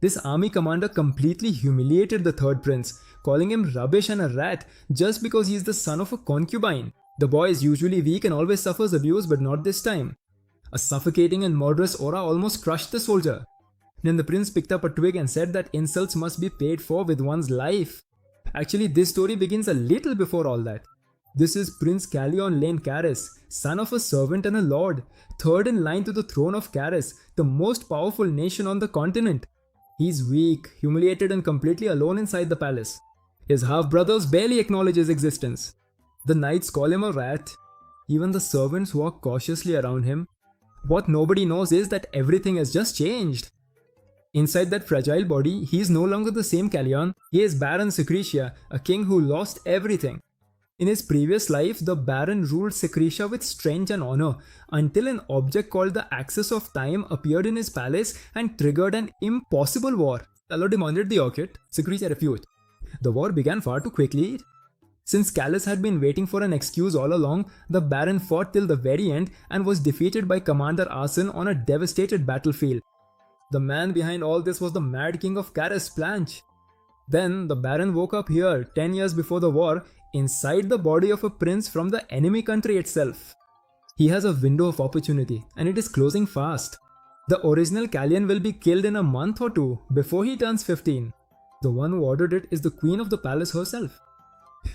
This army commander completely humiliated the third prince, calling him rubbish and a rat just because he is the son of a concubine. The boy is usually weak and always suffers abuse, but not this time. A suffocating and murderous aura almost crushed the soldier. Then the prince picked up a twig and said that insults must be paid for with one's life. Actually, this story begins a little before all that. This is Prince Callion Lane Caris, son of a servant and a lord, third in line to the throne of Caris, the most powerful nation on the continent. He's weak, humiliated and completely alone inside the palace. His half-brothers barely acknowledge his existence. The knights call him a rat. Even the servants walk cautiously around him. What nobody knows is that everything has just changed. Inside that fragile body, he is no longer the same Callion. He is Baron Secretia, a king who lost everything. In his previous life, the Baron ruled Secretia with strength and honor until an object called the Axis of Time appeared in his palace and triggered an impossible war. Allah demanded the object, Secretia refused. The war began far too quickly. Since Callis had been waiting for an excuse all along, the Baron fought till the very end and was defeated by Commander Arson on a devastated battlefield. The man behind all this was the Mad King of Caris, Planche. Then the Baron woke up here 10 years before the war, inside the body of a prince from the enemy country itself. He has a window of opportunity and it is closing fast. The original Callion will be killed in a month or two before he turns 15. The one who ordered it is the queen of the palace herself.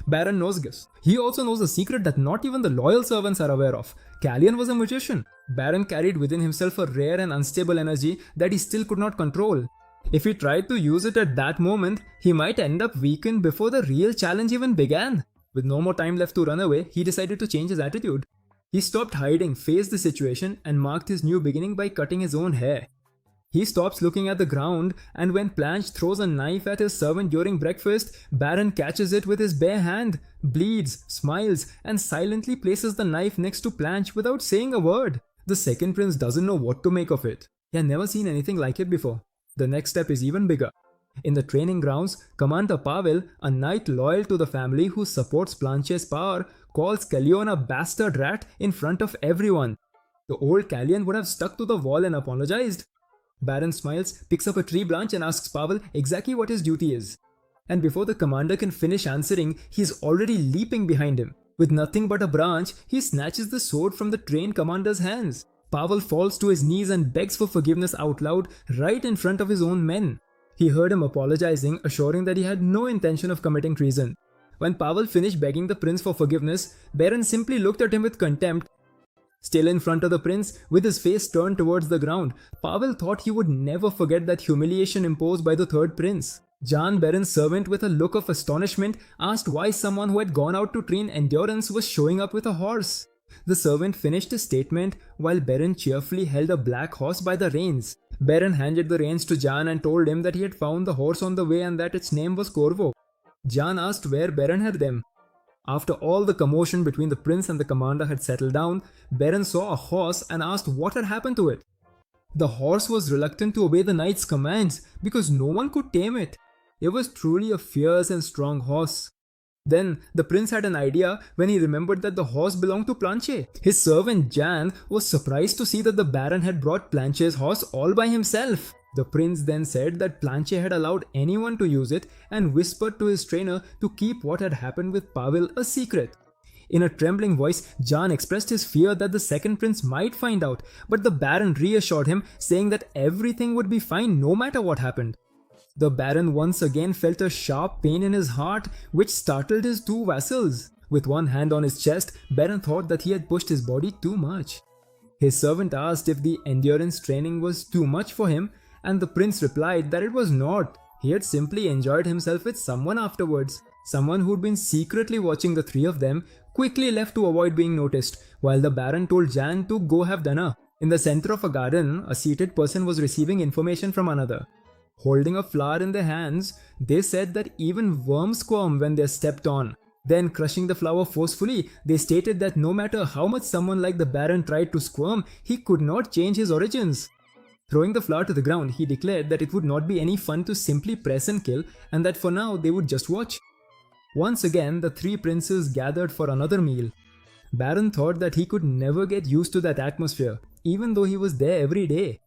Baron knows this. He also knows a secret that not even the loyal servants are aware of. Callion was a magician. Baron carried within himself a rare and unstable energy that he still could not control. If he tried to use it at that moment, he might end up weakened before the real challenge even began. With no more time left to run away, he decided to change his attitude. He stopped hiding, faced the situation, and marked his new beginning by cutting his own hair. He stops looking at the ground, and when Planche throws a knife at his servant during breakfast, Baron catches it with his bare hand, bleeds, smiles, and silently places the knife next to Planche without saying a word. The second prince doesn't know what to make of it. He had never seen anything like it before. The next step is even bigger. In the training grounds, Commander Pavel, a knight loyal to the family who supports Planche's power, calls Callion a bastard rat in front of everyone. The old Callion would have stuck to the wall and apologized. Baron smiles, picks up a tree branch and asks Pavel exactly what his duty is. And before the commander can finish answering, he's already leaping behind him. With nothing but a branch, he snatches the sword from the trained commander's hands. Pavel falls to his knees and begs for forgiveness out loud right in front of his own men. He heard him apologizing, assuring that he had no intention of committing treason. When Pavel finished begging the prince for forgiveness, Baron simply looked at him with contempt. Still in front of the prince, with his face turned towards the ground, Pavel thought he would never forget that humiliation imposed by the third prince. Jan, Baron's servant, with a look of astonishment, asked why someone who had gone out to train endurance was showing up with a horse. The servant finished his statement while Baron cheerfully held a black horse by the reins. Baron handed the reins to Jan and told him that he had found the horse on the way and that its name was Corvo. Jan asked where Baron had them. After all the commotion between the prince and the commander had settled down, Baron saw a horse and asked what had happened to it. The horse was reluctant to obey the knight's commands because no one could tame it. It was truly a fierce and strong horse. Then the prince had an idea when he remembered that the horse belonged to Planche. His servant Jan was surprised to see that the Baron had brought Planche's horse all by himself. The prince then said that Planche had allowed anyone to use it and whispered to his trainer to keep what had happened with Pavel a secret. In a trembling voice, Jan expressed his fear that the second prince might find out, but the Baron reassured him, saying that everything would be fine no matter what happened. The Baron once again felt a sharp pain in his heart, which startled his two vassals. With one hand on his chest, Baron thought that he had pushed his body too much. His servant asked if the endurance training was too much for him, and the prince replied that it was not. He had simply enjoyed himself with someone afterwards. Someone who'd been secretly watching the three of them quickly left to avoid being noticed, while the Baron told Jan to go have dinner. In the center of a garden, a seated person was receiving information from another. Holding a flower in their hands, they said that even worms squirm when they're stepped on. Then, crushing the flower forcefully, they stated that no matter how much someone like the Baron tried to squirm, he could not change his origins. Throwing the flower to the ground, he declared that it would not be any fun to simply press and kill, and that for now they would just watch. Once again, the three princes gathered for another meal. Baron thought that he could never get used to that atmosphere, even though he was there every day.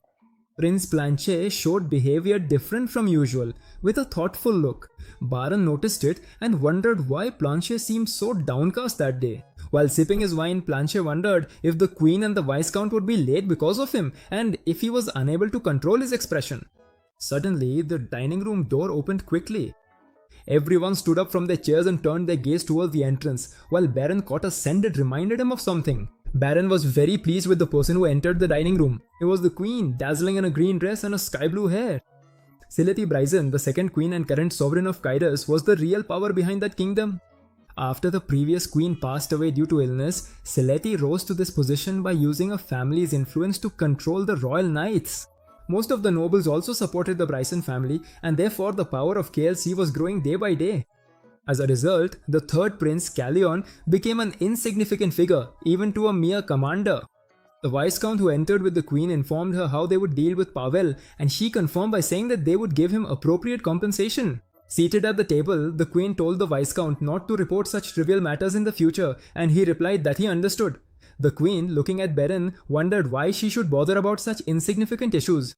Prince Planche showed behavior different from usual, with a thoughtful look. Baron noticed it and wondered why Planche seemed so downcast that day. While sipping his wine, Planche wondered if the Queen and the Viscount would be late because of him and if he was unable to control his expression. Suddenly, the dining room door opened quickly. Everyone stood up from their chairs and turned their gaze towards the entrance, while Baron caught a scent that reminded him of something. Baron was very pleased with the person who entered the dining room. It was the Queen, dazzling in a green dress and a sky blue hair. Sileti Bryson, the second Queen and current sovereign of Kairos, was the real power behind that kingdom. After the previous Queen passed away due to illness, Sileti rose to this position by using a family's influence to control the royal knights. Most of the nobles also supported the Bryson family, and therefore the power of KLC was growing day by day. As a result, the third prince, Callion, became an insignificant figure, even to a mere commander. The Viscount who entered with the Queen informed her how they would deal with Pavel, and she confirmed by saying that they would give him appropriate compensation. Seated at the table, the Queen told the Viscount not to report such trivial matters in the future, and he replied that he understood. The Queen, looking at Baron, wondered why she should bother about such insignificant issues.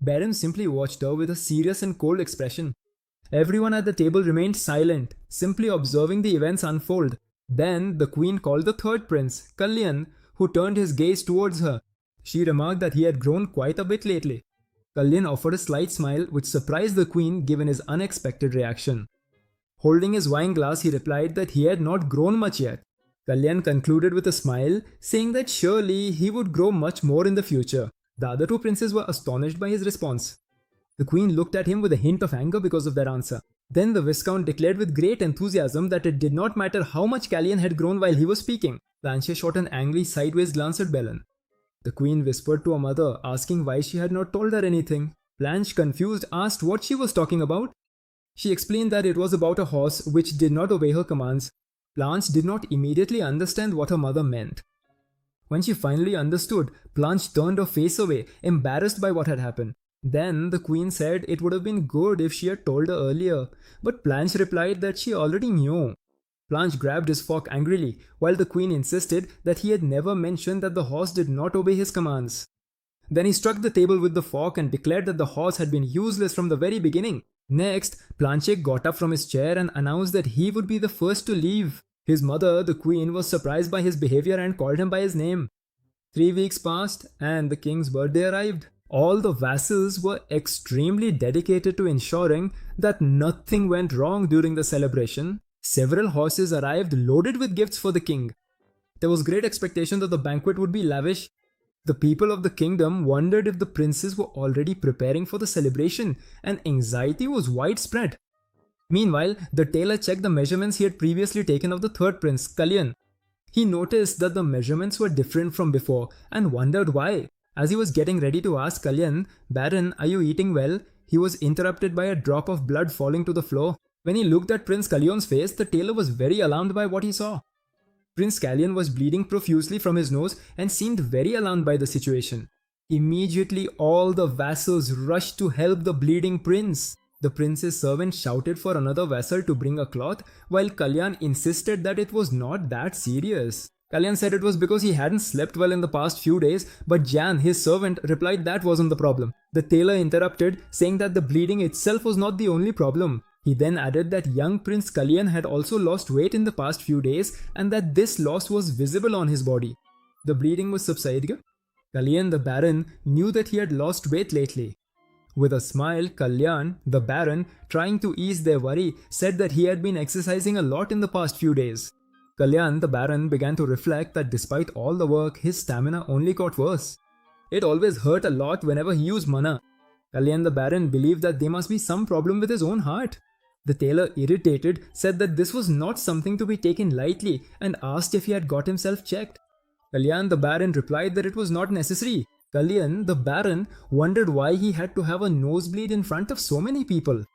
Baron simply watched her with a serious and cold expression. Everyone at the table remained silent, simply observing the events unfold. Then the Queen called the third prince, Kalyan, who turned his gaze towards her. She remarked that he had grown quite a bit lately. Kalyan offered a slight smile which surprised the Queen given his unexpected reaction. Holding his wine glass, he replied that he had not grown much yet. Kalyan concluded with a smile, saying that surely he would grow much more in the future. The other two princes were astonished by his response. The Queen looked at him with a hint of anger because of that answer. Then the Viscount declared with great enthusiasm that it did not matter how much Callian had grown while he was speaking. Blanche shot an angry sideways glance at Belen. The Queen whispered to her mother, asking why she had not told her anything. Blanche, confused, asked what she was talking about. She explained that it was about a horse which did not obey her commands. Blanche did not immediately understand what her mother meant. When she finally understood, Blanche turned her face away, embarrassed by what had happened. Then the Queen said it would have been good if she had told her earlier, but Blanche replied that she already knew. Blanche grabbed his fork angrily, while the Queen insisted that he had never mentioned that the horse did not obey his commands. Then he struck the table with the fork and declared that the horse had been useless from the very beginning. Next, Blanche got up from his chair and announced that he would be the first to leave. His mother, the Queen, was surprised by his behavior and called him by his name. 3 weeks passed and the king's birthday arrived. All the vassals were extremely dedicated to ensuring that nothing went wrong during the celebration. Several horses arrived loaded with gifts for the king. There was great expectation that the banquet would be lavish. The people of the kingdom wondered if the princes were already preparing for the celebration, and anxiety was widespread. Meanwhile, the tailor checked the measurements he had previously taken of the third prince, Kalyan. He noticed that the measurements were different from before and wondered why. As he was getting ready to ask Kalyan, "Baron, are you eating well?" he was interrupted by a drop of blood falling to the floor. When he looked at Prince Kalyon's face, the tailor was very alarmed by what he saw. Prince Kalyan was bleeding profusely from his nose and seemed very alarmed by the situation. Immediately, all the vassals rushed to help the bleeding prince. The prince's servant shouted for another vassal to bring a cloth, while Kalyan insisted that it was not that serious. Kalyan said it was because he hadn't slept well in the past few days, but Jan, his servant, replied that wasn't the problem. The tailor interrupted, saying that the bleeding itself was not the only problem. He then added that young Prince Kalyan had also lost weight in the past few days and that this loss was visible on his body. The bleeding was subsiding. Kalyan the Baron knew that he had lost weight lately. With a smile, Kalyan the Baron, trying to ease their worry, said that he had been exercising a lot in the past few days. Kalyan the Baron began to reflect that despite all the work, his stamina only got worse. It always hurt a lot whenever he used mana. Kalyan the Baron believed that there must be some problem with his own heart. The tailor, irritated, said that this was not something to be taken lightly and asked if he had got himself checked. Kalyan the Baron replied that it was not necessary. Kalyan the Baron wondered why he had to have a nosebleed in front of so many people.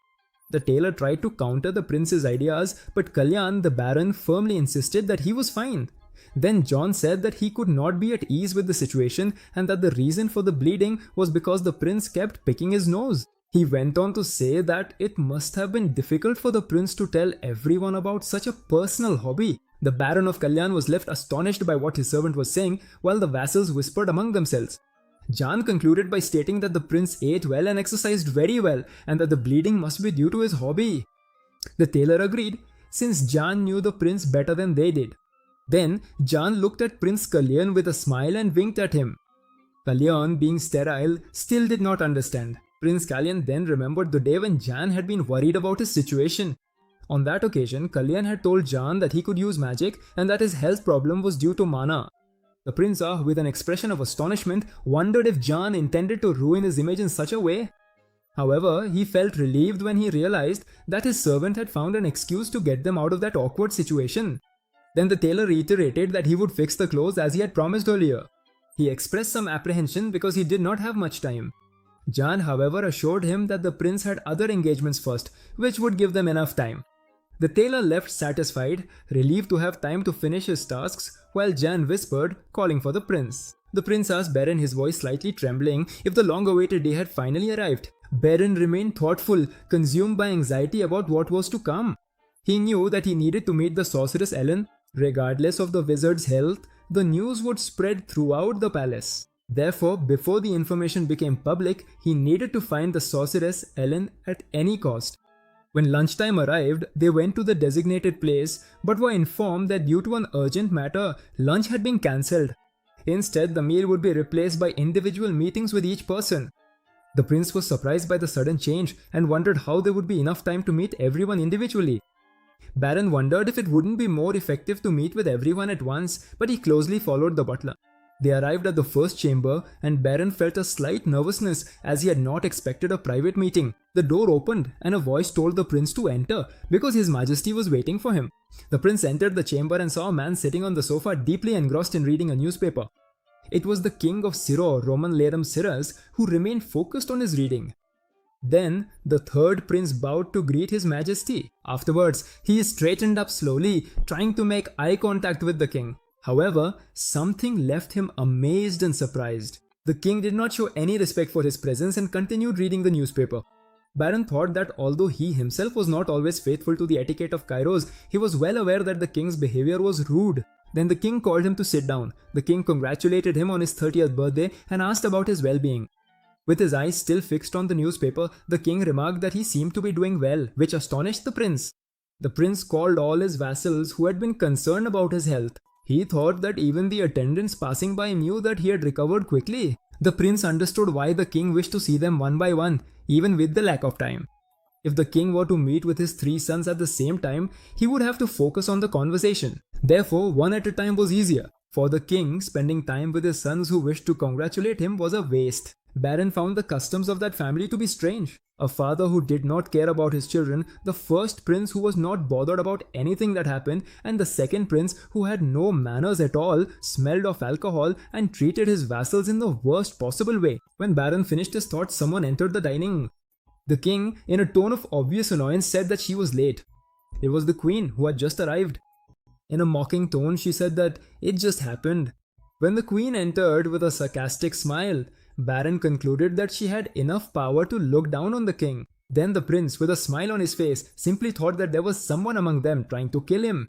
The tailor tried to counter the prince's ideas, but Kalyan the Baron firmly insisted that he was fine. Then John said that he could not be at ease with the situation and that the reason for the bleeding was because the prince kept picking his nose. He went on to say that it must have been difficult for the prince to tell everyone about such a personal hobby. The Baron of Kalyan was left astonished by what his servant was saying, while the vassals whispered among themselves. Jan concluded by stating that the prince ate well and exercised very well, and that the bleeding must be due to his hobby. The tailor agreed, since Jan knew the prince better than they did. Then Jan looked at Prince Kalyan with a smile and winked at him. Kalyan, being sterile, still did not understand. Prince Kalyan then remembered the day when Jan had been worried about his situation. On that occasion, Kalyan had told Jan that he could use magic and that his health problem was due to mana. The prince, with an expression of astonishment, wondered if Jan intended to ruin his image in such a way. However, he felt relieved when he realized that his servant had found an excuse to get them out of that awkward situation. Then the tailor reiterated that he would fix the clothes as he had promised earlier. He expressed some apprehension because he did not have much time. Jan, however, assured him that the prince had other engagements first, which would give them enough time. The tailor left satisfied, relieved to have time to finish his tasks, while Jan whispered, calling for the prince. The prince asked Beren, his voice slightly trembling, if the long-awaited day had finally arrived. Beren remained thoughtful, consumed by anxiety about what was to come. He knew that he needed to meet the sorceress Ellen. Regardless of the wizard's health, the news would spread throughout the palace. Therefore, before the information became public, he needed to find the sorceress Ellen at any cost. When lunchtime arrived, they went to the designated place but were informed that due to an urgent matter, lunch had been cancelled. Instead, the meal would be replaced by individual meetings with each person. The prince was surprised by the sudden change and wondered how there would be enough time to meet everyone individually. Beren wondered if it wouldn't be more effective to meet with everyone at once, but he closely followed the butler. They arrived at the first chamber and Beren felt a slight nervousness as he had not expected a private meeting. The door opened and a voice told the prince to enter because His Majesty was waiting for him. The prince entered the chamber and saw a man sitting on the sofa deeply engrossed in reading a newspaper. It was the king of Siror, Roman Larum Siras, who remained focused on his reading. Then, the third prince bowed to greet His Majesty. Afterwards, he straightened up slowly, trying to make eye contact with the king. However, something left him amazed and surprised. The king did not show any respect for his presence and continued reading the newspaper. Beren thought that although he himself was not always faithful to the etiquette of Kairos, he was well aware that the king's behavior was rude. Then the king called him to sit down. The king congratulated him on his 30th birthday and asked about his well-being. With his eyes still fixed on the newspaper, the king remarked that he seemed to be doing well, which astonished the prince. The prince called all his vassals who had been concerned about his health. He thought that even the attendants passing by knew that he had recovered quickly. The prince understood why the king wished to see them one by one, even with the lack of time. If the king were to meet with his 3 sons at the same time, he would have to focus on the conversation. Therefore, one at a time was easier. For the king, spending time with his sons who wished to congratulate him was a waste. Beren found the customs of that family to be strange. A father who did not care about his children, the first prince who was not bothered about anything that happened, and the second prince who had no manners at all, smelled of alcohol, and treated his vassals in the worst possible way. When Beren finished his thoughts, someone entered the dining. The king, in a tone of obvious annoyance, said that she was late. It was the queen who had just arrived. In a mocking tone, she said that it just happened. When the queen entered with a sarcastic smile, Beren concluded that she had enough power to look down on the king. Then the prince, with a smile on his face, simply thought that there was someone among them trying to kill him.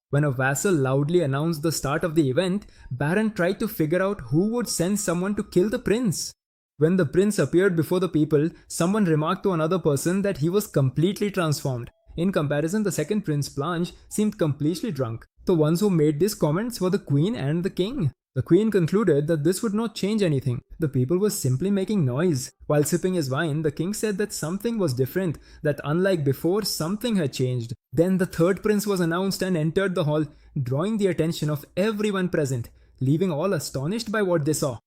When a vassal loudly announced the start of the event, Beren tried to figure out who would send someone to kill the prince. When the prince appeared before the people, someone remarked to another person that he was completely transformed. In comparison, the second prince, Blanche, seemed completely drunk. The ones who made these comments were the queen and the king. The queen concluded that this would not change anything. The people were simply making noise. While sipping his wine, the king said that something was different, that unlike before, something had changed. Then the third prince was announced and entered the hall, drawing the attention of everyone present, leaving all astonished by what they saw.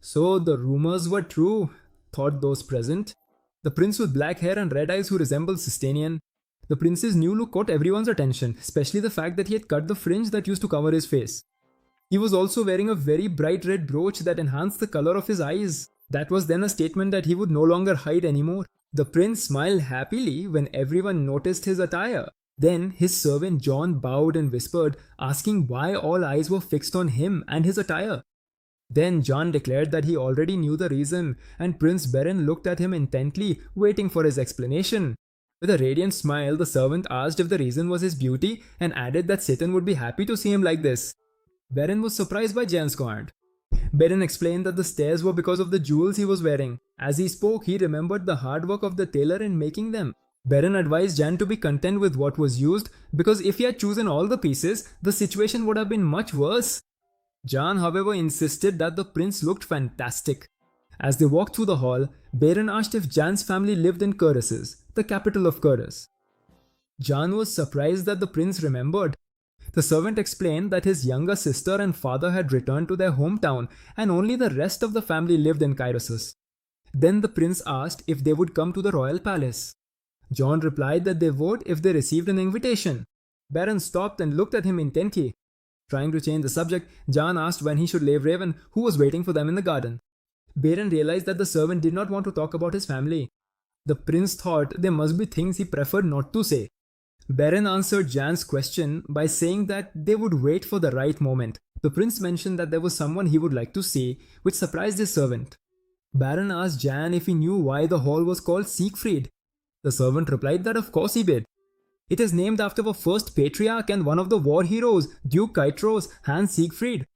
So the rumors were true, thought those present. The prince with black hair and red eyes who resembled Sistanian. The prince's new look caught everyone's attention, especially the fact that he had cut the fringe that used to cover his face. He was also wearing a very bright red brooch that enhanced the color of his eyes. That was then a statement that he would no longer hide anymore. The prince smiled happily when everyone noticed his attire. Then his servant John bowed and whispered, asking why all eyes were fixed on him and his attire. Then John declared that he already knew the reason, and Prince Beren looked at him intently, waiting for his explanation. With a radiant smile, the servant asked if the reason was his beauty and added that Satan would be happy to see him like this. Beren was surprised by Jan's comment. Beren explained that the stairs were because of the jewels he was wearing. As he spoke, he remembered the hard work of the tailor in making them. Beren advised Jan to be content with what was used because if he had chosen all the pieces, the situation would have been much worse. Jan, however, insisted that the prince looked fantastic. As they walked through the hall, Beren asked if Jan's family lived in Kurus, the capital of Kurus. Jan was surprised that the prince remembered. The servant explained that his younger sister and father had returned to their hometown and only the rest of the family lived in Kairos. Then the prince asked if they would come to the royal palace. Jon replied that they would if they received an invitation. Beren stopped and looked at him intently. Trying to change the subject, Jon asked when he should leave Raven, who was waiting for them in the garden. Beren realized that the servant did not want to talk about his family. The prince thought there must be things he preferred not to say. Beren answered Jan's question by saying that they would wait for the right moment. The prince mentioned that there was someone he would like to see, which surprised his servant. Beren asked Jan if he knew why the hall was called Siegfried. The servant replied that of course he did. It is named after the first patriarch and one of the war heroes, Duke Kaitros, Hans Siegfried.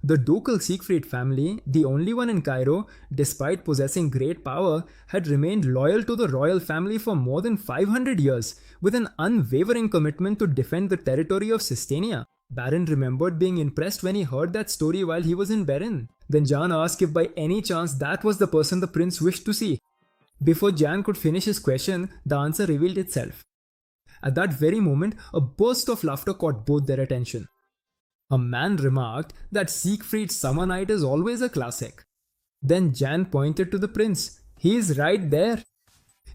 The ducal Siegfried family, the only one in Cairo, despite possessing great power, had remained loyal to the royal family for more than 500 years, with an unwavering commitment to defend the territory of Sistania. Beren remembered being impressed when he heard that story while he was in Beren. Then Jan asked if by any chance that was the person the prince wished to see. Before Jan could finish his question, the answer revealed itself. At that very moment, a burst of laughter caught both their attention. A man remarked that Siegfried's Summer Night is always a classic. Then Jan pointed to the prince. He is right there.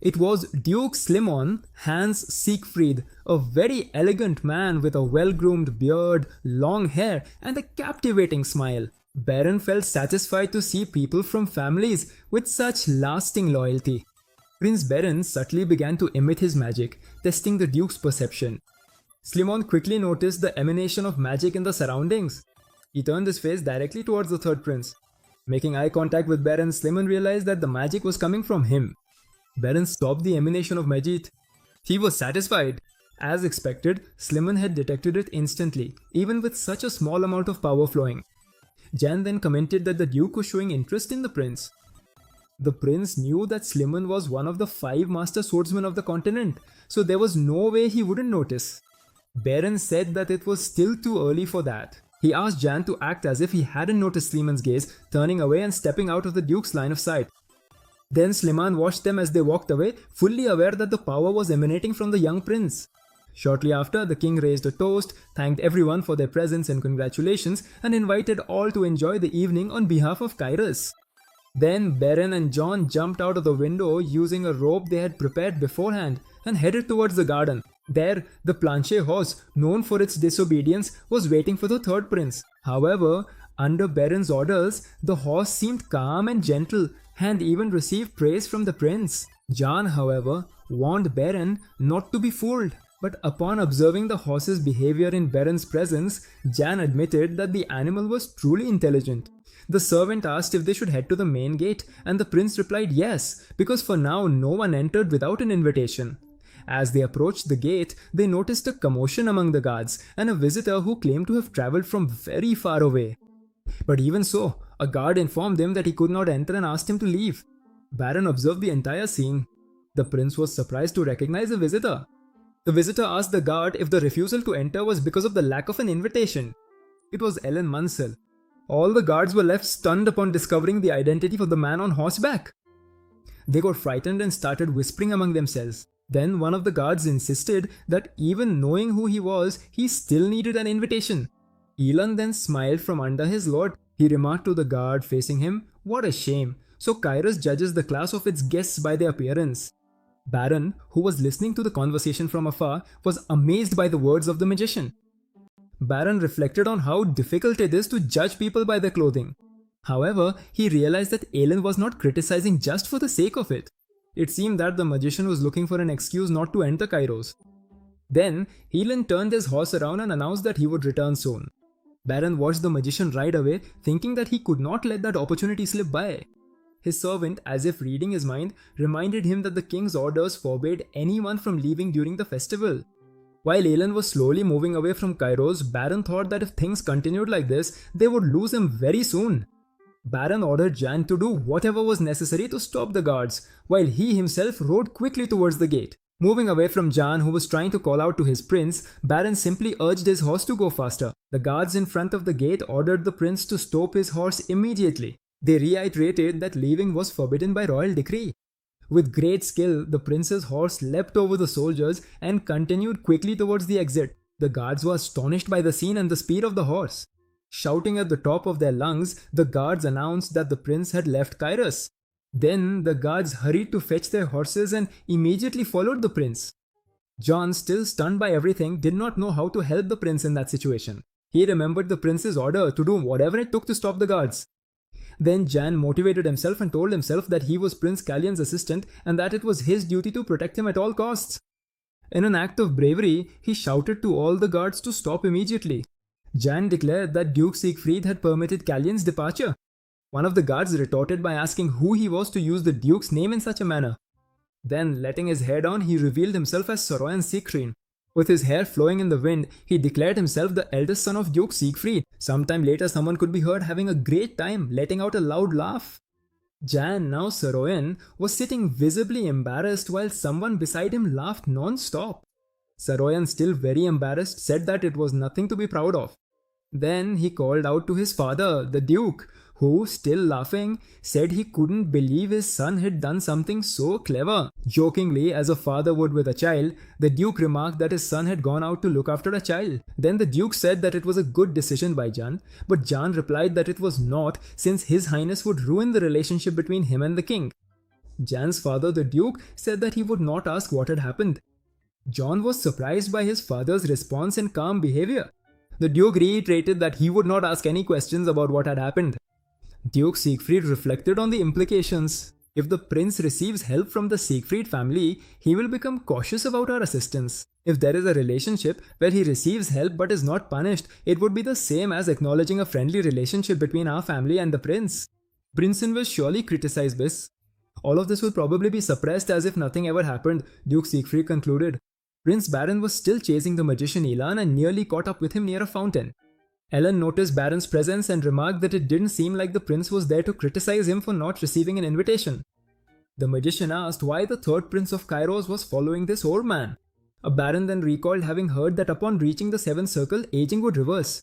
It was Duke Slimon, Hans Siegfried, a very elegant man with a well-groomed beard, long hair, and a captivating smile. Beren felt satisfied to see people from families with such lasting loyalty. Prince Beren subtly began to emit his magic, testing the Duke's perception. Slimon quickly noticed the emanation of magic in the surroundings. He turned his face directly towards the third prince. Making eye contact with Beren, Slimon realized that the magic was coming from him. Beren stopped the emanation of magic. He was satisfied. As expected, Slimon had detected it instantly, even with such a small amount of power flowing. Jan then commented that the Duke was showing interest in the prince. The prince knew that Slimon was one of the 5 master swordsmen of the continent, so there was no way he wouldn't notice. Beren said that it was still too early for that. He asked Jan to act as if he hadn't noticed Slimon's gaze, turning away and stepping out of the Duke's line of sight. Then Slimon watched them as they walked away, fully aware that the power was emanating from the young prince. Shortly after, the king raised a toast, thanked everyone for their presence and congratulations, and invited all to enjoy the evening on behalf of Kairos. Then Beren and Jon jumped out of the window using a rope they had prepared beforehand and headed towards the garden. There, the Planche horse, known for its disobedience, was waiting for the third prince. However, under Beren's orders, the horse seemed calm and gentle and even received praise from the prince. Jan, however, warned Beren not to be fooled. But upon observing the horse's behavior in Beren's presence, Jan admitted that the animal was truly intelligent. The servant asked if they should head to the main gate, and the prince replied yes, because for now no one entered without an invitation. As they approached the gate, they noticed a commotion among the guards and a visitor who claimed to have travelled from very far away. But even so, a guard informed him that he could not enter and asked him to leave. Beren observed the entire scene. The prince was surprised to recognize the visitor. The visitor asked the guard if the refusal to enter was because of the lack of an invitation. It was Ellen Munsell. All the guards were left stunned upon discovering the identity of the man on horseback. They got frightened and started whispering among themselves. Then one of the guards insisted that even knowing who he was, he still needed an invitation. Elon then smiled from under his lord. He remarked to the guard facing him, "What a shame. So Kairos judges the class of its guests by their appearance." Beren, who was listening to the conversation from afar, was amazed by the words of the magician. Beren reflected on how difficult it is to judge people by their clothing. However, he realized that Aelin was not criticizing just for the sake of it. It seemed that the magician was looking for an excuse not to enter Kairos. Then, Aelin turned his horse around and announced that he would return soon. Beren watched the magician ride away, thinking that he could not let that opportunity slip by. His servant, as if reading his mind, reminded him that the king's orders forbade anyone from leaving during the festival. While Aelin was slowly moving away from Kairos, Beren thought that if things continued like this, they would lose him very soon. Baron ordered Jan to do whatever was necessary to stop the guards, while he himself rode quickly towards the gate. Moving away from Jan, who was trying to call out to his prince, Baron simply urged his horse to go faster. The guards in front of the gate ordered the prince to stop his horse immediately. They reiterated that leaving was forbidden by royal decree. With great skill, the prince's horse leapt over the soldiers and continued quickly towards the exit. The guards were astonished by the scene and the speed of the horse. Shouting at the top of their lungs, the guards announced that the prince had left Kairos. Then the guards hurried to fetch their horses and immediately followed the prince. John, still stunned by everything, did not know how to help the prince in that situation. He remembered the prince's order to do whatever it took to stop the guards. Then Jan motivated himself and told himself that he was Prince Kalyan's assistant and that it was his duty to protect him at all costs. In an act of bravery, he shouted to all the guards to stop immediately. Jan declared that Duke Siegfried had permitted Kalyan's departure. One of the guards retorted by asking who he was to use the Duke's name in such a manner. Then, letting his hair down, he revealed himself as Saroyan Siegfried. With his hair flowing in the wind, he declared himself the eldest son of Duke Siegfried. Sometime later, someone could be heard having a great time, letting out a loud laugh. Jan, now Saroyan, was sitting visibly embarrassed while someone beside him laughed non-stop. Saroyan, still very embarrassed, said that it was nothing to be proud of. Then he called out to his father, the Duke, who, still laughing, said he couldn't believe his son had done something so clever. Jokingly, as a father would with a child, the Duke remarked that his son had gone out to look after a child. Then the Duke said that it was a good decision by Jan, but Jan replied that it was not, since His Highness would ruin the relationship between him and the king. Jan's father, the Duke, said that he would not ask what had happened. John was surprised by his father's response and calm behavior. The Duke reiterated that he would not ask any questions about what had happened. Duke Siegfried reflected on the implications. If the prince receives help from the Siegfried family, he will become cautious about our assistance. If there is a relationship where he receives help but is not punished, it would be the same as acknowledging a friendly relationship between our family and the prince. Princeton will surely criticize this. All of this will probably be suppressed as if nothing ever happened, Duke Siegfried concluded. Prince Baron was still chasing the magician Elan and nearly caught up with him near a fountain. Ellen noticed Baron's presence and remarked that it didn't seem like the prince was there to criticize him for not receiving an invitation. The magician asked why the third prince of Kairos was following this old man. A baron then recalled having heard that upon reaching the seventh circle, aging would reverse.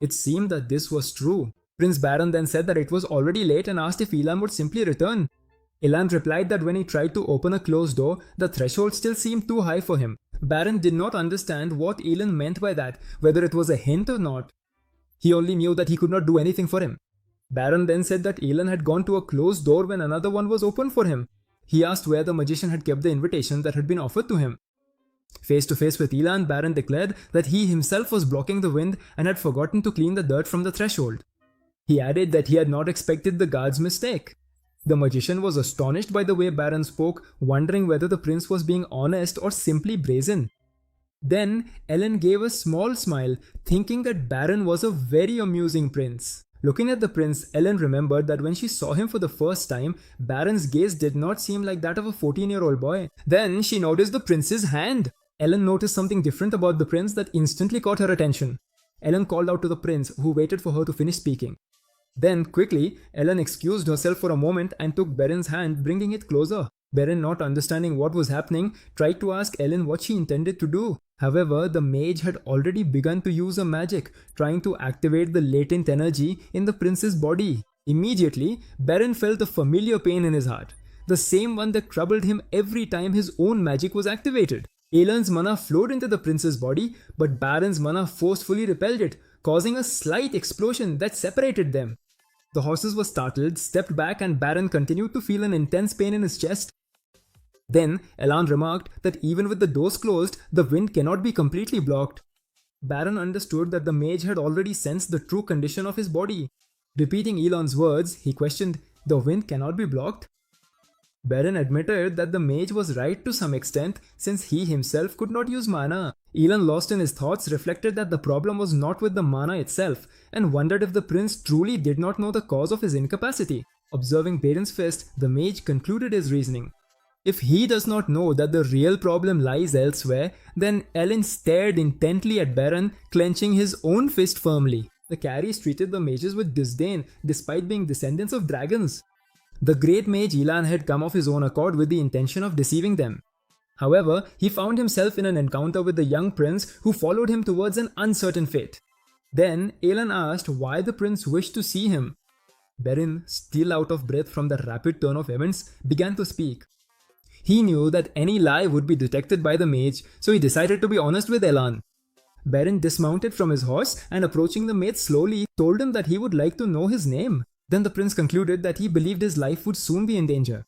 It seemed that this was true. Prince Baron then said that it was already late and asked if Elan would simply return. Elan replied that when he tried to open a closed door, the threshold still seemed too high for him. Baron did not understand what Elan meant by that, whether it was a hint or not. He only knew that he could not do anything for him. Baron then said that Elan had gone to a closed door when another one was open for him. He asked where the magician had kept the invitation that had been offered to him. Face to face with Elan, Baron declared that he himself was blocking the wind and had forgotten to clean the dirt from the threshold. He added that he had not expected the guard's mistake. The magician was astonished by the way Baron spoke, wondering whether the prince was being honest or simply brazen. Then Ellen gave a small smile, thinking that Baron was a very amusing prince. Looking at the prince, Ellen remembered that when she saw him for the first time, Baron's gaze did not seem like that of a 14-year-old boy. Then she noticed the prince's hand. Ellen noticed something different about the prince that instantly caught her attention. Ellen called out to the prince, who waited for her to finish speaking. Then, quickly, Ellen excused herself for a moment and took Baron's hand, bringing it closer. Baron, not understanding what was happening, tried to ask Ellen what she intended to do. However, the mage had already begun to use a magic, trying to activate the latent energy in the prince's body. Immediately, Baron felt a familiar pain in his heart, the same one that troubled him every time his own magic was activated. Elan's mana flowed into the prince's body, but Baron's mana forcefully repelled it, causing a slight explosion that separated them. The horses were startled, stepped back, and Baron continued to feel an intense pain in his chest. Then, Elan remarked that even with the doors closed, the wind cannot be completely blocked. Baron understood that the mage had already sensed the true condition of his body. Repeating Elan's words, he questioned, "The wind cannot be blocked?" Baron admitted that the mage was right to some extent, since he himself could not use mana. Elan, lost in his thoughts, reflected that the problem was not with the mana itself, and wondered if the prince truly did not know the cause of his incapacity. Observing Baron's fist, the mage concluded his reasoning. If he does not know that the real problem lies elsewhere, then Ellen stared intently at Baron, clenching his own fist firmly. The Carries treated the mages with disdain despite being descendants of dragons. The great mage Elan had come of his own accord with the intention of deceiving them. However, he found himself in an encounter with the young prince who followed him towards an uncertain fate. Then, Elan asked why the prince wished to see him. Beren, still out of breath from the rapid turn of events, began to speak. He knew that any lie would be detected by the mage, so he decided to be honest with Elan. Beren dismounted from his horse and, approaching the mage slowly, told him that he would like to know his name. Then the prince concluded that he believed his life would soon be in danger.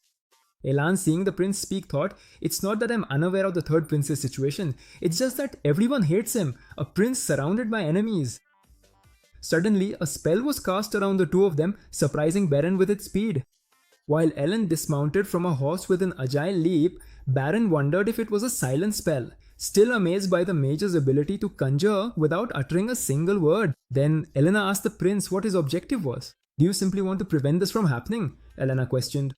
Elan, seeing the prince speak, thought, "It's not that I'm unaware of the third prince's situation, it's just that everyone hates him, a prince surrounded by enemies." Suddenly, a spell was cast around the two of them, surprising Beren with its speed. While Ellen dismounted from a horse with an agile leap, Beren wondered if it was a silent spell, still amazed by the mage's ability to conjure without uttering a single word. Then Elena asked the prince what his objective was. "Do you simply want to prevent this from happening?" Elena questioned.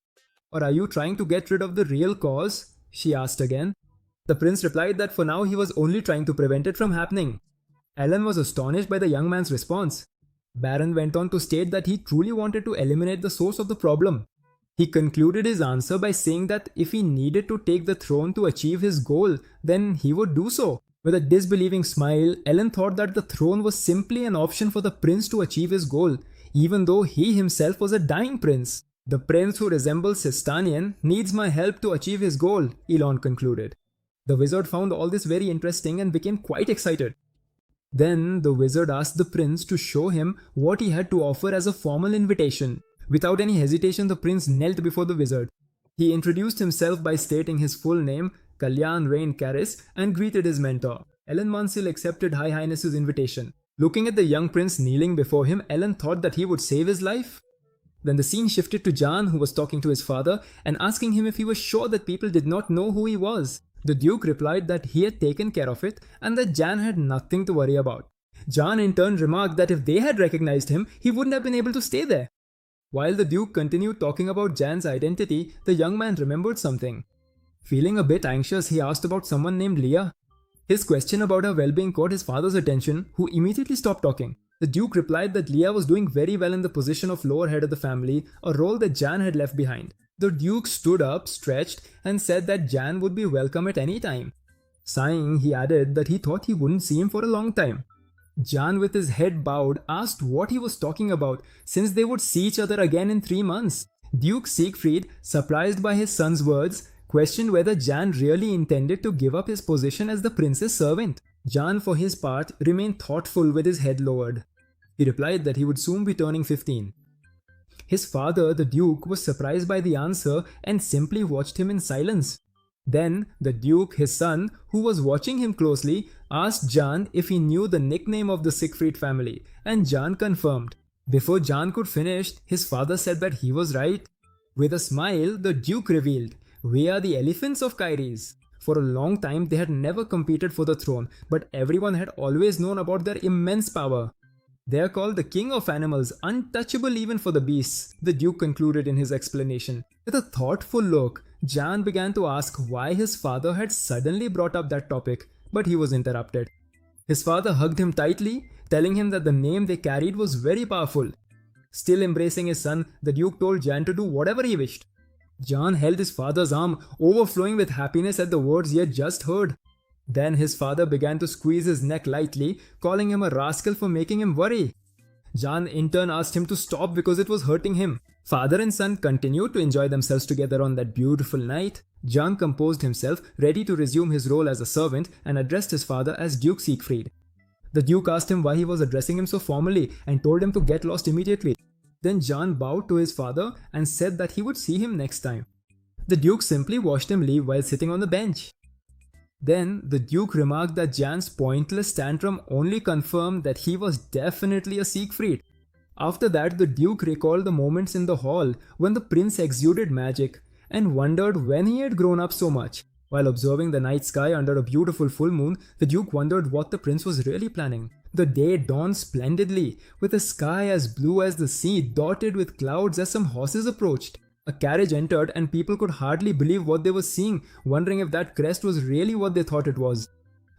"Or are you trying to get rid of the real cause?" she asked again. The prince replied that for now he was only trying to prevent it from happening. Ellen was astonished by the young man's response. Beren went on to state that he truly wanted to eliminate the source of the problem. He concluded his answer by saying that if he needed to take the throne to achieve his goal, then he would do so. With a disbelieving smile, Ellen thought that the throne was simply an option for the prince to achieve his goal, even though he himself was a dying prince. "The prince who resembles Sistanian needs my help to achieve his goal," Elon concluded. The wizard found all this very interesting and became quite excited. Then the wizard asked the prince to show him what he had to offer as a formal invitation. Without any hesitation, the prince knelt before the wizard. He introduced himself by stating his full name, Kalyan Rain Karis, and greeted his mentor. Ellen Mansil accepted High Highness's invitation. Looking at the young prince kneeling before him, Ellen thought that he would save his life. Then the scene shifted to Jan, who was talking to his father and asking him if he was sure that people did not know who he was. The Duke replied that he had taken care of it and that Jan had nothing to worry about. Jan in turn remarked that if they had recognized him, he wouldn't have been able to stay there. While the Duke continued talking about Jan's identity, the young man remembered something. Feeling a bit anxious, he asked about someone named Leah. His question about her well-being caught his father's attention, who immediately stopped talking. The Duke replied that Leah was doing very well in the position of lower head of the family, a role that Jan had left behind. The Duke stood up, stretched, and said that Jan would be welcome at any time. Sighing, he added that he thought he wouldn't see him for a long time. Jan, with his head bowed, asked what he was talking about, since they would see each other again in 3 months. Duke Siegfried, surprised by his son's words, questioned whether Jan really intended to give up his position as the prince's servant. Jan, for his part, remained thoughtful with his head lowered. He replied that he would soon be turning 15. His father, the Duke, was surprised by the answer and simply watched him in silence. Then, the Duke, his son, who was watching him closely, asked Jan if he knew the nickname of the Siegfried family, and Jan confirmed. Before Jan could finish, his father said that he was right. With a smile, the Duke revealed, "We are the elephants of Kairis." For a long time, they had never competed for the throne, but everyone had always known about their immense power. "They are called the king of animals, untouchable even for the beasts," the Duke concluded in his explanation. With a thoughtful look, Jan began to ask why his father had suddenly brought up that topic, but he was interrupted. His father hugged him tightly, telling him that the name they carried was very powerful. Still embracing his son, the Duke told Jan to do whatever he wished. Jan held his father's arm, overflowing with happiness at the words he had just heard. Then his father began to squeeze his neck lightly, calling him a rascal for making him worry. Jan in turn asked him to stop because it was hurting him. Father and son continued to enjoy themselves together on that beautiful night. Jan composed himself, ready to resume his role as a servant, and addressed his father as Duke Siegfried. The Duke asked him why he was addressing him so formally and told him to get lost immediately. Then Jan bowed to his father and said that he would see him next time. The Duke simply watched him leave while sitting on the bench. Then the Duke remarked that Jan's pointless tantrum only confirmed that he was definitely a Siegfried. After that, the Duke recalled the moments in the hall when the prince exuded magic and wondered when he had grown up so much. While observing the night sky under a beautiful full moon, the Duke wondered what the prince was really planning. The day dawned splendidly, with a sky as blue as the sea dotted with clouds as some horses approached. A carriage entered and people could hardly believe what they were seeing, wondering if that crest was really what they thought it was.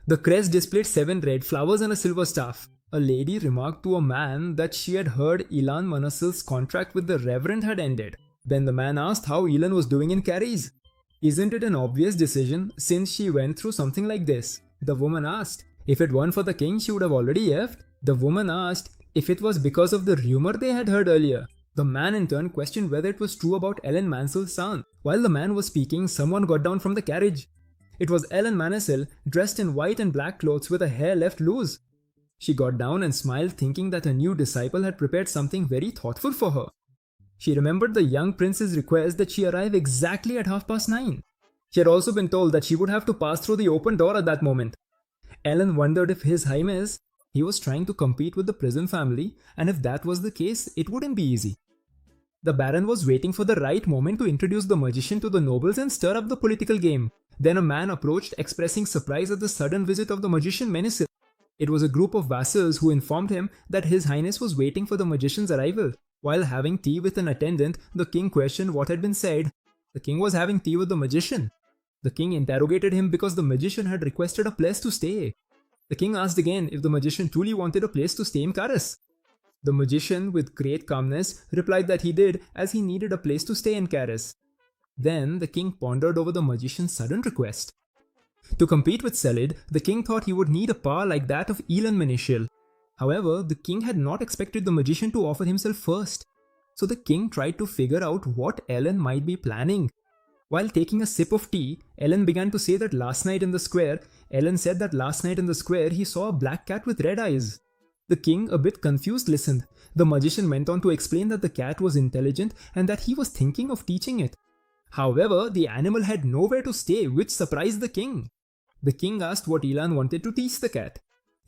The crest displayed 7 red flowers and a silver staff. A lady remarked to a man that she had heard Elon Manassil's contract with the Reverend had ended. Then the man asked how Elon was doing in carries. Isn't it an obvious decision since she went through something like this? The woman asked. If it weren't for the king, she would have already left. The woman asked if it was because of the rumor they had heard earlier. The man in turn questioned whether it was true about Ellen Mansell's son. While the man was speaking, someone got down from the carriage. It was Ellen Manasill, dressed in white and black clothes with her hair left loose. She got down and smiled, thinking that her new disciple had prepared something very thoughtful for her. She remembered the young prince's request that she arrive exactly at 9:30. She had also been told that she would have to pass through the open door at that moment. Ellen wondered if His Highness, he was trying to compete with the prison family, and if that was the case, it wouldn't be easy. The Baron was waiting for the right moment to introduce the magician to the nobles and stir up the political game. Then a man approached, expressing surprise at the sudden visit of the magician Manassil. It was a group of vassals who informed him that His Highness was waiting for the magician's arrival. While having tea with an attendant, the king questioned what had been said. The king was having tea with the magician. The king interrogated him because the magician had requested a place to stay. The king asked again if the magician truly wanted a place to stay in Karas. The magician, with great calmness, replied that he did, as he needed a place to stay in Karas. Then the king pondered over the magician's sudden request. To compete with Selid, the king thought he would need a power like that of Elon Manashil. However, the king had not expected the magician to offer himself first. So the king tried to figure out what Ellen might be planning. While taking a sip of tea, Ellen began to say that last night in the square he saw a black cat with red eyes. The king, a bit confused, listened. The magician went on to explain that the cat was intelligent and that he was thinking of teaching it. However, the animal had nowhere to stay, which surprised the king. The king asked what Elon wanted to teach the cat.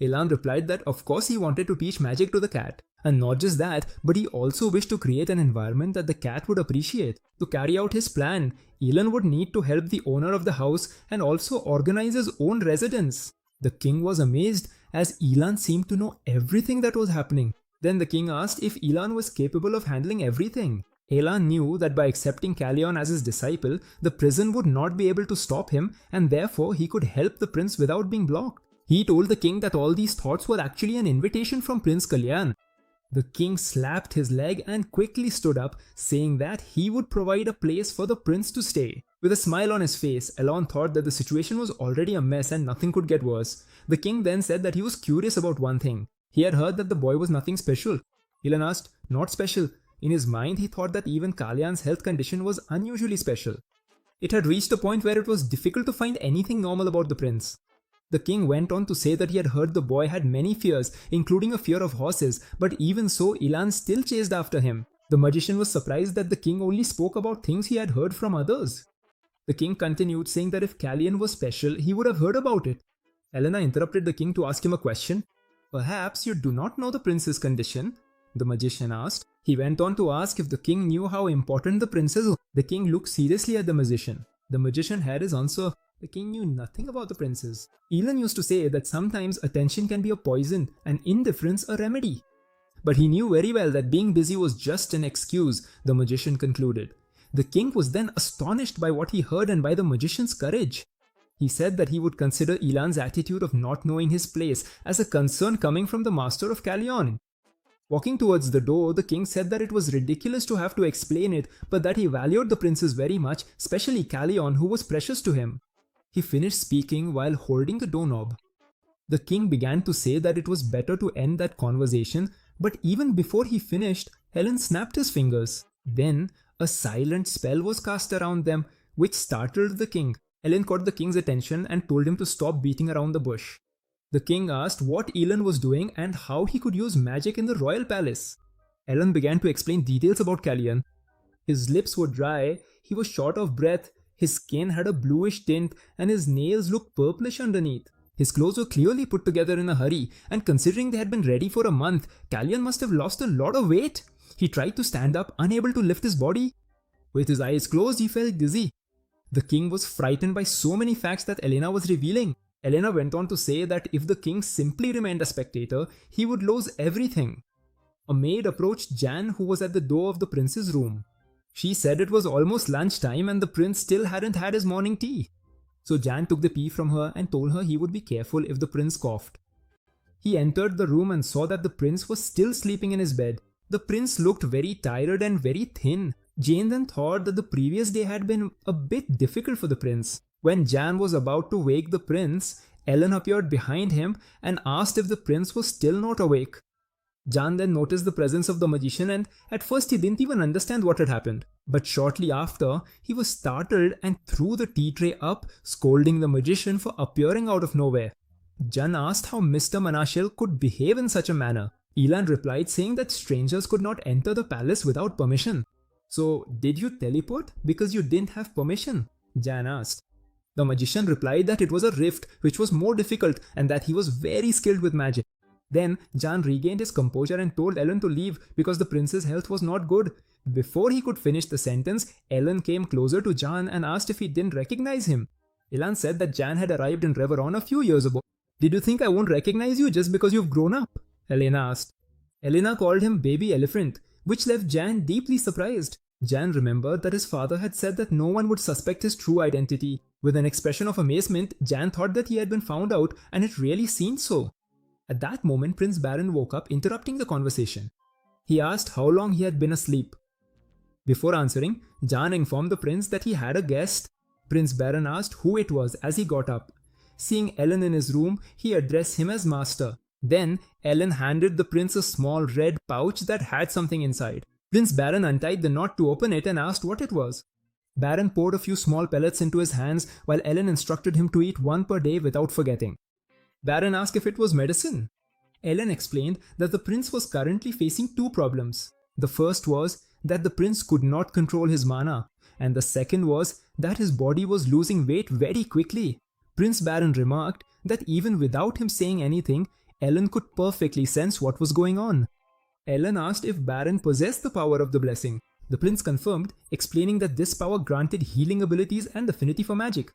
Elon replied that of course he wanted to teach magic to the cat. And not just that, but he also wished to create an environment that the cat would appreciate. To carry out his plan, Elon would need to help the owner of the house and also organize his own residence. The king was amazed, as Elon seemed to know everything that was happening. Then the king asked if Elon was capable of handling everything. Elon knew that by accepting Callion as his disciple, the prison would not be able to stop him, and therefore he could help the prince without being blocked. He told the king that all these thoughts were actually an invitation from Prince Kalyan. The king slapped his leg and quickly stood up, saying that he would provide a place for the prince to stay. With a smile on his face, Elon thought that the situation was already a mess and nothing could get worse. The king then said that he was curious about one thing. He had heard that the boy was nothing special. Elon asked, "Not special?" In his mind, he thought that even Kalyan's health condition was unusually special. It had reached a point where it was difficult to find anything normal about the prince. The king went on to say that he had heard the boy had many fears, including a fear of horses, but even so, Elon still chased after him. The magician was surprised that the king only spoke about things he had heard from others. The king continued, saying that if Kalyan was special, he would have heard about it. Elena interrupted the king to ask him a question. "Perhaps you do not know the prince's condition?" the magician asked. He went on to ask if the king knew how important the prince is. The king looked seriously at the magician. The magician had his answer. The king knew nothing about the princes. Elon used to say that sometimes attention can be a poison and indifference a remedy. But he knew very well that being busy was just an excuse, the magician concluded. The king was then astonished by what he heard and by the magician's courage. He said that he would consider Elon's attitude of not knowing his place as a concern coming from the master of Kalyan. Walking towards the door, the king said that it was ridiculous to have to explain it, but that he valued the princes very much, especially Kalyan, who was precious to him. He finished speaking while holding the doorknob. The king began to say that it was better to end that conversation, but even before he finished, Helen snapped his fingers. Then, a silent spell was cast around them, which startled the king. Helen caught the king's attention and told him to stop beating around the bush. The king asked what Elon was doing and how he could use magic in the royal palace. Helen began to explain details about Kalyan. His lips were dry, he was short of breath, his skin had a bluish tint, and his nails looked purplish underneath. His clothes were clearly put together in a hurry, and considering they had been ready for a month, Kalyan must have lost a lot of weight. He tried to stand up, unable to lift his body. With his eyes closed, he felt dizzy. The king was frightened by so many facts that Elena was revealing. Elena went on to say that if the king simply remained a spectator, he would lose everything. A maid approached Jan, who was at the door of the prince's room. She said it was almost lunchtime and the prince still hadn't had his morning tea. So Jan took the pea from her and told her he would be careful if the prince coughed. He entered the room and saw that the prince was still sleeping in his bed. The prince looked very tired and very thin. Jane then thought that the previous day had been a bit difficult for the prince. When Jan was about to wake the prince, Ellen appeared behind him and asked if the prince was still not awake. Jan then noticed the presence of the magician, and at first he didn't even understand what had happened. But shortly after, he was startled and threw the tea tray up, scolding the magician for appearing out of nowhere. Jan asked how Mr. Manashil could behave in such a manner. Elan replied saying that strangers could not enter the palace without permission. So, did you teleport because you didn't have permission? Jan asked. The magician replied that it was a rift which was more difficult and that he was very skilled with magic. Then Jan regained his composure and told Ellen to leave because the prince's health was not good. Before he could finish the sentence, Ellen came closer to Jan and asked if he didn't recognize him. Elan said that Jan had arrived in Reveron a few years ago. Did you think I won't recognize you just because you've grown up? Elena asked. Elena called him baby elephant, which left Jan deeply surprised. Jan remembered that his father had said that no one would suspect his true identity. With an expression of amazement, Jan thought that he had been found out, and it really seemed so. At that moment, Prince Baron woke up, interrupting the conversation. He asked how long he had been asleep. Before answering, Jan informed the prince that he had a guest. Prince Baron asked who it was as he got up. Seeing Ellen in his room, he addressed him as master. Then, Ellen handed the prince a small red pouch that had something inside. Prince Baron untied the knot to open it and asked what it was. Baron poured a few small pellets into his hands while Ellen instructed him to eat one per day without forgetting. Baron asked if it was medicine. Ellen explained that the prince was currently facing two problems. The first was that the prince could not control his mana, and the second was that his body was losing weight very quickly. Prince Baron remarked that even without him saying anything, Ellen could perfectly sense what was going on. Ellen asked if Baron possessed the power of the blessing. The prince confirmed, explaining that this power granted healing abilities and affinity for magic.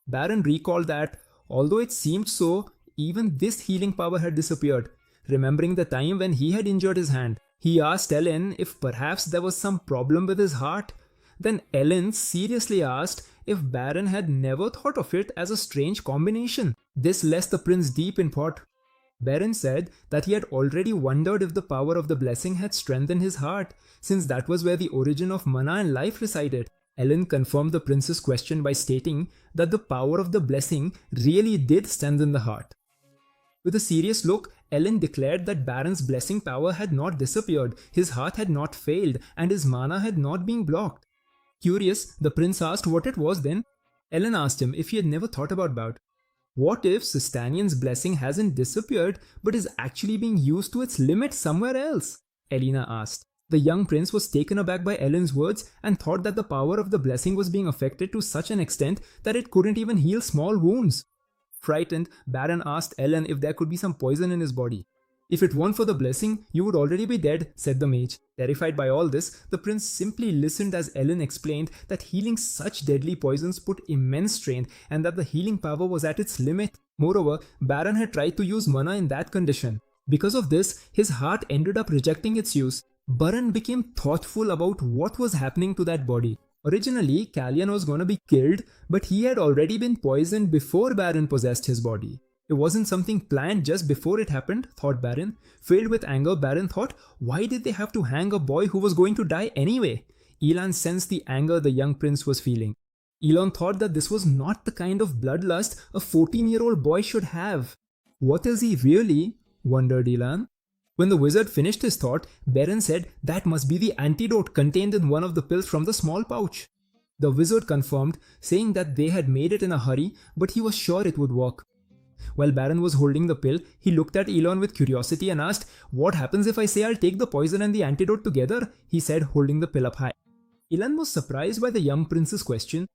Baron recalled that, although it seemed so, even this healing power had disappeared. Remembering the time when he had injured his hand, he asked Ellen if perhaps there was some problem with his heart. Then Ellen seriously asked if Baron had never thought of it as a strange combination. This left the prince deep in thought. Baron said that he had already wondered if the power of the blessing had strengthened his heart, since that was where the origin of mana and life resided. Ellen confirmed the prince's question by stating that the power of the blessing really did strengthen the heart. With a serious look, Ellen declared that Baron's blessing power had not disappeared, his heart had not failed, and his mana had not been blocked. Curious, the prince asked what it was then. Ellen asked him if he had never thought about that. What if Sistanian's blessing hasn't disappeared but is actually being used to its limit somewhere else? Elena asked. The young prince was taken aback by Ellen's words and thought that the power of the blessing was being affected to such an extent that it couldn't even heal small wounds. Frightened, Baron asked Ellen if there could be some poison in his body. If it weren't for the blessing, you would already be dead, said the mage. Terrified by all this, the prince simply listened as Ellen explained that healing such deadly poisons put immense strain and that the healing power was at its limit. Moreover, Baron had tried to use mana in that condition. Because of this, his heart ended up rejecting its use. Baron became thoughtful about what was happening to that body. Originally, Callian was gonna be killed, but he had already been poisoned before Baron possessed his body. It wasn't something planned just before it happened, thought Baron. Filled with anger, Baron thought, why did they have to hang a boy who was going to die anyway? Elan sensed the anger the young prince was feeling. Elon thought that this was not the kind of bloodlust a 14-year-old boy should have. What is he really? Wondered Elan. When the wizard finished his thought, Baron said that must be the antidote contained in one of the pills from the small pouch. The wizard confirmed, saying that they had made it in a hurry, but he was sure it would work. While Baron was holding the pill, he looked at Elon with curiosity and asked, what happens if I say I'll take the poison and the antidote together? He said, holding the pill up high. Elon was surprised by the young prince's question.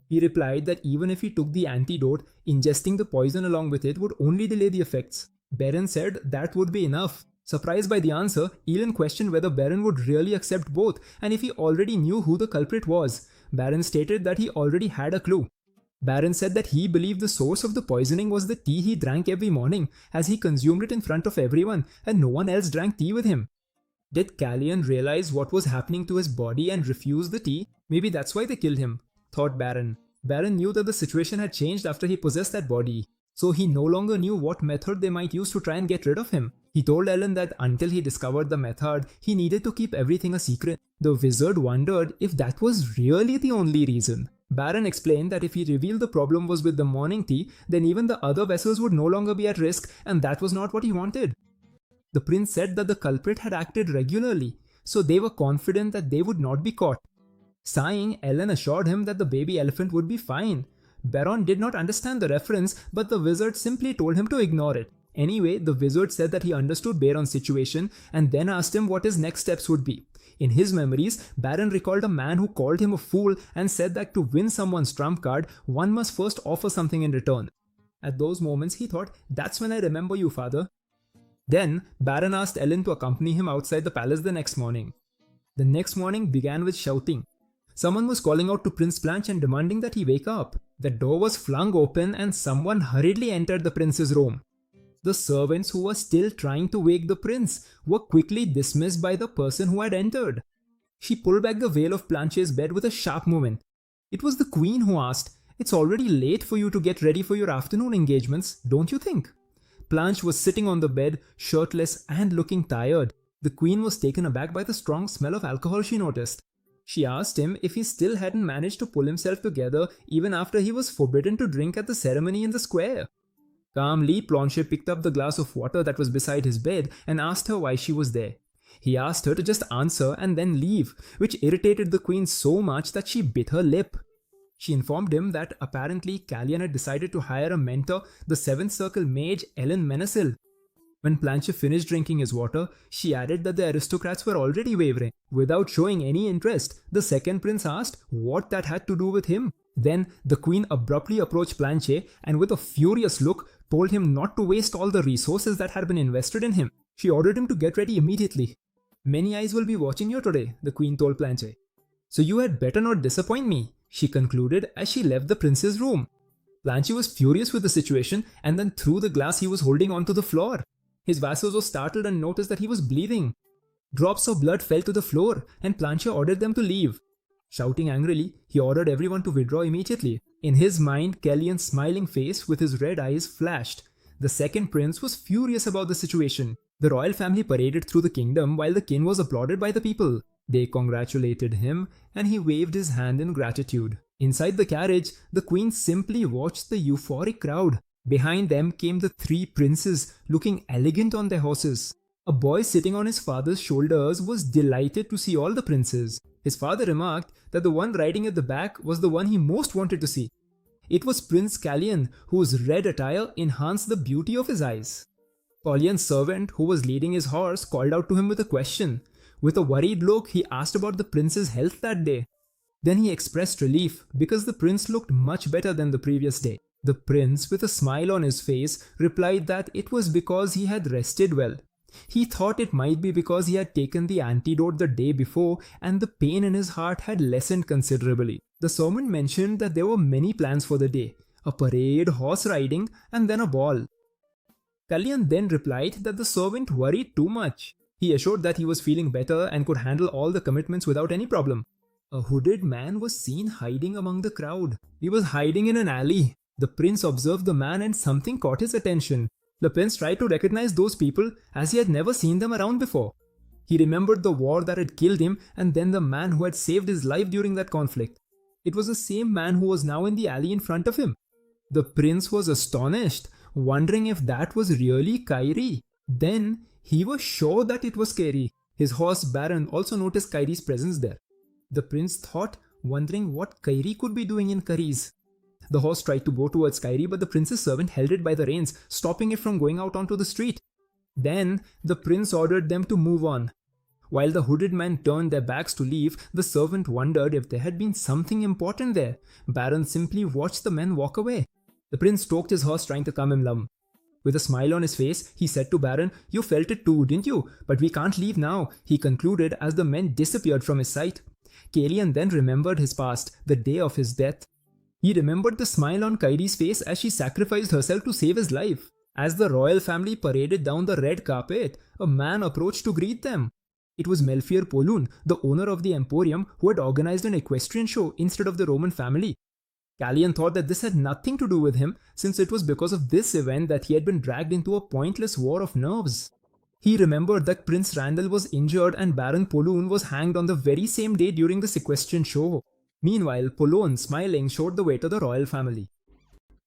He replied that even if he took the antidote, ingesting the poison along with it would only delay the effects. Baron said that would be enough. Surprised by the answer, Elon questioned whether Baron would really accept both and if he already knew who the culprit was. Baron stated that he already had a clue. Baron said that he believed the source of the poisoning was the tea he drank every morning, as he consumed it in front of everyone and no one else drank tea with him. Did Callian realize what was happening to his body and refuse the tea? Maybe that's why they killed him, thought Baron. Baron knew that the situation had changed after he possessed that body. So he no longer knew what method they might use to try and get rid of him. He told Ellen that until he discovered the method, he needed to keep everything a secret. The wizard wondered if that was really the only reason. Baron explained that if he revealed the problem was with the morning tea, then even the other vessels would no longer be at risk, and that was not what he wanted. The prince said that the culprit had acted regularly, so they were confident that they would not be caught. Sighing, Ellen assured him that the baby elephant would be fine. Baron did not understand the reference, but the wizard simply told him to ignore it. Anyway, the wizard said that he understood Baron's situation and then asked him what his next steps would be. In his memories, Baron recalled a man who called him a fool and said that to win someone's trump card, one must first offer something in return. At those moments, he thought, "That's when I remember you, father." Then, Baron asked Ellen to accompany him outside the palace the next morning. The next morning began with shouting. Someone was calling out to Prince Blanche and demanding that he wake up. The door was flung open and someone hurriedly entered the prince's room. The servants who were still trying to wake the prince were quickly dismissed by the person who had entered. She pulled back the veil of Blanche's bed with a sharp movement. It was the queen who asked, "It's already late for you to get ready for your afternoon engagements, don't you think?" Blanche was sitting on the bed, shirtless and looking tired. The queen was taken aback by the strong smell of alcohol she noticed. She asked him if he still hadn't managed to pull himself together even after he was forbidden to drink at the ceremony in the square. Calmly, Blanche picked up the glass of water that was beside his bed and asked her why she was there. He asked her to just answer and then leave, which irritated the queen so much that she bit her lip. She informed him that apparently Callian had decided to hire a mentor, the 7th Circle mage Ellen Menesil. When Blanche finished drinking his water, she added that the aristocrats were already wavering. Without showing any interest, the second prince asked what that had to do with him. Then the queen abruptly approached Blanche and with a furious look told him not to waste all the resources that had been invested in him. She ordered him to get ready immediately. "Many eyes will be watching you today," the queen told Blanche. "So you had better not disappoint me," she concluded as she left the prince's room. Blanche was furious with the situation and then threw the glass he was holding onto the floor. His vassals were startled and noticed that he was bleeding. Drops of blood fell to the floor and Blanche ordered them to leave. Shouting angrily, he ordered everyone to withdraw immediately. In his mind, Callian's smiling face with his red eyes flashed. The second prince was furious about the situation. The royal family paraded through the kingdom while the king was applauded by the people. They congratulated him and he waved his hand in gratitude. Inside the carriage, the queen simply watched the euphoric crowd. Behind them came the 3 princes, looking elegant on their horses. A boy sitting on his father's shoulders was delighted to see all the princes. His father remarked that the one riding at the back was the one he most wanted to see. It was Prince Callian, whose red attire enhanced the beauty of his eyes. Callian's servant, who was leading his horse, called out to him with a question. With a worried look, he asked about the prince's health that day. Then he expressed relief because the prince looked much better than the previous day. The prince, with a smile on his face, replied that it was because he had rested well. He thought it might be because he had taken the antidote the day before and the pain in his heart had lessened considerably. The servant mentioned that there were many plans for the day: a parade, horse riding, and then a ball. Callian then replied that the servant worried too much. He assured that he was feeling better and could handle all the commitments without any problem. A hooded man was seen hiding among the crowd. He was hiding in an alley. The prince observed the man and something caught his attention. The prince tried to recognize those people as he had never seen them around before. He remembered the war that had killed him and then the man who had saved his life during that conflict. It was the same man who was now in the alley in front of him. The prince was astonished, wondering if that was really Kairi. Then he was sure that it was Kairi. His horse Baron also noticed Kairi's presence there. The prince thought, wondering what Kairi could be doing in Kariz. The horse tried to go towards Kairi, but the prince's servant held it by the reins, stopping it from going out onto the street. Then the prince ordered them to move on. While the hooded men turned their backs to leave, the servant wondered if there had been something important there. Baron simply watched the men walk away. The prince stroked his horse, trying to calm him down. With a smile on his face, he said to Baron, "You felt it too, didn't you? But we can't leave now," he concluded as the men disappeared from his sight. Callian then remembered his past, the day of his death. He remembered the smile on Kairi's face as she sacrificed herself to save his life. As the royal family paraded down the red carpet, a man approached to greet them. It was Melfier Polun, the owner of the Emporium, who had organized an equestrian show instead of the Roman family. Callian thought that this had nothing to do with him, since it was because of this event that he had been dragged into a pointless war of nerves. He remembered that Prince Randall was injured and Baron Poloon was hanged on the very same day during the equestrian show. Meanwhile, Poloon, smiling, showed the way to the royal family.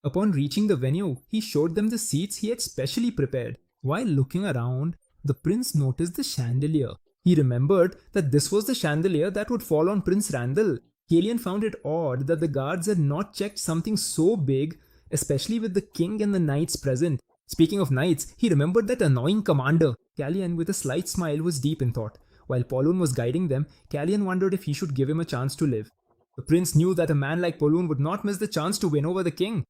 Upon reaching the venue, he showed them the seats he had specially prepared. While looking around, the prince noticed the chandelier. He remembered that this was the chandelier that would fall on Prince Randall. Callian found it odd that the guards had not checked something so big, especially with the king and the knights present. Speaking of knights, he remembered that annoying commander. Callian, with a slight smile, was deep in thought. While Poloon was guiding them, Callian wondered if he should give him a chance to live. The prince knew that a man like Poloon would not miss the chance to win over the king.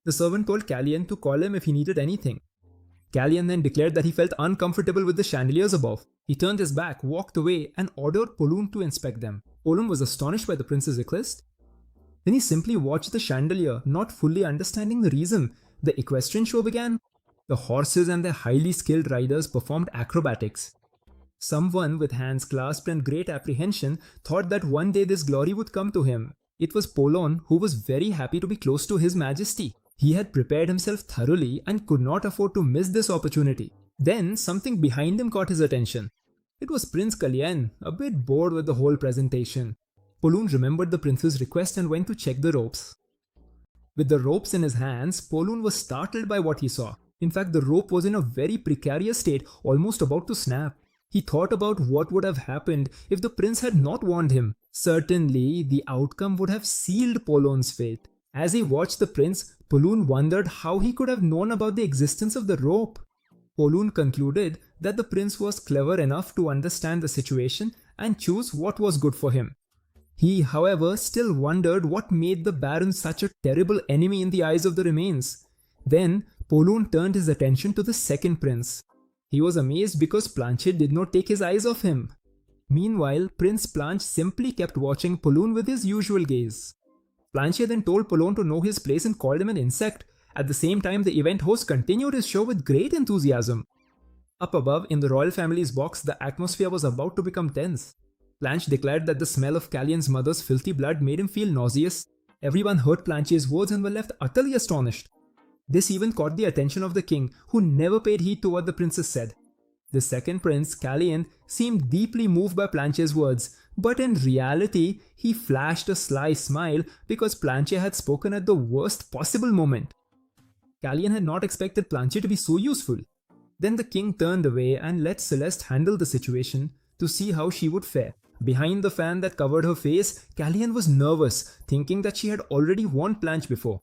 The servant told Callian to call him if he needed anything. Callian then declared that he felt uncomfortable with the chandeliers above. He turned his back, walked away, and ordered Poloon to inspect them. Poloon was astonished by the prince's request. Then he simply watched the chandelier, not fully understanding the reason. The equestrian show began. The horses and their highly skilled riders performed acrobatics. Someone with hands clasped and great apprehension thought that one day this glory would come to him. It was Poloon, who was very happy to be close to His Majesty. He had prepared himself thoroughly and could not afford to miss this opportunity. Then something behind him caught his attention. It was Prince Callian, a bit bored with the whole presentation. Poloon remembered the prince's request and went to check the ropes. With the ropes in his hands, Poloon was startled by what he saw. In fact, the rope was in a very precarious state, almost about to snap. He thought about what would have happened if the prince had not warned him. Certainly, the outcome would have sealed Poloon's fate. As he watched the prince, Poloon wondered how he could have known about the existence of the rope. Poloon concluded that the prince was clever enough to understand the situation and choose what was good for him. He, however, still wondered what made the Baron such a terrible enemy in the eyes of the remains. Then, Poloon turned his attention to the second prince. He was amazed because Planchet did not take his eyes off him. Meanwhile, Prince Planche simply kept watching Poloon with his usual gaze. Planchet then told Poloon to know his place and called him an insect. At the same time, the event host continued his show with great enthusiasm. Up above, in the royal family's box, the atmosphere was about to become tense. Planche declared that the smell of Callian's mother's filthy blood made him feel nauseous. Everyone heard Planchet's words and were left utterly astonished. This even caught the attention of the king, who never paid heed to what the princess said. The second prince, Callian, seemed deeply moved by Planchet's words, but in reality, he flashed a sly smile because Planchet had spoken at the worst possible moment. Callian had not expected Planchet to be so useful. Then the king turned away and let Celeste handle the situation to see how she would fare. Behind the fan that covered her face, Callian was nervous, thinking that she had already warned Planche before.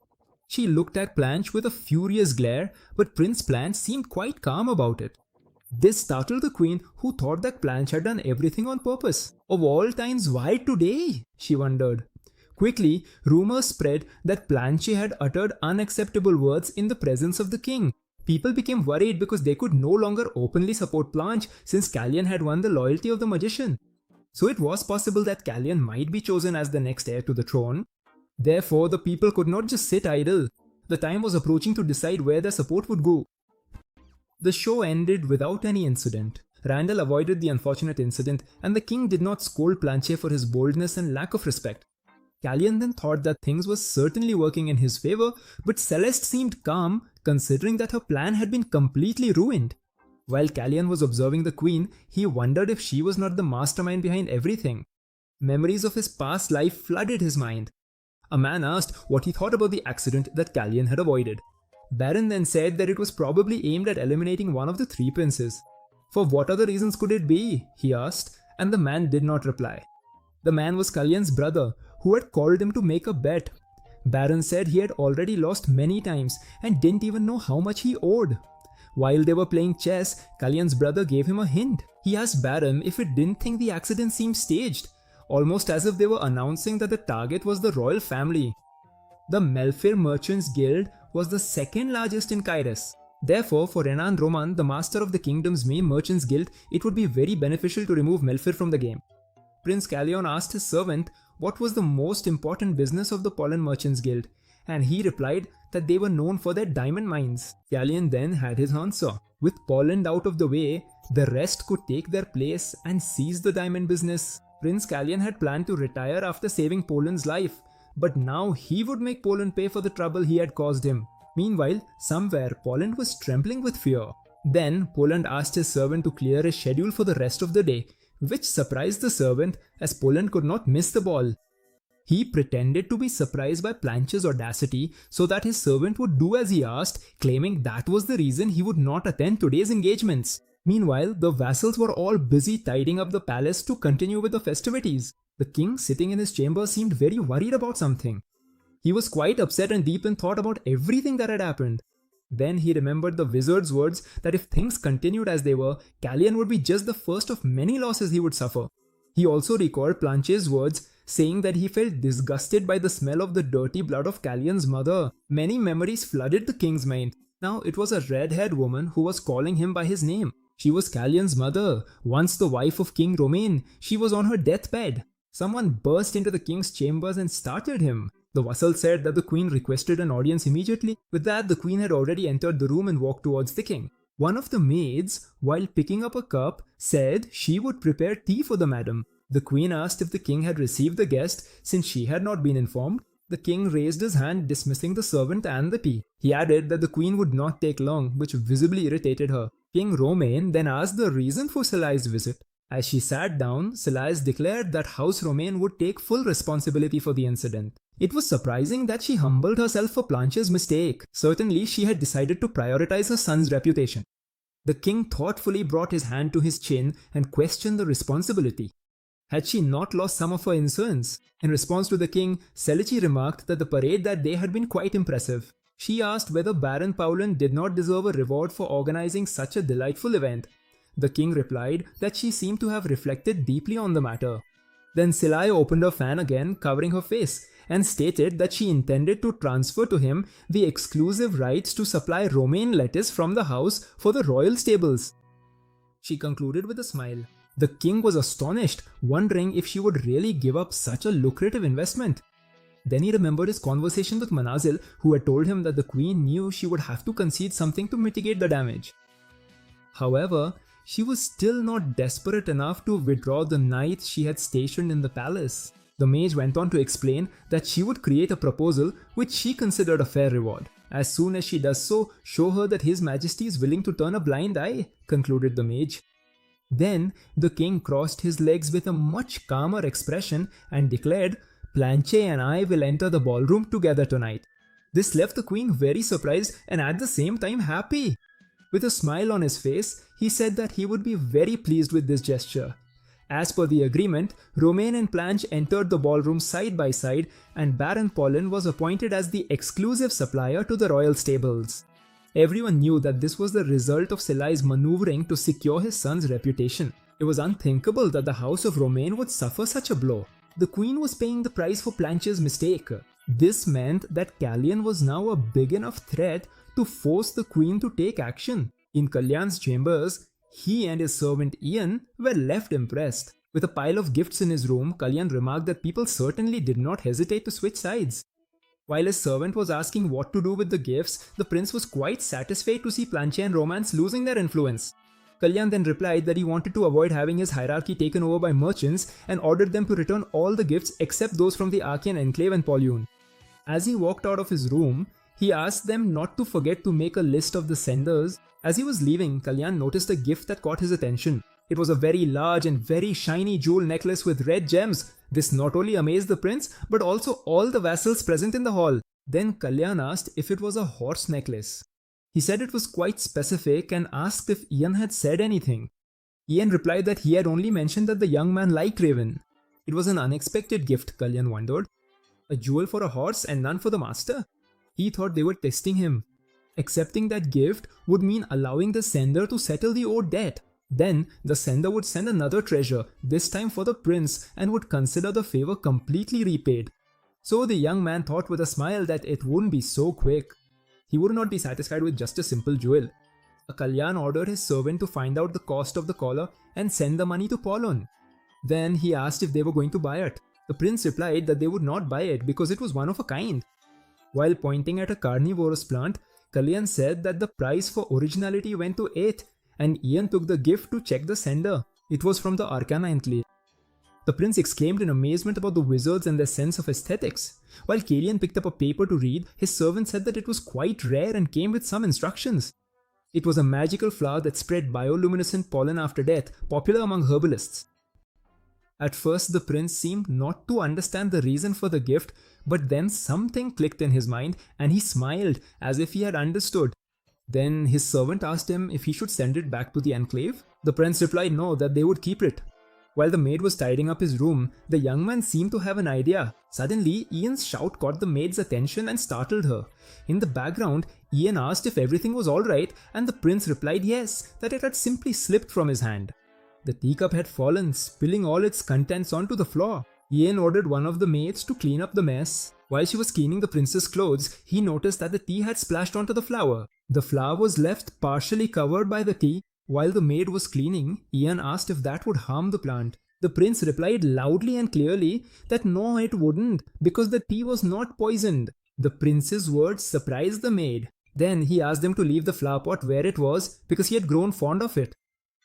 She looked at Planche with a furious glare, but Prince Planche seemed quite calm about it. This startled the queen, who thought that Planche had done everything on purpose. Of all times, why today? She wondered. Quickly, rumors spread that Planchet had uttered unacceptable words in the presence of the king. People became worried because they could no longer openly support Planche since Callian had won the loyalty of the magician. So it was possible that Callian might be chosen as the next heir to the throne. Therefore, the people could not just sit idle. The time was approaching to decide where their support would go. The show ended without any incident. Randall avoided the unfortunate incident, and the king did not scold Planchet for his boldness and lack of respect. Callian then thought that things were certainly working in his favor, but Celeste seemed calm, considering that her plan had been completely ruined. While Callian was observing the queen, he wondered if she was not the mastermind behind everything. Memories of his past life flooded his mind. A man asked what he thought about the accident that Callian had avoided. Baron then said that it was probably aimed at eliminating one of the three princes. For what other reasons could it be? He asked, and the man did not reply. The man was Callian's brother, who had called him to make a bet. Baron said he had already lost many times and didn't even know how much he owed. While they were playing chess, Callian's brother gave him a hint. He asked Baron if it didn't think the accident seemed staged, almost as if they were announcing that the target was the royal family. The Melfir Merchants Guild was the second largest in Kairos. Therefore, for Renan Roman, the master of the kingdom's main merchants guild, it would be very beneficial to remove Melfir from the game. Prince Callion asked his servant what was the most important business of the Pollen Merchants Guild, and he replied that they were known for their diamond mines. Callion then had his answer. With Poland out of the way, the rest could take their place and seize the diamond business. Prince Callion had planned to retire after saving Poland's life, but now he would make Poland pay for the trouble he had caused him. Meanwhile, somewhere Poland was trembling with fear. Then Poland asked his servant to clear his schedule for the rest of the day, which surprised the servant as Poland could not miss the ball. He pretended to be surprised by Planche's audacity so that his servant would do as he asked, claiming that was the reason he would not attend today's engagements. Meanwhile, the vassals were all busy tidying up the palace to continue with the festivities. The king, sitting in his chamber, seemed very worried about something. He was quite upset and deep in thought about everything that had happened. Then he remembered the wizard's words that if things continued as they were, Callian would be just the first of many losses he would suffer. He also recalled Planche's words, saying that he felt disgusted by the smell of the dirty blood of Callian's mother. Many memories flooded the king's mind. Now it was a red-haired woman who was calling him by his name. She was Callian's mother, once the wife of King Romain. She was on her deathbed. Someone burst into the king's chambers and startled him. The vassal said that the queen requested an audience immediately. With that, the queen had already entered the room and walked towards the king. One of the maids, while picking up a cup, said she would prepare tea for the madam. The queen asked if the king had received the guest, since she had not been informed. The king raised his hand, dismissing the servant and the tea. He added that the queen would not take long, which visibly irritated her. King Romain then asked the reason for Salai's visit. As she sat down, Salais declared that House Romain would take full responsibility for the incident. It was surprising that she humbled herself for Planche's mistake. Certainly, she had decided to prioritize her son's reputation. The king thoughtfully brought his hand to his chin and questioned the responsibility. Had she not lost some of her insolence? In response to the king, Selici remarked that the parade that day had been quite impressive. She asked whether Baron Paulen did not deserve a reward for organizing such a delightful event. The king replied that she seemed to have reflected deeply on the matter. Then Silai opened her fan again, covering her face, and stated that she intended to transfer to him the exclusive rights to supply romaine lettuce from the house for the royal stables. She concluded with a smile. The king was astonished, wondering if she would really give up such a lucrative investment. Then he remembered his conversation with Manazil, who had told him that the queen knew she would have to concede something to mitigate the damage. However, she was still not desperate enough to withdraw the knights she had stationed in the palace. The mage went on to explain that she would create a proposal which she considered a fair reward. As soon as she does so, show her that His Majesty is willing to turn a blind eye, concluded the mage. Then the king crossed his legs with a much calmer expression and declared, "Planche and I will enter the ballroom together tonight." This left the queen very surprised and at the same time happy. With a smile on his face, he said that he would be very pleased with this gesture. As per the agreement, Romain and Planche entered the ballroom side by side and Baron Paulen was appointed as the exclusive supplier to the royal stables. Everyone knew that this was the result of Silai's maneuvering to secure his son's reputation. It was unthinkable that the house of Romain would suffer such a blow. The queen was paying the price for Planche's mistake. This meant that Callian was now a big enough threat to force the queen to take action. In Kalyan's chambers, he and his servant Ian were left impressed. With a pile of gifts in his room, Kalyan remarked that people certainly did not hesitate to switch sides. While his servant was asking what to do with the gifts, the prince was quite satisfied to see Planche and Romance losing their influence. Kalyan then replied that he wanted to avoid having his hierarchy taken over by merchants and ordered them to return all the gifts except those from the Archean Enclave and Polyune. As he walked out of his room, he asked them not to forget to make a list of the senders. As he was leaving, Kalyan noticed a gift that caught his attention. It was a very large and very shiny jewel necklace with red gems. This not only amazed the prince, but also all the vassals present in the hall. Then Kalyan asked if it was a horse necklace. He said it was quite specific and asked if Ian had said anything. Ian replied that he had only mentioned that the young man liked Raven. It was an unexpected gift, Kalyan wondered. A jewel for a horse and none for the master? He thought they were testing him. Accepting that gift would mean allowing the sender to settle the owed debt. Then, the sender would send another treasure, this time for the prince, and would consider the favor completely repaid. So the young man thought with a smile that it wouldn't be so quick. He would not be satisfied with just a simple jewel. Kalyan ordered his servant to find out the cost of the collar and send the money to Polon. Then he asked if they were going to buy it. The prince replied that they would not buy it because it was one of a kind. While pointing at a carnivorous plant, Kalyan said that the price for originality went to 8, and Ian took the gift to check the sender. It was from the Arcana Enclave. The prince exclaimed in amazement about the wizards and their sense of aesthetics. While Kalian picked up a paper to read, his servant said that it was quite rare and came with some instructions. It was a magical flower that spread bioluminescent pollen after death, popular among herbalists. At first, the prince seemed not to understand the reason for the gift, but then something clicked in his mind and he smiled as if he had understood. Then his servant asked him if he should send it back to the enclave. The prince replied no, that they would keep it. While the maid was tidying up his room, the young man seemed to have an idea. Suddenly, Ian's shout caught the maid's attention and startled her. In the background, Ian asked if everything was alright, and the prince replied yes, that it had simply slipped from his hand. The teacup had fallen, spilling all its contents onto the floor. Ian ordered one of the maids to clean up the mess. While she was cleaning the prince's clothes, he noticed that the tea had splashed onto the flower. The flower was left partially covered by the tea. While the maid was cleaning, Ian asked if that would harm the plant. The prince replied loudly and clearly that no, it wouldn't, because the tea was not poisoned. The prince's words surprised the maid. Then he asked them to leave the flower pot where it was because he had grown fond of it.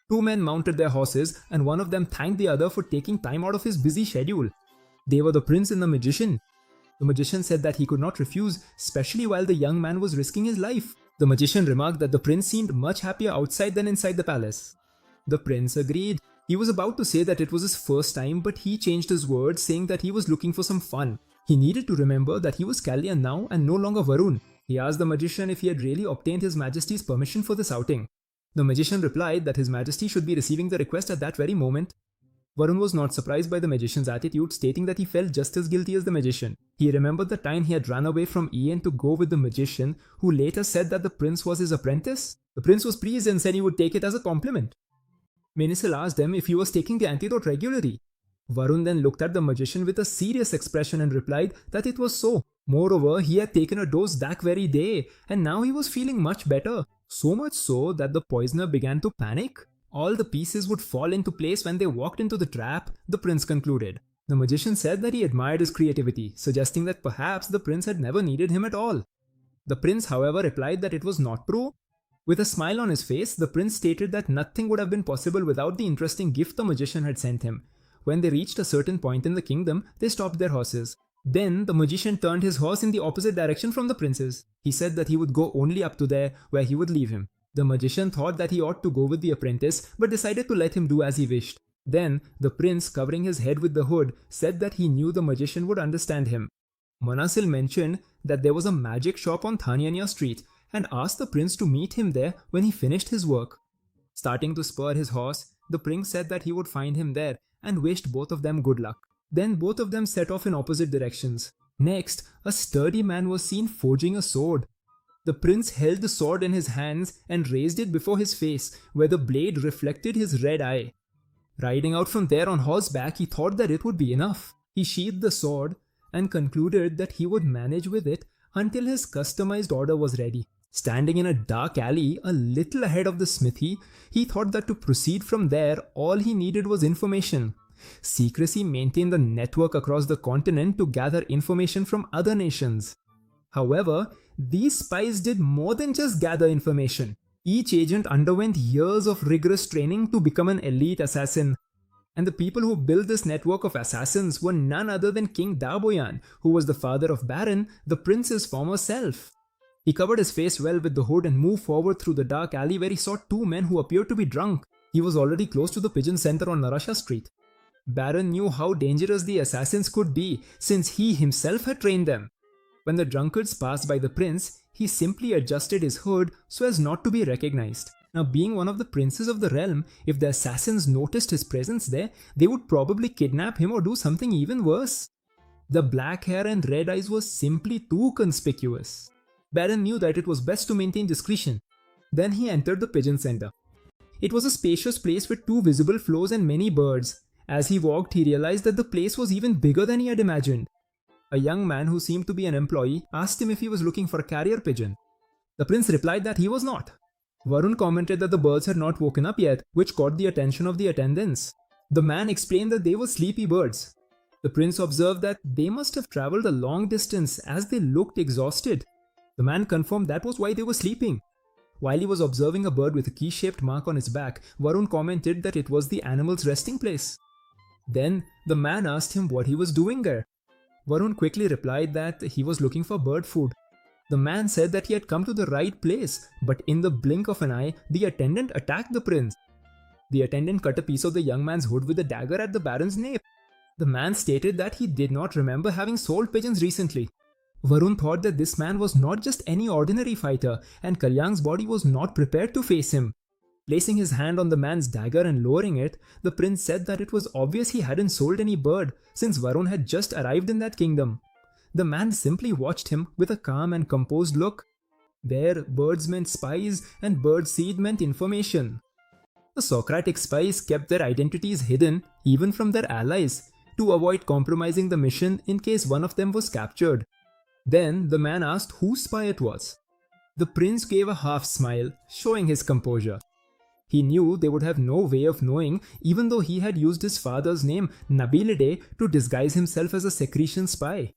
Two men mounted their horses and one of them thanked the other for taking time out of his busy schedule. They were the prince and the magician. The magician said that he could not refuse, especially while the young man was risking his life. The magician remarked that the prince seemed much happier outside than inside the palace. The prince agreed. He was about to say that it was his first time, but he changed his words, saying that he was looking for some fun. He needed to remember that he was Kalian now and no longer Varun. He asked the magician if he had really obtained his majesty's permission for this outing. The magician replied that his majesty should be receiving the request at that very moment. Varun was not surprised by the magician's attitude, stating that he felt just as guilty as the magician. He remembered the time he had run away from Ian to go with the magician, who later said that the prince was his apprentice. The prince was pleased and said he would take it as a compliment. Menisil asked him if he was taking the antidote regularly. Varun then looked at the magician with a serious expression and replied that it was so. Moreover, he had taken a dose that very day, and now he was feeling much better. So much so that the poisoner began to panic. All the pieces would fall into place when they walked into the trap, the prince concluded. The magician said that he admired his creativity, suggesting that perhaps the prince had never needed him at all. The prince, however, replied that it was not true. With a smile on his face, the prince stated that nothing would have been possible without the interesting gift the magician had sent him. When they reached a certain point in the kingdom, they stopped their horses. Then the magician turned his horse in the opposite direction from the prince's. He said that he would go only up to there, where he would leave him. The magician thought that he ought to go with the apprentice, but decided to let him do as he wished. Then, the prince, covering his head with the hood, said that he knew the magician would understand him. Manasil mentioned that there was a magic shop on Thanyanya Street and asked the prince to meet him there when he finished his work. Starting to spur his horse, the prince said that he would find him there and wished both of them good luck. Then both of them set off in opposite directions. Next, a sturdy man was seen forging a sword. The prince held the sword in his hands and raised it before his face, where the blade reflected his red eye. Riding out from there on horseback, he thought that it would be enough. He sheathed the sword and concluded that he would manage with it until his customized order was ready. Standing in a dark alley a little ahead of the smithy, he thought that to proceed from there, all he needed was information. Secrecy maintained a network across the continent to gather information from other nations. However, these spies did more than just gather information. Each agent underwent years of rigorous training to become an elite assassin. And the people who built this network of assassins were none other than King Daboyan, who was the father of Baron, the prince's former self. He covered his face well with the hood and moved forward through the dark alley where he saw two men who appeared to be drunk. He was already close to the pigeon center on Narasha Street. Baron knew how dangerous the assassins could be since he himself had trained them. When the drunkards passed by the prince, he simply adjusted his hood so as not to be recognized. Now, being one of the princes of the realm, if the assassins noticed his presence there, they would probably kidnap him or do something even worse. The black hair and red eyes were simply too conspicuous. Baron knew that it was best to maintain discretion. Then he entered the pigeon center. It was a spacious place with two visible floors and many birds. As he walked, he realized that the place was even bigger than he had imagined. A young man who seemed to be an employee asked him if he was looking for a carrier pigeon. The prince replied that he was not. Varun commented that the birds had not woken up yet, which caught the attention of the attendants. The man explained that they were sleepy birds. The prince observed that they must have traveled a long distance as they looked exhausted. The man confirmed that was why they were sleeping. While he was observing a bird with a key-shaped mark on its back, Varun commented that it was the animal's resting place. Then the man asked him what he was doing there. Varun quickly replied that he was looking for bird food. The man said that he had come to the right place, but in the blink of an eye, the attendant attacked the prince. The attendant cut a piece of the young man's hood with a dagger at the baron's nape. The man stated that he did not remember having sold pigeons recently. Varun thought that this man was not just any ordinary fighter, and Kalyang's body was not prepared to face him. Placing his hand on the man's dagger and lowering it, the prince said that it was obvious he hadn't sold any bird since Varun had just arrived in that kingdom. The man simply watched him with a calm and composed look. There, birds meant spies and bird seed meant information. The Socratic spies kept their identities hidden even from their allies to avoid compromising the mission in case one of them was captured. Then the man asked whose spy it was. The prince gave a half smile, showing his composure. He knew they would have no way of knowing, even though he had used his father's name, Nabilide, to disguise himself as a Secretian spy.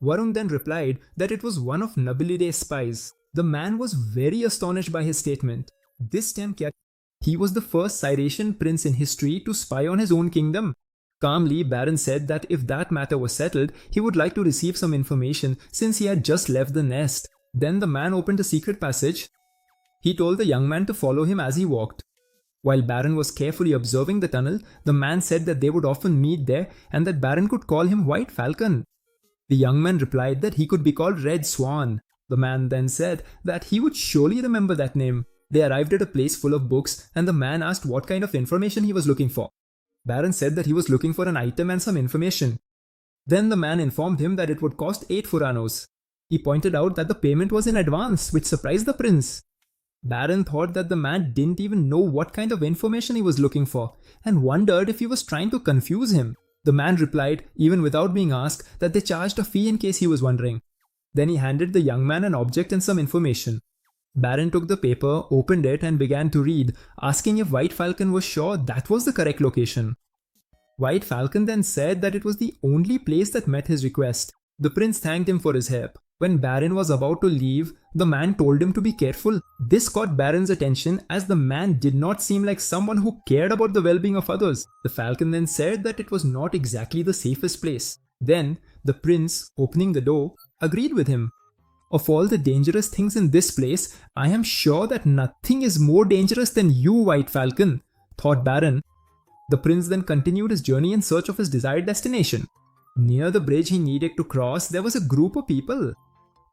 Varun then replied that it was one of Nabilide's spies. The man was very astonished by his statement. This time, he was the first Cyresian prince in history to spy on his own kingdom. Calmly, Baron said that if that matter was settled, he would like to receive some information since he had just left the nest. Then the man opened a secret passage. He told the young man to follow him as he walked. While Baron was carefully observing the tunnel, the man said that they would often meet there and that Baron could call him White Falcon. The young man replied that he could be called Red Swan. The man then said that he would surely remember that name. They arrived at a place full of books and the man asked what kind of information he was looking for. Baron said that he was looking for an item and some information. Then the man informed him that it would cost 8 furanos. He pointed out that the payment was in advance, which surprised the prince. Baron thought that the man didn't even know what kind of information he was looking for and wondered if he was trying to confuse him. The man replied, even without being asked, that they charged a fee in case he was wondering. Then he handed the young man an object and some information. Baron took the paper, opened it and began to read, asking if White Falcon was sure that was the correct location. White Falcon then said that it was the only place that met his request. The prince thanked him for his help. When Baron was about to leave, the man told him to be careful. This caught Baron's attention as the man did not seem like someone who cared about the well-being of others. The falcon then said that it was not exactly the safest place. Then, the prince, opening the door, agreed with him. Of all the dangerous things in this place, I am sure that nothing is more dangerous than you, White Falcon, thought Baron. The prince then continued his journey in search of his desired destination. Near the bridge he needed to cross, there was a group of people.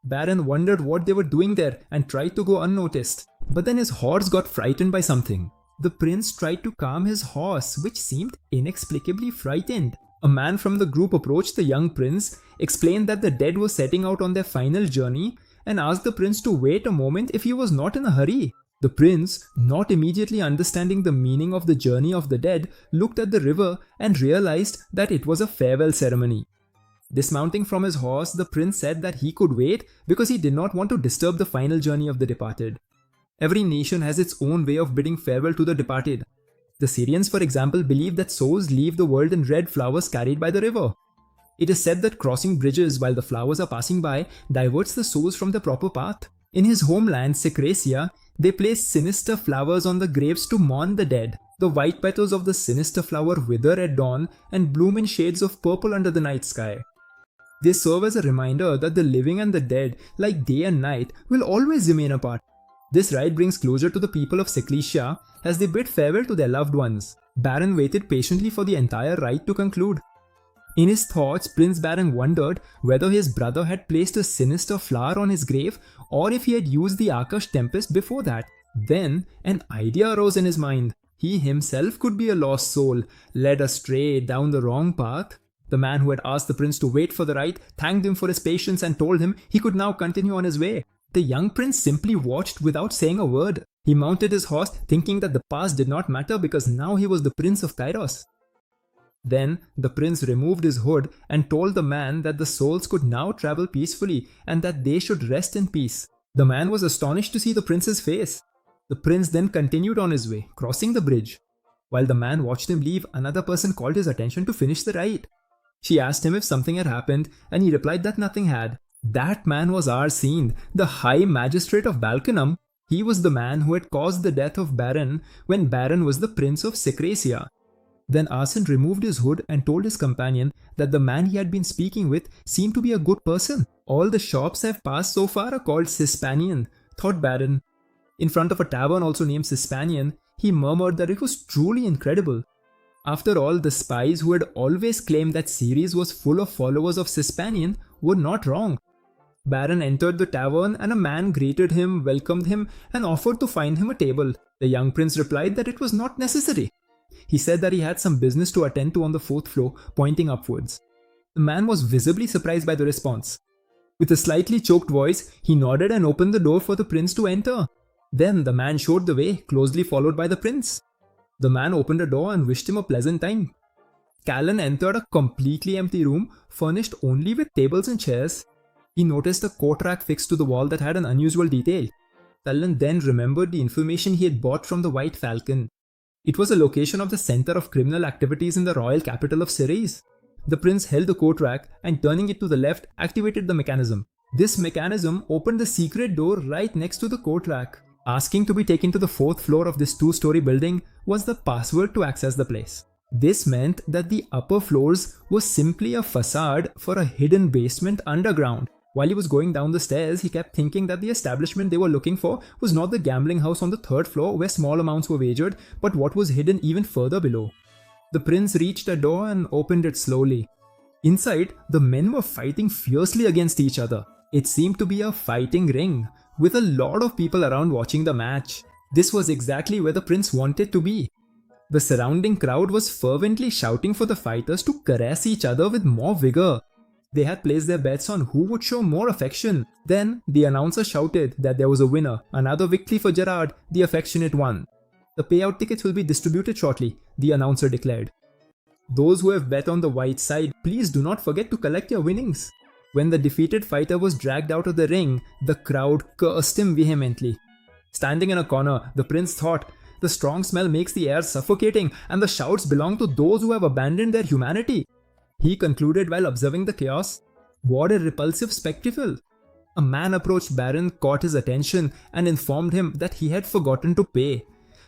Baron wondered what they were doing there and tried to go unnoticed. But then his horse got frightened by something. The prince tried to calm his horse, which seemed inexplicably frightened. A man from the group approached the young prince, explained that the dead were setting out on their final journey, and asked the prince to wait a moment if he was not in a hurry. The prince, not immediately understanding the meaning of the journey of the dead, looked at the river and realized that it was a farewell ceremony. Dismounting from his horse, the prince said that he could wait because he did not want to disturb the final journey of the departed. Every nation has its own way of bidding farewell to the departed. The Syrians, for example, believe that souls leave the world in red flowers carried by the river. It is said that crossing bridges while the flowers are passing by diverts the souls from the proper path. In his homeland, Secretia, they place sinister flowers on the graves to mourn the dead. The white petals of the sinister flower wither at dawn and bloom in shades of purple under the night sky. They serve as a reminder that the living and the dead, like day and night, will always remain apart. This rite brings closure to the people of Secletia as they bid farewell to their loved ones. Baron waited patiently for the entire rite to conclude. In his thoughts, Prince Baron wondered whether his brother had placed a sinister flower on his grave or if he had used the Akash Tempest before that. Then, an idea arose in his mind. He himself could be a lost soul, led astray down the wrong path. The man who had asked the prince to wait for the rite thanked him for his patience and told him he could now continue on his way. The young prince simply watched without saying a word. He mounted his horse thinking that the past did not matter because now he was the prince of Tyros. Then the prince removed his hood and told the man that the souls could now travel peacefully and that they should rest in peace. The man was astonished to see the prince's face. The prince then continued on his way, crossing the bridge. While the man watched him leave, another person called his attention to finish the rite. She asked him if something had happened and he replied that nothing had. That man was Arsene, the High Magistrate of Balkanum. He was the man who had caused the death of Baron when Baron was the Prince of Secretia. Then Arsene removed his hood and told his companion that the man he had been speaking with seemed to be a good person. All the shops I've passed so far are called Cispanian, thought Baron. In front of a tavern also named Cispanian, he murmured that it was truly incredible. After all, the spies who had always claimed that Ceres was full of followers of Cispanian were not wrong. Baron entered the tavern and a man greeted him, welcomed him and offered to find him a table. The young prince replied that it was not necessary. He said that he had some business to attend to on the 4th floor, pointing upwards. The man was visibly surprised by the response. With a slightly choked voice, he nodded and opened the door for the prince to enter. Then the man showed the way, closely followed by the prince. The man opened a door and wished him a pleasant time. Callan entered a completely empty room, furnished only with tables and chairs. He noticed a coat rack fixed to the wall that had an unusual detail. Callan then remembered the information he had bought from the White Falcon. It was a location of the center of criminal activities in the royal capital of Ceres. The prince held the coat rack and turning it to the left activated the mechanism. This mechanism opened the secret door right next to the coat rack. Asking to be taken to the 4th floor of this 2-story building was the password to access the place. This meant that the upper floors was simply a facade for a hidden basement underground. While he was going down the stairs, he kept thinking that the establishment they were looking for was not the gambling house on the 3rd floor where small amounts were wagered, but what was hidden even further below. The prince reached a door and opened it slowly. Inside, the men were fighting fiercely against each other. It seemed to be a fighting ring, with a lot of people around watching the match. This was exactly where the prince wanted to be. The surrounding crowd was fervently shouting for the fighters to caress each other with more vigor. They had placed their bets on who would show more affection. Then, the announcer shouted that there was a winner, another victory for Gerard, the affectionate one. The payout tickets will be distributed shortly, the announcer declared. Those who have bet on the white side, please do not forget to collect your winnings. When the defeated fighter was dragged out of the ring, the crowd cursed him vehemently. Standing in a corner, the prince thought, the strong smell makes the air suffocating and the shouts belong to those who have abandoned their humanity. He concluded while observing the chaos, what a repulsive spectacle. A man approached Baron, caught his attention and informed him that he had forgotten to pay.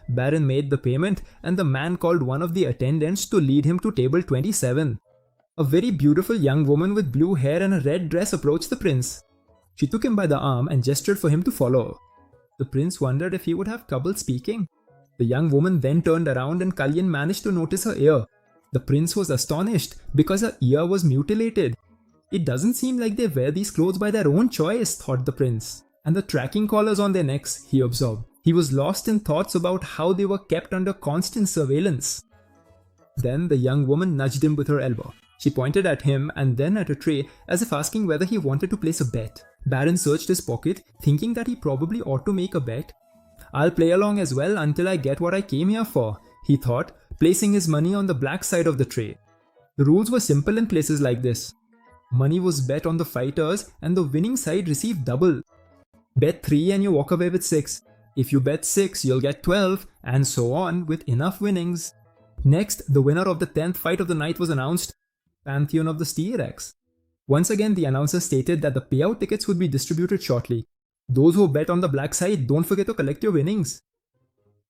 Baron made the payment and the man called one of the attendants to lead him to table 27. A very beautiful young woman with blue hair and a red dress approached the prince. She took him by the arm and gestured for him to follow. The prince wondered if he would have trouble speaking. The young woman then turned around and Kalyan managed to notice her ear. The prince was astonished because her ear was mutilated. It doesn't seem like they wear these clothes by their own choice, thought the prince. And the tracking collars on their necks, he observed. He was lost in thoughts about how they were kept under constant surveillance. Then the young woman nudged him with her elbow. She pointed at him and then at a tray as if asking whether he wanted to place a bet. Baron searched his pocket, thinking that he probably ought to make a bet. I'll play along as well until I get what I came here for, he thought, placing his money on the black side of the tray. The rules were simple in places like this. Money was bet on the fighters and the winning side received double. Bet 3 and you walk away with 6. If you bet 6, you'll get 12, and so on with enough winnings. Next, the winner of the 10th fight of the night was announced. Pantheon of the Steerax. Once again, the announcer stated that the payout tickets would be distributed shortly. Those who bet on the black side, don't forget to collect your winnings.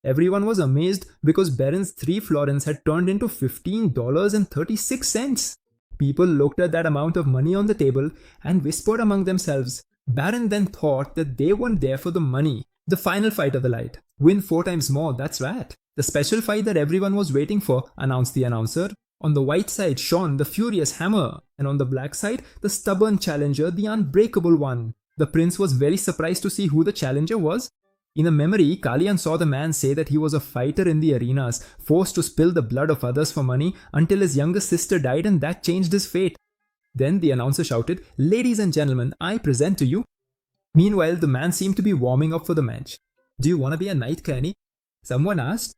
Everyone was amazed because Baron's 3 florins had turned into $15.36. People looked at that amount of money on the table and whispered among themselves. Baron then thought that they weren't there for the money. The final fight of the night. Win 4 times more, that's right. The special fight that everyone was waiting for, announced the announcer. On the white side shone the furious Hammer, and on the black side, the stubborn challenger, the unbreakable one. The prince was very surprised to see who the challenger was. In a memory, Kalyan saw the man say that he was a fighter in the arenas, forced to spill the blood of others for money until his younger sister died and that changed his fate. Then the announcer shouted, "Ladies and gentlemen, I present to you." Meanwhile, the man seemed to be warming up for the match. "Do you want to be a knight, Kenny?" someone asked.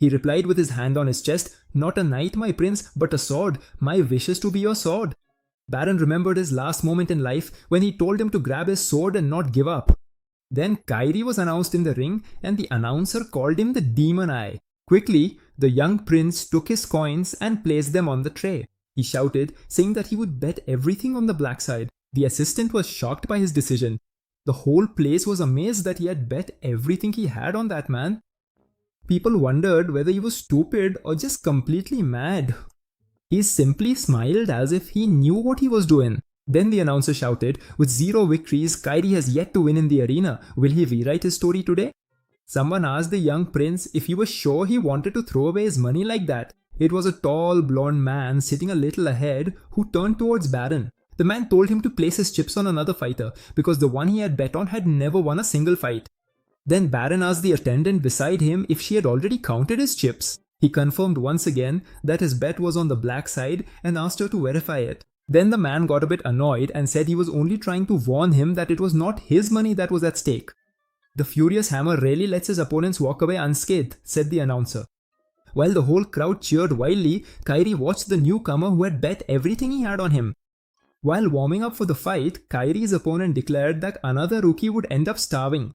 He replied with his hand on his chest, "Not a knight, my prince, but a sword. My wish is to be your sword." Baron remembered his last moment in life when he told him to grab his sword and not give up. Then Kairi was announced in the ring and the announcer called him the Demon Eye. Quickly, the young prince took his coins and placed them on the tray. He shouted, saying that he would bet everything on the black side. The assistant was shocked by his decision. The whole place was amazed that he had bet everything he had on that man. People wondered whether he was stupid or just completely mad. He simply smiled as if he knew what he was doing. Then the announcer shouted, "With 0 victories, Kairi has yet to win in the arena. Will he rewrite his story today?" Someone asked the young prince if he was sure he wanted to throw away his money like that. It was a tall, blonde man sitting a little ahead who turned towards Baron. The man told him to place his chips on another fighter because the one he had bet on had never won a single fight. Then Baron asked the attendant beside him if she had already counted his chips. He confirmed once again that his bet was on the black side and asked her to verify it. Then the man got a bit annoyed and said he was only trying to warn him that it was not his money that was at stake. "The furious hammer rarely lets his opponents walk away unscathed," said the announcer. While the whole crowd cheered wildly, Kairi watched the newcomer who had bet everything he had on him. While warming up for the fight, Kairi's opponent declared that another rookie would end up starving.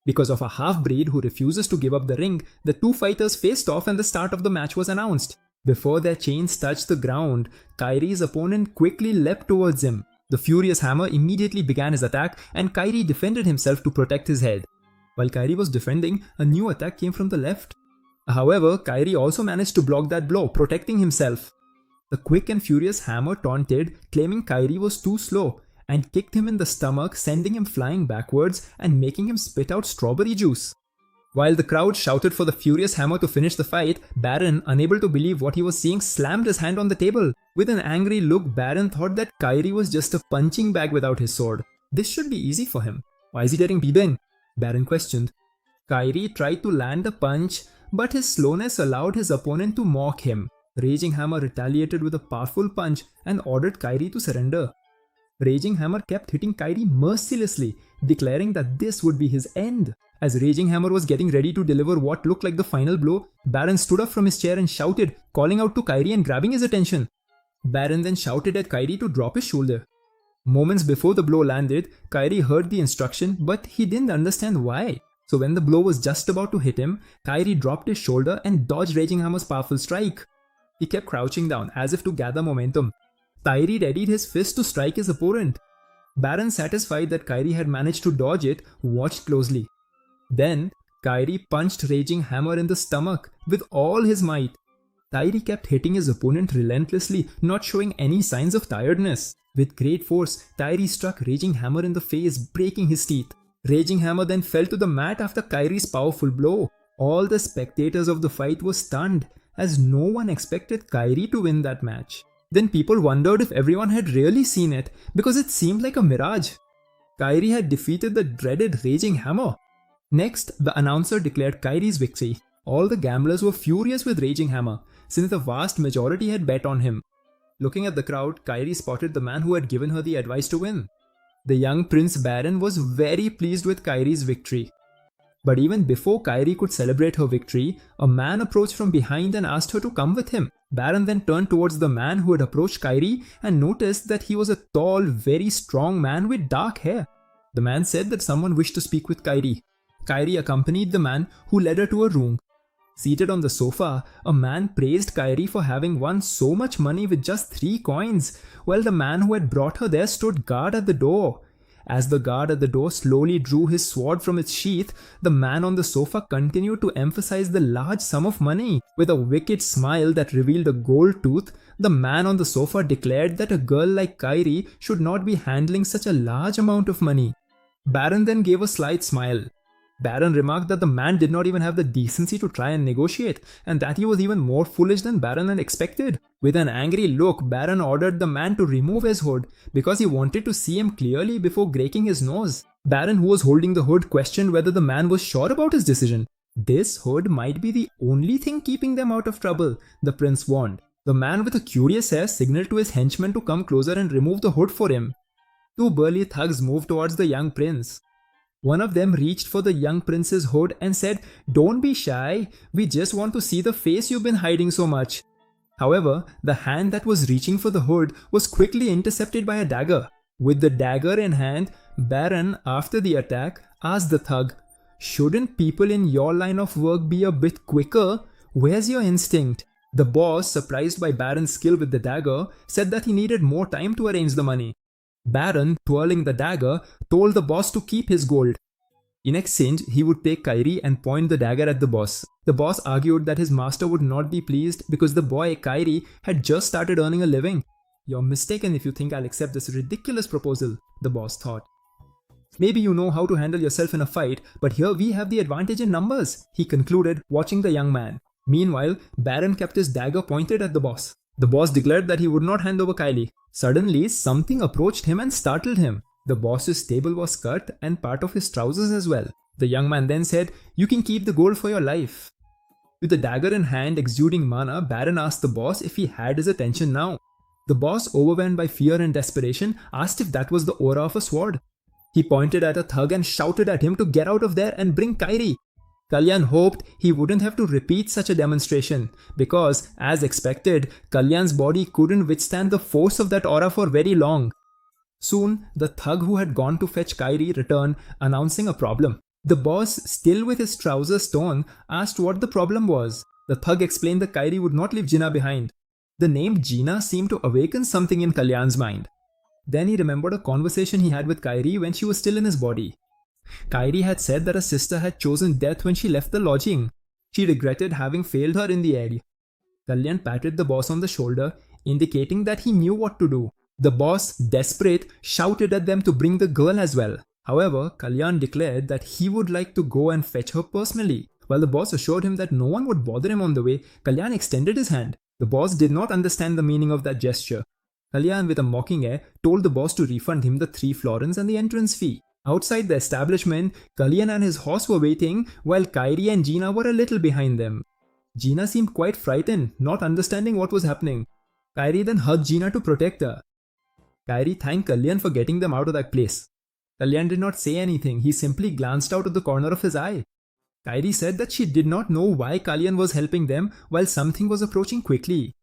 Because of a half-breed who refuses to give up the ring, the two fighters faced off and the start of the match was announced. Before their chains touched the ground, Kairi's opponent quickly leapt towards him. The furious hammer immediately began his attack and Kairi defended himself to protect his head. While Kairi was defending, a new attack came from the left. However, Kairi also managed to block that blow, protecting himself. The quick and furious hammer taunted, claiming Kairi was too slow, and kicked him in the stomach, sending him flying backwards and making him spit out strawberry juice. While the crowd shouted for the furious hammer to finish the fight, Baron, unable to believe what he was seeing, slammed his hand on the table. With an angry look, Baron thought that Kairi was just a punching bag without his sword. This should be easy for him. Why is he getting beaten? Baron questioned. Kairi tried to land a punch, but his slowness allowed his opponent to mock him. Raging Hammer retaliated with a powerful punch and ordered Kairi to surrender. Raging Hammer kept hitting Kairi mercilessly, declaring that this would be his end. As Raging Hammer was getting ready to deliver what looked like the final blow, Baron stood up from his chair and shouted, calling out to Kairi and grabbing his attention. Baron then shouted at Kairi to drop his shoulder. Moments before the blow landed, Kairi heard the instruction, but he didn't understand why. So when the blow was just about to hit him, Kairi dropped his shoulder and dodged Raging Hammer's powerful strike. He kept crouching down as if to gather momentum. Kairi readied his fist to strike his opponent. Baron, satisfied that Kairi had managed to dodge it, watched closely. Then, Kairi punched Raging Hammer in the stomach with all his might. Kairi kept hitting his opponent relentlessly, not showing any signs of tiredness. With great force, Kairi struck Raging Hammer in the face, breaking his teeth. Raging Hammer then fell to the mat after Kairi's powerful blow. All the spectators of the fight were stunned, as no one expected Kairi to win that match. Then people wondered if everyone had really seen it, because it seemed like a mirage. Kairi had defeated the dreaded Raging Hammer. Next, the announcer declared Kairi's victory. All the gamblers were furious with Raging Hammer, since the vast majority had bet on him. Looking at the crowd, Kairi spotted the man who had given her the advice to win. The young Prince Baron was very pleased with Kairi's victory. But even before Kairi could celebrate her victory, a man approached from behind and asked her to come with him. Baron then turned towards the man who had approached Kairi and noticed that he was a tall, very strong man with dark hair. The man said that someone wished to speak with Kairi. Kairi accompanied the man, who led her to a room. Seated on the sofa, a man praised Kairi for having won so much money with just 3 coins, while the man who had brought her there stood guard at the door. As the guard at the door slowly drew his sword from its sheath, the man on the sofa continued to emphasize the large sum of money. With a wicked smile that revealed a gold tooth, the man on the sofa declared that a girl like Kairi should not be handling such a large amount of money. Baron then gave a slight smile. Baron remarked that the man did not even have the decency to try and negotiate, and that he was even more foolish than Baron had expected. With an angry look, Baron ordered the man to remove his hood because he wanted to see him clearly before breaking his nose. Baron, who was holding the hood, questioned whether the man was sure about his decision. This hood might be the only thing keeping them out of trouble, the prince warned. The man with a curious air signaled to his henchmen to come closer and remove the hood for him. 2 burly thugs moved towards the young prince. One of them reached for the young prince's hood and said, "Don't be shy, we just want to see the face you've been hiding so much." However, the hand that was reaching for the hood was quickly intercepted by a dagger. With the dagger in hand, Baron, after the attack, asked the thug, "Shouldn't people in your line of work be a bit quicker? Where's your instinct?" The boss, surprised by Baron's skill with the dagger, said that he needed more time to arrange the money. Baron, twirling the dagger, told the boss to keep his gold. In exchange, he would take Kairi and point the dagger at the boss. The boss argued that his master would not be pleased because the boy, Kairi, had just started earning a living. "You're mistaken if you think I'll accept this ridiculous proposal," the boss thought. "Maybe you know how to handle yourself in a fight, but here we have the advantage in numbers," he concluded, watching the young man. Meanwhile, Baron kept his dagger pointed at the boss. The boss declared that he would not hand over Kairi. Suddenly, something approached him and startled him. The boss's stable was cut and part of his trousers as well. The young man then said, "You can keep the gold for your life." With the dagger in hand exuding mana, Baron asked the boss if he had his attention now. The boss, overwhelmed by fear and desperation, asked if that was the aura of a sword. He pointed at a thug and shouted at him to get out of there and bring Kairi. Kalyan hoped he wouldn't have to repeat such a demonstration because, as expected, Kalyan's body couldn't withstand the force of that aura for very long. Soon, the thug who had gone to fetch Kairi returned, announcing a problem. The boss, still with his trousers torn, asked what the problem was. The thug explained that Kairi would not leave Jinnah behind. The name Jinnah seemed to awaken something in Kalyan's mind. Then he remembered a conversation he had with Kairi when she was still in his body. Kairi had said that her sister had chosen death when she left the lodging. She regretted having failed her in the end. Kalyan patted the boss on the shoulder, indicating that he knew what to do. The boss, desperate, shouted at them to bring the girl as well. However, Kalyan declared that he would like to go and fetch her personally. While the boss assured him that no one would bother him on the way, Kalyan extended his hand. The boss did not understand the meaning of that gesture. Kalyan, with a mocking air, told the boss to refund him the 3 florins and the entrance fee. Outside the establishment, Kalyan and his horse were waiting, while Kairi and Jinnah were a little behind them. Jinnah seemed quite frightened, not understanding what was happening. Kairi then hugged Jinnah to protect her. Kairi thanked Kalyan for getting them out of that place. Kalyan did not say anything, he simply glanced out of the corner of his eye. Kairi said that she did not know why Kalyan was helping them while something was approaching quickly.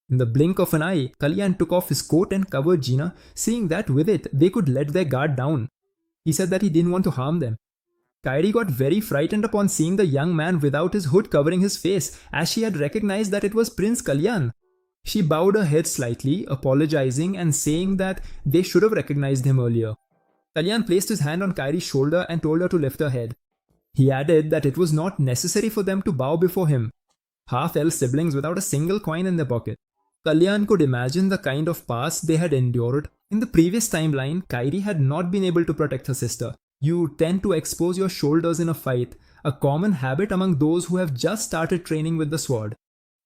In the blink of an eye, Kalyan took off his coat and covered Jinnah, saying that with it, they could let their guard down. He said that he didn't want to harm them. Kairi got very frightened upon seeing the young man without his hood covering his face, as she had recognized that it was Prince Kalyan. She bowed her head slightly, apologizing and saying that they should have recognized him earlier. Kalyan placed his hand on Kairi's shoulder and told her to lift her head. He added that it was not necessary for them to bow before him. Half-elf siblings without a single coin in their pocket. Kalyan could imagine the kind of past they had endured. In the previous timeline, Kairi had not been able to protect her sister. You tend to expose your shoulders in a fight, a common habit among those who have just started training with the sword.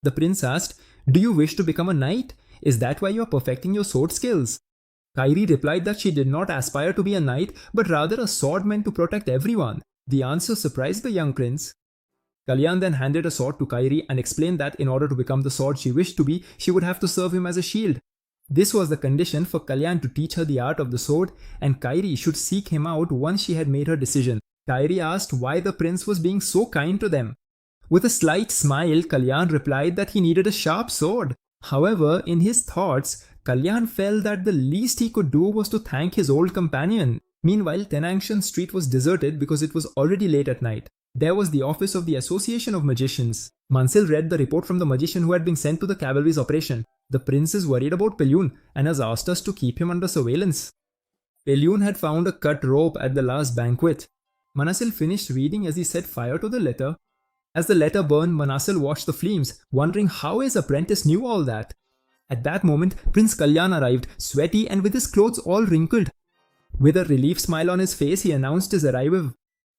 The prince asked, "Do you wish to become a knight? Is that why you are perfecting your sword skills?" Kairi replied that she did not aspire to be a knight, but rather a swordman to protect everyone. The answer surprised the young prince. Kalyan then handed a sword to Kairi and explained that in order to become the sword she wished to be, she would have to serve him as a shield. This was the condition for Kalyan to teach her the art of the sword, and Kairi should seek him out once she had made her decision. Kairi asked why the prince was being so kind to them. With a slight smile, Kalyan replied that he needed a sharp sword. However, in his thoughts, Kalyan felt that the least he could do was to thank his old companion. Meanwhile, Tenangshan Street was deserted because it was already late at night. There was the office of the Association of Magicians. Mansil read the report from the magician who had been sent to the cavalry's operation. The prince is worried about Pelyun and has asked us to keep him under surveillance. Pelyun had found a cut rope at the last banquet. Manasil finished reading as he set fire to the letter. As the letter burned, Manasil watched the flames, wondering how his apprentice knew all that. At that moment, Prince Kalyan arrived, sweaty and with his clothes all wrinkled. With a relieved smile on his face, he announced his arrival.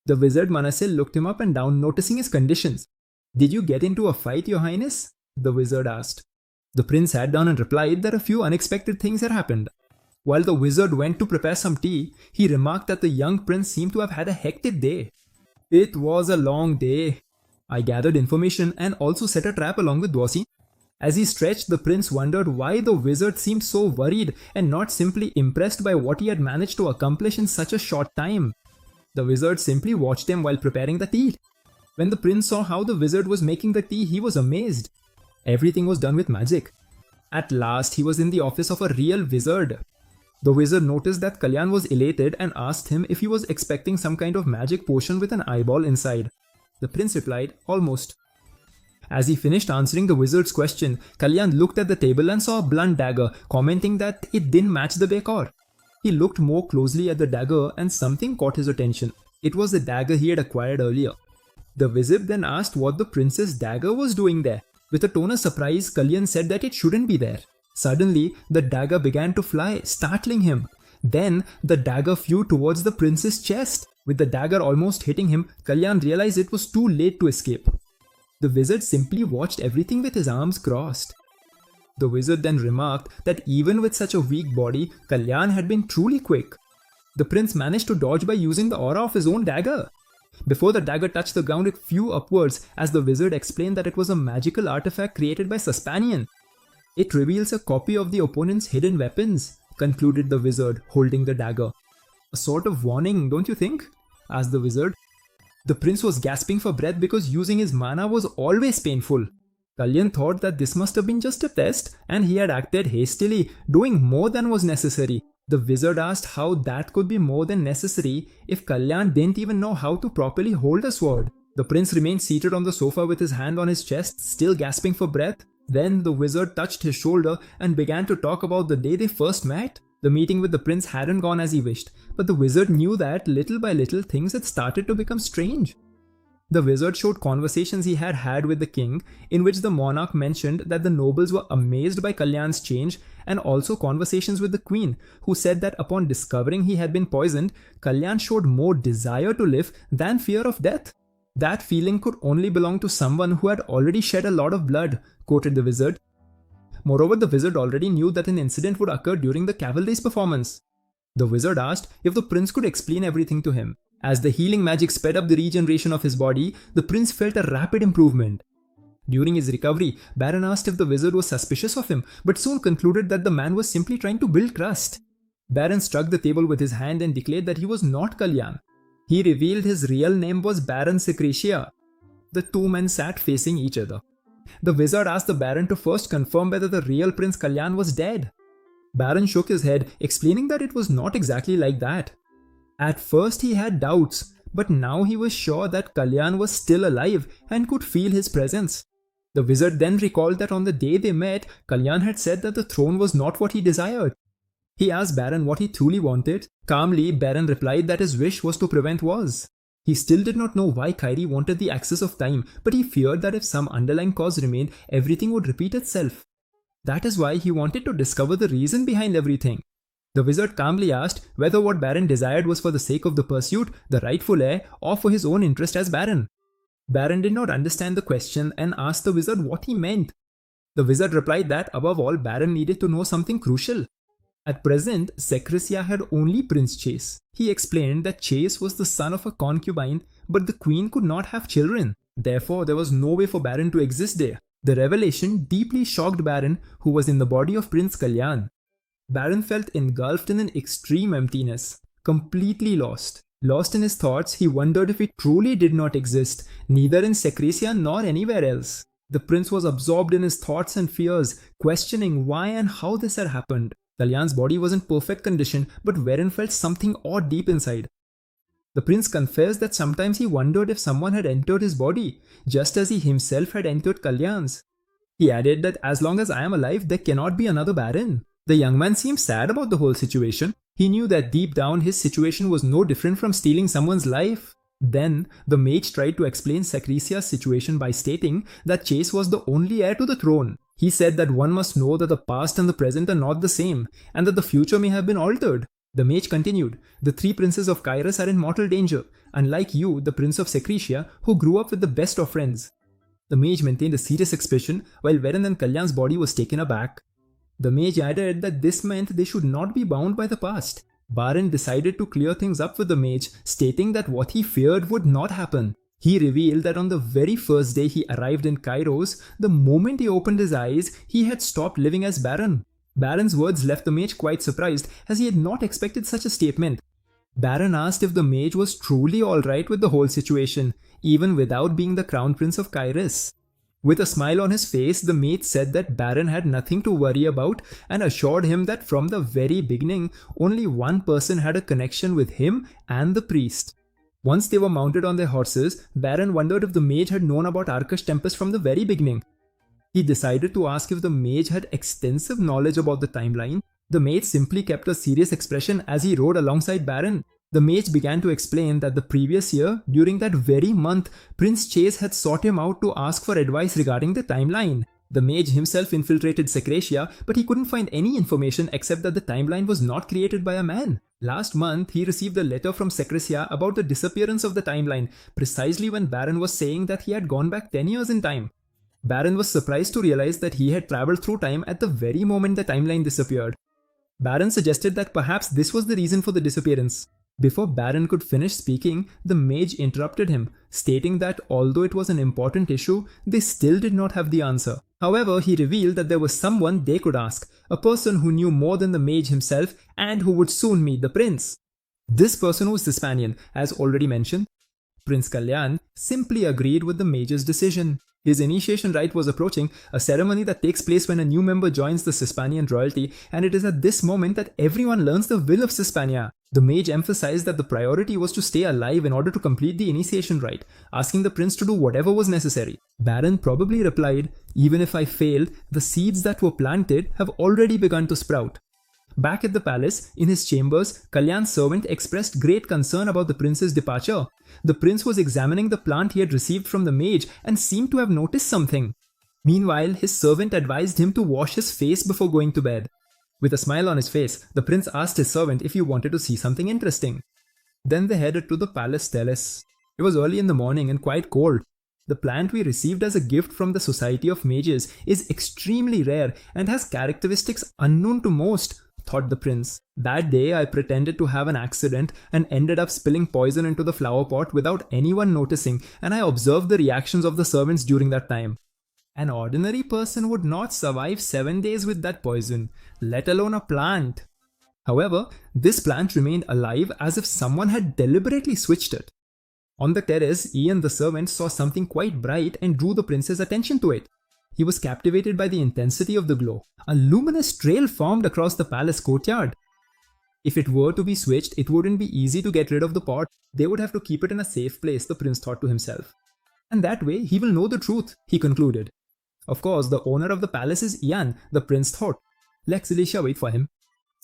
The wizard Manasil looked him up and down, noticing his conditions. "Did you get into a fight, your highness?" the wizard asked. The prince sat down and replied that a few unexpected things had happened. While the wizard went to prepare some tea, he remarked that the young prince seemed to have had a hectic day. "It was a long day. I gathered information and also set a trap along with Dwasi." As he stretched, the prince wondered why the wizard seemed so worried and not simply impressed by what he had managed to accomplish in such a short time. The wizard simply watched him while preparing the tea. When the prince saw how the wizard was making the tea, he was amazed. Everything was done with magic. At last, he was in the office of a real wizard. The wizard noticed that Kalyan was elated and asked him if he was expecting some kind of magic potion with an eyeball inside. The prince replied, "Almost." As he finished answering the wizard's question, Kalyan looked at the table and saw a blunt dagger, commenting that it didn't match the decor. He looked more closely at the dagger and something caught his attention. It was the dagger he had acquired earlier. The wizard then asked what the prince's dagger was doing there. With a tone of surprise, Kalyan said that it shouldn't be there. Suddenly, the dagger began to fly, startling him. Then, the dagger flew towards the prince's chest. With the dagger almost hitting him, Kalyan realized it was too late to escape. The wizard simply watched everything with his arms crossed. The wizard then remarked that even with such a weak body, Kalyan had been truly quick. The prince managed to dodge by using the aura of his own dagger. Before the dagger touched the ground, it flew upwards as the wizard explained that it was a magical artifact created by Suspanian. It reveals a copy of the opponent's hidden weapons, concluded the wizard, holding the dagger. A sort of warning, don't you think? Asked the wizard. The prince was gasping for breath because using his mana was always painful. Kalyan thought that this must have been just a test and he had acted hastily, doing more than was necessary. The wizard asked how that could be more than necessary if Kalyan didn't even know how to properly hold a sword. The prince remained seated on the sofa with his hand on his chest, still gasping for breath. Then the wizard touched his shoulder and began to talk about the day they first met. The meeting with the prince hadn't gone as he wished, but the wizard knew that little by little things had started to become strange. The wizard showed conversations he had had with the king, in which the monarch mentioned that the nobles were amazed by Kalyan's change, and also conversations with the queen, who said that upon discovering he had been poisoned, Kalyan showed more desire to live than fear of death. That feeling could only belong to someone who had already shed a lot of blood, quoted the wizard. Moreover, the wizard already knew that an incident would occur during the cavalry's performance. The wizard asked if the prince could explain everything to him. As the healing magic sped up the regeneration of his body, the prince felt a rapid improvement. During his recovery, Baron asked if the wizard was suspicious of him, but soon concluded that the man was simply trying to build trust. Baron struck the table with his hand and declared that he was not Kalyan. He revealed his real name was Baron Secretia. The two men sat facing each other. The wizard asked the Baron to first confirm whether the real Prince Kalyan was dead. Baron shook his head, explaining that it was not exactly like that. At first he had doubts, but now he was sure that Kalyan was still alive and could feel his presence. The wizard then recalled that on the day they met, Kalyan had said that the throne was not what he desired. He asked Baron what he truly wanted. Calmly, Baron replied that his wish was to prevent wars. He still did not know why Kairi wanted the access of time, but he feared that if some underlying cause remained, everything would repeat itself. That is why he wanted to discover the reason behind everything. The wizard calmly asked whether what Baron desired was for the sake of the pursuit, the rightful heir, or for his own interest as Baron. Baron did not understand the question and asked the wizard what he meant. The wizard replied that above all, Baron needed to know something crucial. At present, Secretia had only Prince Chase. He explained that Chase was the son of a concubine, but the queen could not have children. Therefore, there was no way for Baron to exist there. The revelation deeply shocked Baron, who was in the body of Prince Kalyan. Baron felt engulfed in an extreme emptiness, completely lost. Lost in his thoughts, he wondered if he truly did not exist, neither in Secretia nor anywhere else. The prince was absorbed in his thoughts and fears, questioning why and how this had happened. Kalyan's body was in perfect condition, but Varen felt something odd deep inside. The prince confessed that sometimes he wondered if someone had entered his body, just as he himself had entered Kalyan's. He added that as long as I am alive, there cannot be another Baron. The young man seemed sad about the whole situation. He knew that deep down his situation was no different from stealing someone's life. Then, the mage tried to explain Secretia's situation by stating that Chase was the only heir to the throne. He said that one must know that the past and the present are not the same, and that the future may have been altered. The mage continued, the three princes of Kairos are in mortal danger, unlike you, the prince of Secretia, who grew up with the best of friends. The mage maintained a serious expression, while Varen and Kalyan's body was taken aback. The mage added that this meant they should not be bound by the past. Baran decided to clear things up with the mage, stating that what he feared would not happen. He revealed that on the very first day he arrived in Kairos, the moment he opened his eyes, he had stopped living as Baran. Baran's words left the mage quite surprised, as he had not expected such a statement. Baran asked if the mage was truly alright with the whole situation, even without being the crown prince of Kairos. With a smile on his face, the mage said that Baran had nothing to worry about and assured him that from the very beginning, only one person had a connection with him and the priest. Once they were mounted on their horses, Baran wondered if the mage had known about Arkush Tempest from the very beginning. He decided to ask if the mage had extensive knowledge about the timeline. The mage simply kept a serious expression as he rode alongside Baran. The mage began to explain that the previous year, during that very month, Prince Chase had sought him out to ask for advice regarding the timeline. The mage himself infiltrated Secretia, but he couldn't find any information except that the timeline was not created by a man. Last month, he received a letter from Secretia about the disappearance of the timeline, precisely when Baron was saying that he had gone back 10 years in time. Baron was surprised to realize that he had traveled through time at the very moment the timeline disappeared. Baron suggested that perhaps this was the reason for the disappearance. Before Baron could finish speaking, the mage interrupted him, stating that although it was an important issue, they still did not have the answer. However, he revealed that there was someone they could ask, a person who knew more than the mage himself and who would soon meet the prince. This person was Hispanian, as already mentioned. Prince Kalyan simply agreed with the mage's decision. His initiation rite was approaching, a ceremony that takes place when a new member joins the Hispanian royalty, and it is at this moment that everyone learns the will of Hispania. The mage emphasized that the priority was to stay alive in order to complete the initiation rite, asking the prince to do whatever was necessary. Baron probably replied, "Even if I failed, the seeds that were planted have already begun to sprout." Back at the palace, in his chambers, Kalyan's servant expressed great concern about the prince's departure. The prince was examining the plant he had received from the mage and seemed to have noticed something. Meanwhile, his servant advised him to wash his face before going to bed. With a smile on his face, the prince asked his servant if he wanted to see something interesting. Then they headed to the palace terrace. It was early in the morning and quite cold. The plant we received as a gift from the Society of Mages is extremely rare and has characteristics unknown to most, thought the prince. That day I pretended to have an accident and ended up spilling poison into the flower pot without anyone noticing, and I observed the reactions of the servants during that time. An ordinary person would not survive 7 days with that poison, let alone a plant. However, this plant remained alive as if someone had deliberately switched it. On the terrace, Ian the servant saw something quite bright and drew the prince's attention to it. He was captivated by the intensity of the glow. A luminous trail formed across the palace courtyard. If it were to be switched, it wouldn't be easy to get rid of the pot. They would have to keep it in a safe place, the prince thought to himself. And that way, he will know the truth, he concluded. Of course, the owner of the palace is Ian, the prince thought. Let Celicia wait for him.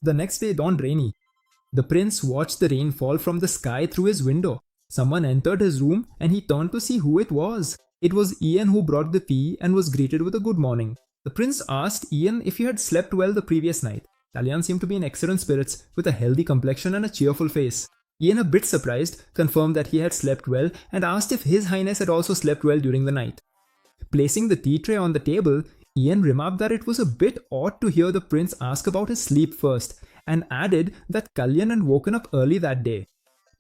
The next day dawned rainy. The prince watched the rain fall from the sky through his window. Someone entered his room and he turned to see who it was. It was Ian who brought the tea and was greeted with a good morning. The prince asked Ian if he had slept well the previous night. Kalyan seemed to be in excellent spirits, with a healthy complexion and a cheerful face. Ian, a bit surprised, confirmed that he had slept well and asked if His Highness had also slept well during the night. Placing the tea tray on the table, Ian remarked that it was a bit odd to hear the prince ask about his sleep first, and added that Kalyan had woken up early that day.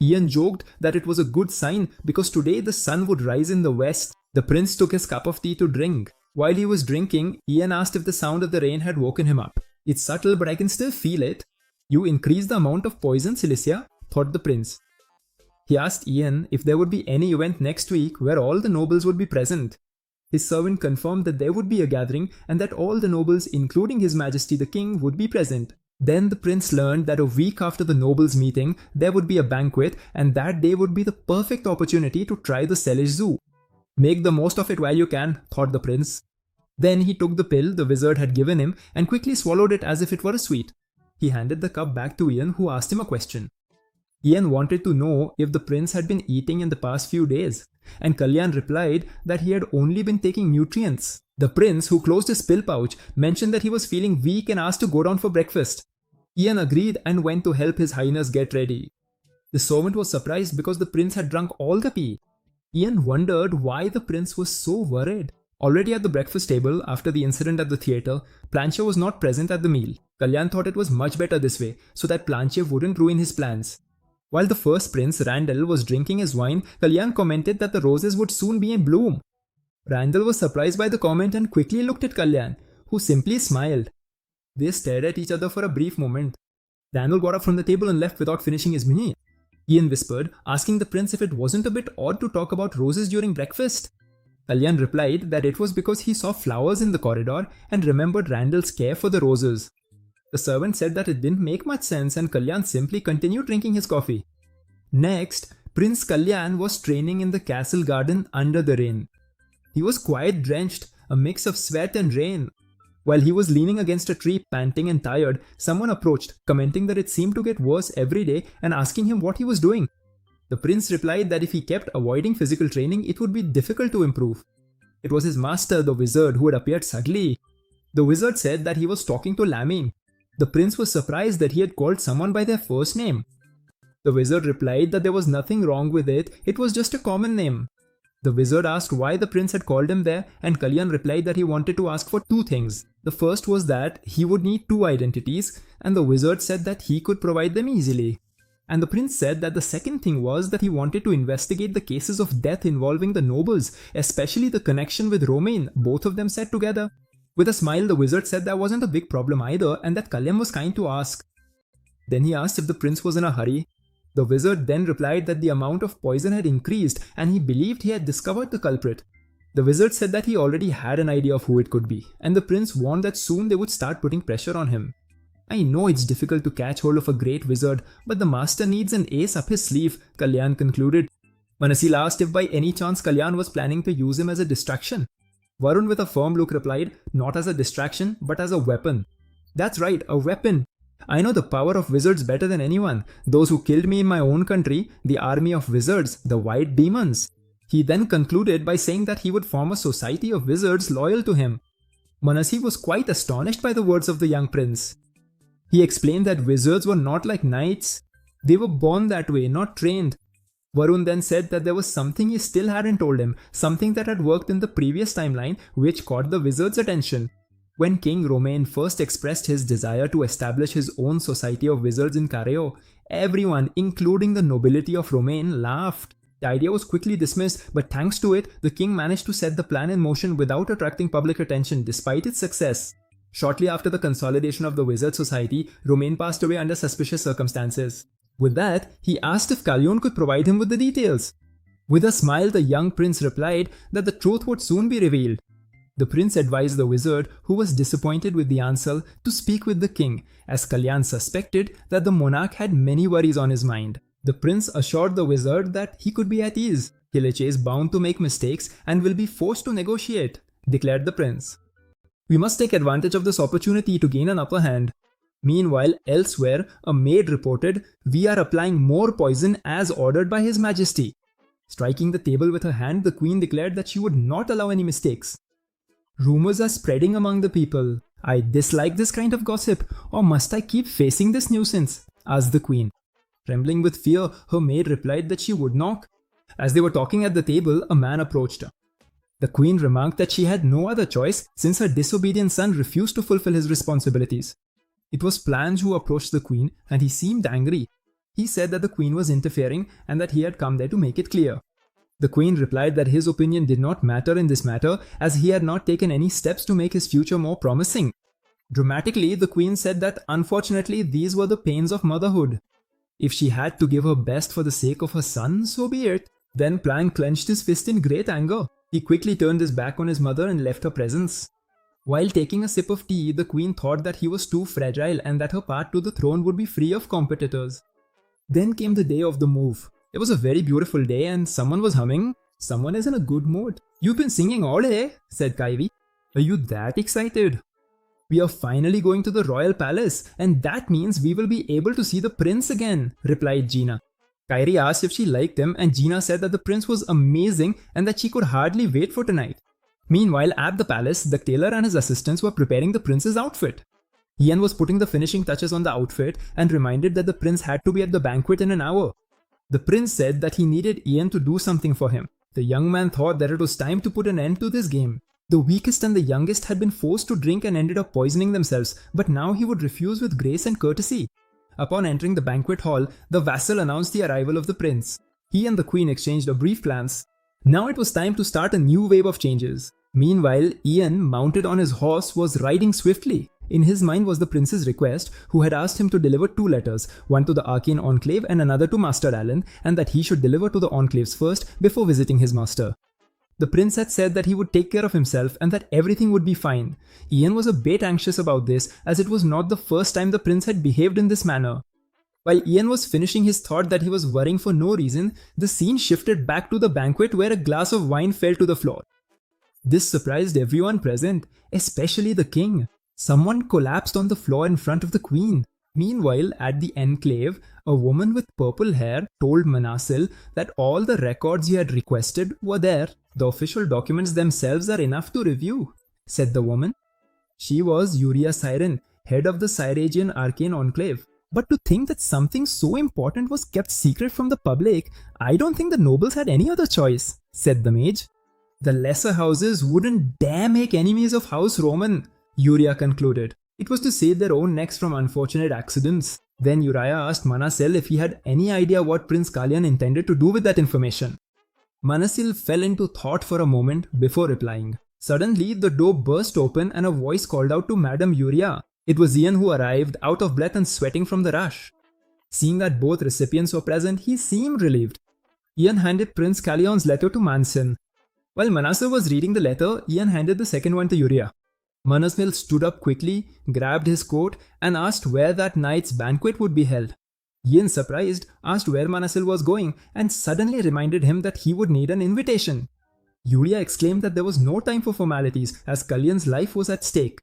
Ian joked that it was a good sign because today the sun would rise in the west. The prince took his cup of tea to drink. While he was drinking, Ian asked if the sound of the rain had woken him up. "It's subtle, but I can still feel it." "You increased the amount of poison, Celicia?" thought the prince. He asked Ian if there would be any event next week where all the nobles would be present. His servant confirmed that there would be a gathering and that all the nobles, including His Majesty the King, would be present. Then the prince learned that a week after the nobles' meeting, there would be a banquet, and that day would be the perfect opportunity to try the Celish Zoo. "Make the most of it while you can," thought the prince. Then he took the pill the wizard had given him and quickly swallowed it as if it were a sweet. He handed the cup back to Ian, who asked him a question. Ian wanted to know if the prince had been eating in the past few days, and Kalyan replied that he had only been taking nutrients. The prince, who closed his pill pouch, mentioned that he was feeling weak and asked to go down for breakfast. Ian agreed and went to help His Highness get ready. The servant was surprised because the prince had drunk all the tea. Ian wondered why the prince was so worried. Already at the breakfast table, after the incident at the theatre, Planche was not present at the meal. Kalyan thought it was much better this way, so that Planche wouldn't ruin his plans. While the first prince, Randall, was drinking his wine, Kalyan commented that the roses would soon be in bloom. Randall was surprised by the comment and quickly looked at Kalyan, who simply smiled. They stared at each other for a brief moment. Randall got up from the table and left without finishing his meal. Ian whispered, asking the prince if it wasn't a bit odd to talk about roses during breakfast. Kalyan replied that it was because he saw flowers in the corridor and remembered Randall's care for the roses. The servant said that it didn't make much sense and Kalyan simply continued drinking his coffee. Next, Prince Kalyan was training in the castle garden under the rain. He was quite drenched, a mix of sweat and rain. While he was leaning against a tree, panting and tired, someone approached, commenting that it seemed to get worse every day and asking him what he was doing. The prince replied that if he kept avoiding physical training, it would be difficult to improve. It was his master, the wizard, who had appeared suddenly. The wizard said that he was talking to Lamine. The prince was surprised that he had called someone by their first name. The wizard replied that there was nothing wrong with it, it was just a common name. The wizard asked why the prince had called him there, and Kalyan replied that he wanted to ask for two things. The first was that he would need two identities, and the wizard said that he could provide them easily. And the prince said that the second thing was that he wanted to investigate the cases of death involving the nobles, especially the connection with Romain, both of them said together. With a smile, the wizard said that wasn't a big problem either and that Kalyan was kind to ask. Then he asked if the prince was in a hurry. The wizard then replied that the amount of poison had increased and he believed he had discovered the culprit. The wizard said that he already had an idea of who it could be, and the prince warned that soon they would start putting pressure on him. I know it's difficult to catch hold of a great wizard, but the master needs an ace up his sleeve, Kalyan concluded. Manasil asked if by any chance Kalyan was planning to use him as a distraction. Varun with a firm look replied, not as a distraction, but as a weapon. That's right, a weapon. I know the power of wizards better than anyone, those who killed me in my own country, the army of wizards, the white demons. He then concluded by saying that he would form a society of wizards loyal to him. Manasi was quite astonished by the words of the young prince. He explained that wizards were not like knights. They were born that way, not trained. Varun then said that there was something he still hadn't told him, something that had worked in the previous timeline which caught the wizard's attention. When King Romain first expressed his desire to establish his own society of wizards in Careo, everyone, including the nobility of Romain, laughed. The idea was quickly dismissed, but thanks to it, the king managed to set the plan in motion without attracting public attention despite its success. Shortly after the consolidation of the Wizard Society, Romain passed away under suspicious circumstances. With that, he asked if Kalyan could provide him with the details. With a smile, the young prince replied that the truth would soon be revealed. The prince advised the wizard, who was disappointed with the answer, to speak with the king, as Kalyan suspected that the monarch had many worries on his mind. The prince assured the wizard that he could be at ease. Kelechi is bound to make mistakes and will be forced to negotiate, declared the prince. We must take advantage of this opportunity to gain an upper hand. Meanwhile, elsewhere, a maid reported, "We are applying more poison as ordered by His Majesty." Striking the table with her hand, the queen declared that she would not allow any mistakes. Rumors are spreading among the people. I dislike this kind of gossip, or must I keep facing this nuisance? Asked the queen. Trembling with fear, her maid replied that she would knock. As they were talking at the table, a man approached her. The queen remarked that she had no other choice since her disobedient son refused to fulfill his responsibilities. It was Plange who approached the queen and he seemed angry. He said that the queen was interfering and that he had come there to make it clear. The queen replied that his opinion did not matter in this matter as he had not taken any steps to make his future more promising. Dramatically, the queen said that unfortunately these were the pains of motherhood. If she had to give her best for the sake of her son, so be it. Then Plange clenched his fist in great anger. He quickly turned his back on his mother and left her presence. While taking a sip of tea, the queen thought that he was too fragile and that her path to the throne would be free of competitors. Then came the day of the move. It was a very beautiful day and someone was humming. Someone is in a good mood. "You've been singing all day," said Kaivi. "Are you that excited?" "We are finally going to the royal palace and that means we will be able to see the prince again," replied Gina. Kairi asked if she liked him and Gina said that the prince was amazing and that she could hardly wait for tonight. Meanwhile, at the palace, the tailor and his assistants were preparing the prince's outfit. Ian was putting the finishing touches on the outfit and reminded that the prince had to be at the banquet in an hour. The prince said that he needed Ian to do something for him. The young man thought that it was time to put an end to this game. The weakest and the youngest had been forced to drink and ended up poisoning themselves, but now he would refuse with grace and courtesy. Upon entering the banquet hall, the vassal announced the arrival of the prince. He and the queen exchanged a brief glance. Now it was time to start a new wave of changes. Meanwhile, Ian, mounted on his horse, was riding swiftly. In his mind was the prince's request, who had asked him to deliver 2 letters, one to the Arcane Enclave and another to Master Alan, and that he should deliver to the Enclaves first before visiting his master. The prince had said that he would take care of himself and that everything would be fine. Ian was a bit anxious about this as it was not the first time the prince had behaved in this manner. While Ian was finishing his thought that he was worrying for no reason, the scene shifted back to the banquet where a glass of wine fell to the floor. This surprised everyone present, especially the king. Someone collapsed on the floor in front of the queen. Meanwhile, at the enclave, a woman with purple hair told Manasil that all the records he had requested were there. The official documents themselves are enough to review, said the woman. She was Yuria Siren, head of the Cyragian Arcane Enclave. But to think that something so important was kept secret from the public, I don't think the nobles had any other choice, said the mage. The lesser houses wouldn't dare make enemies of House Roman, Yuria concluded. It was to save their own necks from unfortunate accidents. Then Uriah asked Manasil if he had any idea what Prince Kalyan intended to do with that information. Manasil fell into thought for a moment before replying. Suddenly, the door burst open and a voice called out to Madame Yuria. It was Ian who arrived, out of breath and sweating from the rush. Seeing that both recipients were present, he seemed relieved. Ian handed Prince Kalyan's letter to Manson. While Manasil was reading the letter, Ian handed the second one to Yuria. Manasil stood up quickly, grabbed his coat, and asked where that night's banquet would be held. Ian, surprised, asked where Manasil was going and suddenly reminded him that he would need an invitation. Yuria exclaimed that there was no time for formalities as Kalyan's life was at stake.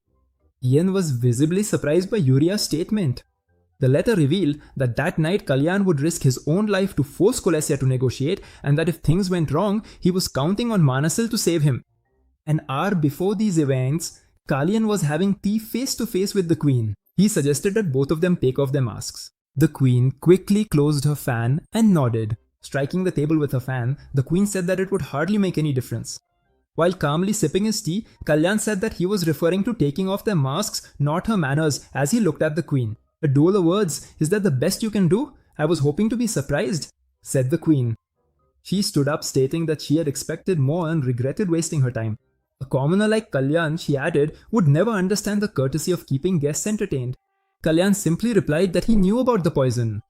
Ian was visibly surprised by Yuria's statement. The letter revealed that that night Kalyan would risk his own life to force Kolesya to negotiate and that if things went wrong, he was counting on Manasil to save him. An hour before these events, Kalyan was having tea face to face with the queen. He suggested that both of them take off their masks. The queen quickly closed her fan and nodded. Striking the table with her fan, the queen said that it would hardly make any difference. While calmly sipping his tea, Kalyan said that he was referring to taking off their masks, not her manners, as he looked at the queen. A duel of words, is that the best you can do? I was hoping to be surprised, said the queen. She stood up stating that she had expected more and regretted wasting her time. A commoner like Kalyan, she added, would never understand the courtesy of keeping guests entertained. Kalyan simply replied that he knew about the poison.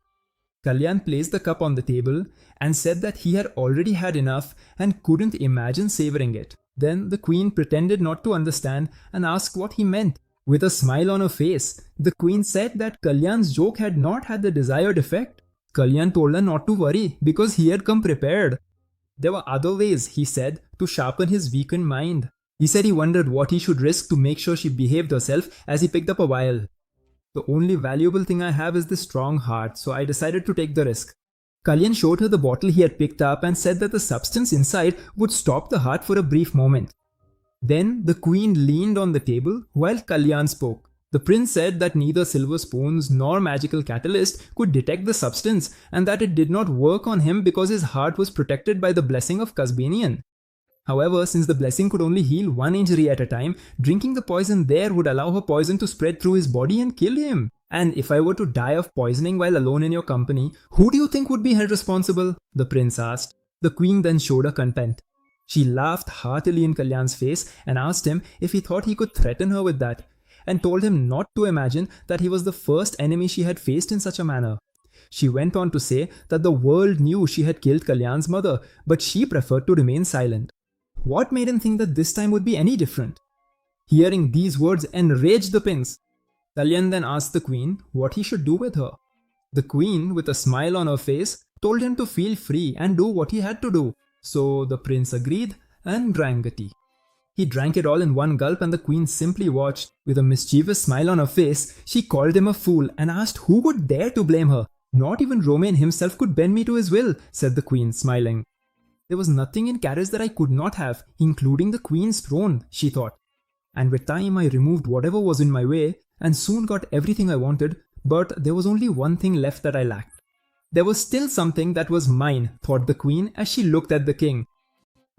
Kalyan placed the cup on the table and said that he had already had enough and couldn't imagine savoring it. Then the queen pretended not to understand and asked what he meant. With a smile on her face, the queen said that Kalyan's joke had not had the desired effect. Kalyan told her not to worry because he had come prepared. There were other ways, he said, to sharpen his weakened mind. He said he wondered what he should risk to make sure she behaved herself as he picked up a vial. The only valuable thing I have is this strong heart, so I decided to take the risk. Kalyan showed her the bottle he had picked up and said that the substance inside would stop the heart for a brief moment. Then the queen leaned on the table while Kalyan spoke. The prince said that neither silver spoons nor magical catalyst could detect the substance and that it did not work on him because his heart was protected by the blessing of Kasbanian. However, since the blessing could only heal one injury at a time, drinking the poison there would allow her poison to spread through his body and kill him. And if I were to die of poisoning while alone in your company, who do you think would be held responsible? The prince asked. The queen then showed her content. She laughed heartily in Kalyan's face and asked him if he thought he could threaten her with that, and told him not to imagine that he was the first enemy she had faced in such a manner. She went on to say that the world knew she had killed Kalyan's mother, but she preferred to remain silent. What made him think that this time would be any different? Hearing these words enraged the prince. Kalyan then asked the queen what he should do with her. The queen, with a smile on her face, told him to feel free and do what he had to do. So the prince agreed and drank the tea. He drank it all in one gulp and the queen simply watched. With a mischievous smile on her face, she called him a fool and asked who would dare to blame her. Not even Romain himself could bend me to his will, said the queen, smiling. There was nothing in Carriage that I could not have, including the queen's throne, she thought. And with time I removed whatever was in my way and soon got everything I wanted, but there was only one thing left that I lacked. There was still something that was mine, thought the queen as she looked at the king.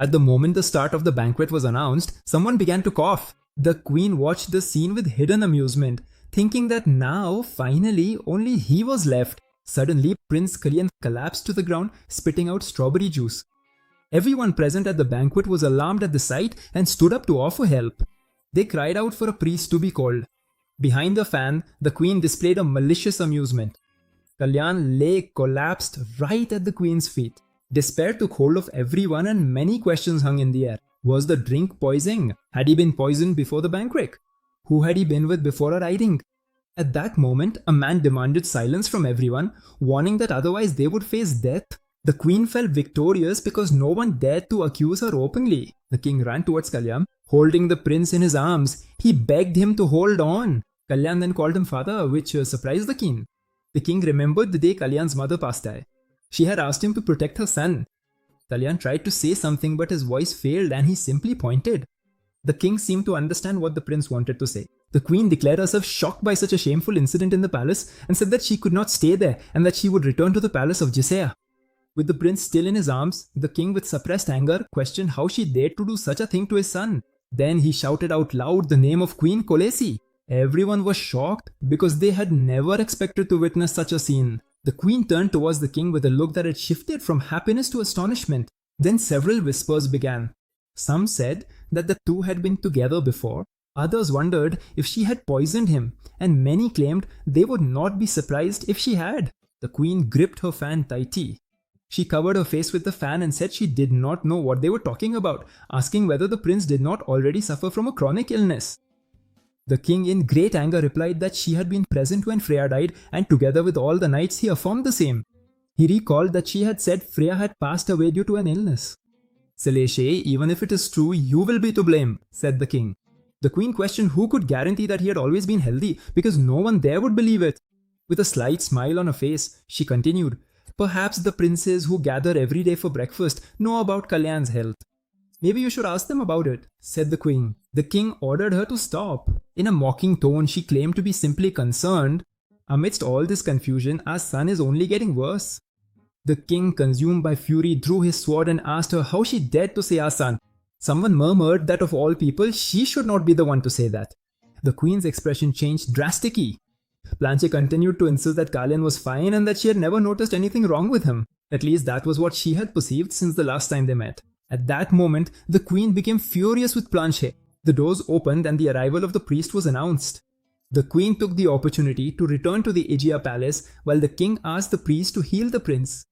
At the moment the start of the banquet was announced, someone began to cough. The queen watched the scene with hidden amusement, thinking that now, finally, only he was left. Suddenly, Prince Kalyan collapsed to the ground, spitting out strawberry juice. Everyone present at the banquet was alarmed at the sight and stood up to offer help. They cried out for a priest to be called. Behind the fan, the queen displayed a malicious amusement. Kalyan lay collapsed right at the queen's feet. Despair took hold of everyone and many questions hung in the air. Was the drink poison? Had he been poisoned before the banquet? Who had he been with before arriving? At that moment, a man demanded silence from everyone, warning that otherwise they would face death. The queen felt victorious because no one dared to accuse her openly. The king ran towards Kalyan. Holding the prince in his arms, he begged him to hold on. Kalyan then called him father, which surprised the king. The king remembered the day Kalyan's mother passed away. She had asked him to protect her son. Kalyan tried to say something, but his voice failed and he simply pointed. The king seemed to understand what the prince wanted to say. The queen declared herself shocked by such a shameful incident in the palace and said that she could not stay there and that she would return to the palace of Jisaya. With the prince still in his arms, the king with suppressed anger questioned how she dared to do such a thing to his son. Then he shouted out loud the name of Queen Kolesi. Everyone was shocked because they had never expected to witness such a scene. The queen turned towards the king with a look that had shifted from happiness to astonishment. Then several whispers began. Some said that the two had been together before. Others wondered if she had poisoned him, and many claimed they would not be surprised if she had. The queen gripped her fan tightly. She covered her face with the fan and said she did not know what they were talking about, asking whether the prince did not already suffer from a chronic illness. The king in great anger replied that she had been present when Freya died, and together with all the knights he affirmed the same. He recalled that she had said Freya had passed away due to an illness. "Seleshe, even if it is true, you will be to blame," said the king. The queen questioned who could guarantee that he had always been healthy, because no one there would believe it. With a slight smile on her face, she continued, "Perhaps the princes who gather every day for breakfast know about Kalyan's health. Maybe you should ask them about it," said the queen. The king ordered her to stop. In a mocking tone, she claimed to be simply concerned. Amidst all this confusion, our son is only getting worse. The king, consumed by fury, drew his sword and asked her how she dared to say our son. Someone murmured that of all people, she should not be the one to say that. The queen's expression changed drastically. Blanche continued to insist that Kalyan was fine and that she had never noticed anything wrong with him. At least that was what she had perceived since the last time they met. At that moment, the queen became furious with Blanche. The doors opened and the arrival of the priest was announced. The queen took the opportunity to return to the Aegea palace while the king asked the priest to heal the prince.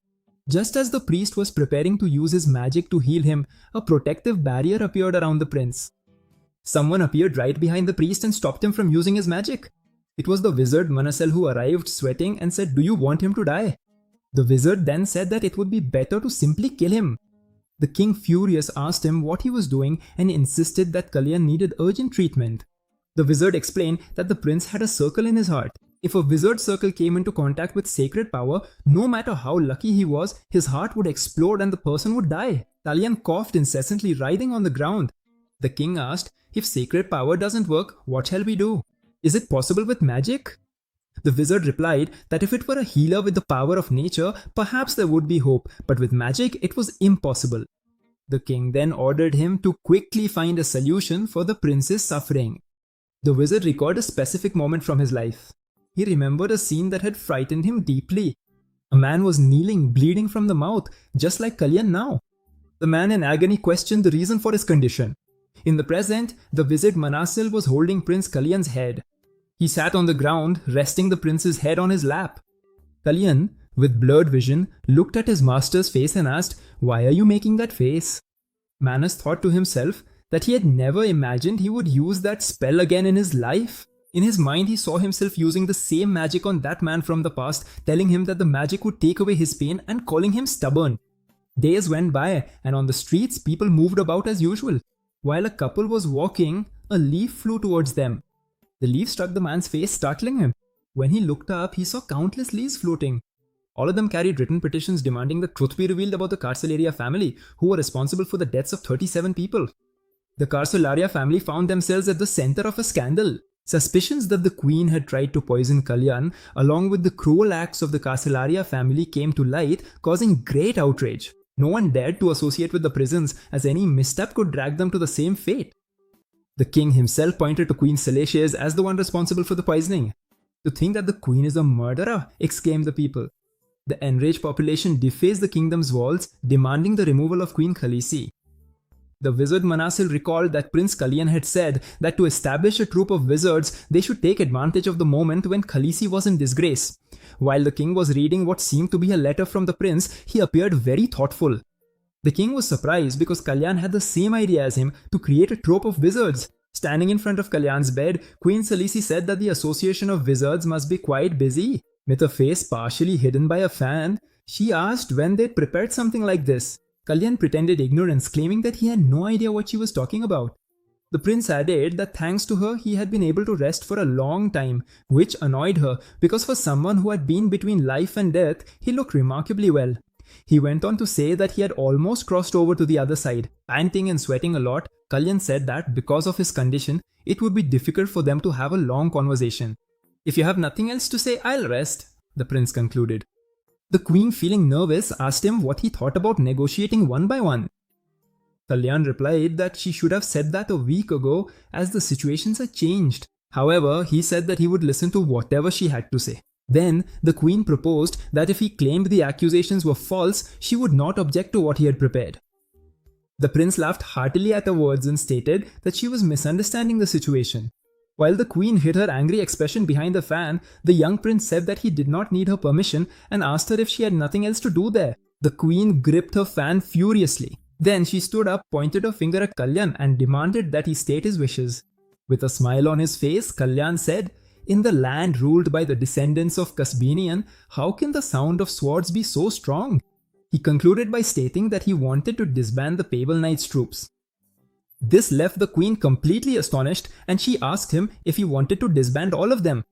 Just as the priest was preparing to use his magic to heal him, a protective barrier appeared around the prince. Someone appeared right behind the priest and stopped him from using his magic. It was the wizard Manasel who arrived sweating and said, "Do you want him to die?" The wizard then said that it would be better to simply kill him. The king, furious, asked him what he was doing and insisted that Kalyan needed urgent treatment. The wizard explained that the prince had a circle in his heart. If a wizard circle came into contact with sacred power, no matter how lucky he was, his heart would explode and the person would die. Kalyan coughed incessantly, writhing on the ground. The king asked, "If sacred power doesn't work, what shall we do? Is it possible with magic?" The wizard replied that if it were a healer with the power of nature, perhaps there would be hope, but with magic it was impossible. The king then ordered him to quickly find a solution for the prince's suffering. The wizard recalled a specific moment from his life. He remembered a scene that had frightened him deeply. A man was kneeling, bleeding from the mouth, just like Kalyan now. The man in agony questioned the reason for his condition. In the present, the wizard Manasel was holding Prince Kalyan's head. He sat on the ground, resting the prince's head on his lap. Kalyan, with blurred vision, looked at his master's face and asked, "Why are you making that face?" Manus thought to himself that he had never imagined he would use that spell again in his life. In his mind, he saw himself using the same magic on that man from the past, telling him that the magic would take away his pain and calling him stubborn. Days went by, and on the streets, people moved about as usual. While a couple was walking, a leaf flew towards them. The leaf struck the man's face, startling him. When he looked up, he saw countless leaves floating. All of them carried written petitions demanding the truth be revealed about the Carcelaria family, who were responsible for the deaths of 37 people. The Carcelaria family found themselves at the center of a scandal. Suspicions that the queen had tried to poison Kalyan, along with the cruel acts of the Carcelaria family, came to light, causing great outrage. No one dared to associate with the prisons, as any misstep could drag them to the same fate. The king himself pointed to Queen Seleshes as the one responsible for the poisoning. "To think that the queen is a murderer!" exclaimed the people. The enraged population defaced the kingdom's walls, demanding the removal of Queen Khaleesi. The wizard Manasel recalled that Prince Kalyan had said that to establish a troop of wizards, they should take advantage of the moment when Khaleesi was in disgrace. While the king was reading what seemed to be a letter from the prince, he appeared very thoughtful. The king was surprised because Kalyan had the same idea as him to create a troop of wizards. Standing in front of Kalyan's bed, Queen Khaleesi said that the association of wizards must be quite busy. With her face partially hidden by a fan, she asked when they'd prepared something like this. Kalyan pretended ignorance, claiming that he had no idea what she was talking about. The prince added that thanks to her, he had been able to rest for a long time, which annoyed her because for someone who had been between life and death, he looked remarkably well. He went on to say that he had almost crossed over to the other side. Panting and sweating a lot, Kalyan said that because of his condition, it would be difficult for them to have a long conversation. "If you have nothing else to say, I'll rest," the prince concluded. The queen, feeling nervous, asked him what he thought about negotiating one by one. Kalyan replied that she should have said that a week ago as the situations had changed. However, he said that he would listen to whatever she had to say. Then, the queen proposed that if he claimed the accusations were false, she would not object to what he had prepared. The prince laughed heartily at her words and stated that she was misunderstanding the situation. While the queen hid her angry expression behind the fan, the young prince said that he did not need her permission and asked her if she had nothing else to do there. The queen gripped her fan furiously. Then she stood up, pointed her finger at Kalyan and demanded that he state his wishes. With a smile on his face, Kalyan said, "In the land ruled by the descendants of Kasbinian, how can the sound of swords be so strong?" He concluded by stating that he wanted to disband the Pable Knight's troops. This left the queen completely astonished and she asked him if he wanted to disband all of them.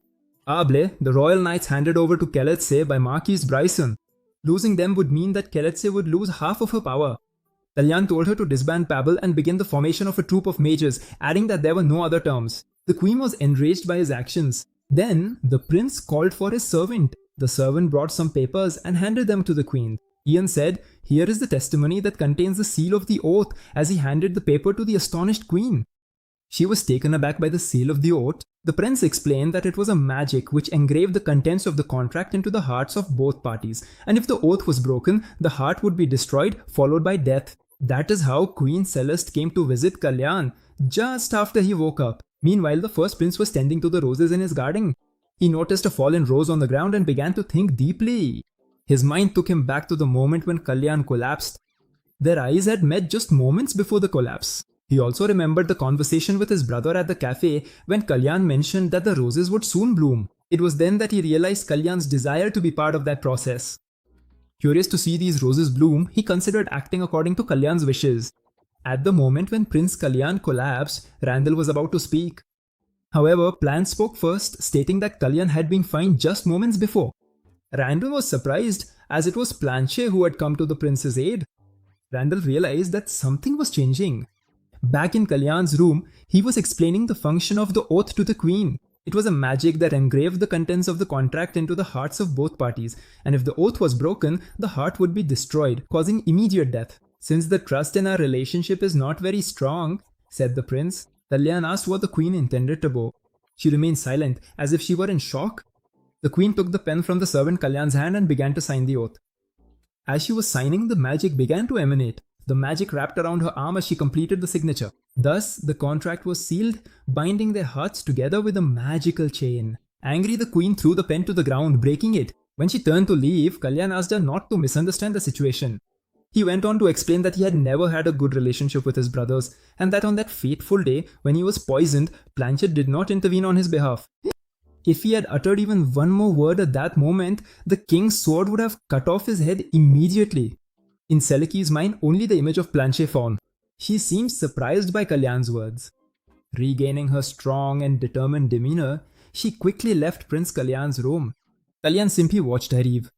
Able, the royal knights handed over to Keletse by Marquis Bryson. Losing them would mean that Keletse would lose half of her power. Kalyan told her to disband Pable and begin the formation of a troop of mages, adding that there were no other terms. The queen was enraged by his actions. Then, the prince called for his servant. The servant brought some papers and handed them to the queen. Ian said, "Here is the testimony that contains the seal of the oath," as he handed the paper to the astonished queen. She was taken aback by the seal of the oath. The prince explained that it was a magic which engraved the contents of the contract into the hearts of both parties, and if the oath was broken, the heart would be destroyed, followed by death. That is how Queen Celeste came to visit Kalyan, just after he woke up. Meanwhile, the first prince was tending to the roses in his garden. He noticed a fallen rose on the ground and began to think deeply. His mind took him back to the moment when Kalyan collapsed. Their eyes had met just moments before the collapse. He also remembered the conversation with his brother at the cafe when Kalyan mentioned that the roses would soon bloom. It was then that he realized Kalyan's desire to be part of that process. Curious to see these roses bloom, he considered acting according to Kalyan's wishes. At the moment when Prince Kalyan collapsed, Randall was about to speak. However, Plan spoke first, stating that Kalyan had been fine just moments before. Randall was surprised, as it was Planche who had come to the prince's aid. Randall realized that something was changing. Back in Kalyan's room, he was explaining the function of the oath to the queen. It was a magic that engraved the contents of the contract into the hearts of both parties, and if the oath was broken, the heart would be destroyed, causing immediate death. "Since the trust in our relationship is not very strong," said the prince, Kalyan asked what the queen intended to do. She remained silent, as if she were in shock. The queen took the pen from the servant Kalyan's hand and began to sign the oath. As she was signing, the magic began to emanate. The magic wrapped around her arm as she completed the signature. Thus, the contract was sealed, binding their hearts together with a magical chain. Angry, the queen threw the pen to the ground, breaking it. When she turned to leave, Kalyan asked her not to misunderstand the situation. He went on to explain that he had never had a good relationship with his brothers, and that on that fateful day, when he was poisoned, Planchet did not intervene on his behalf. If he had uttered even one more word at that moment, the king's sword would have cut off his head immediately. In Seleki's mind, only the image of Planchet found. She seemed surprised by Kalyan's words. Regaining her strong and determined demeanor, she quickly left Prince Kalyan's room. Kalyan simply watched her leave.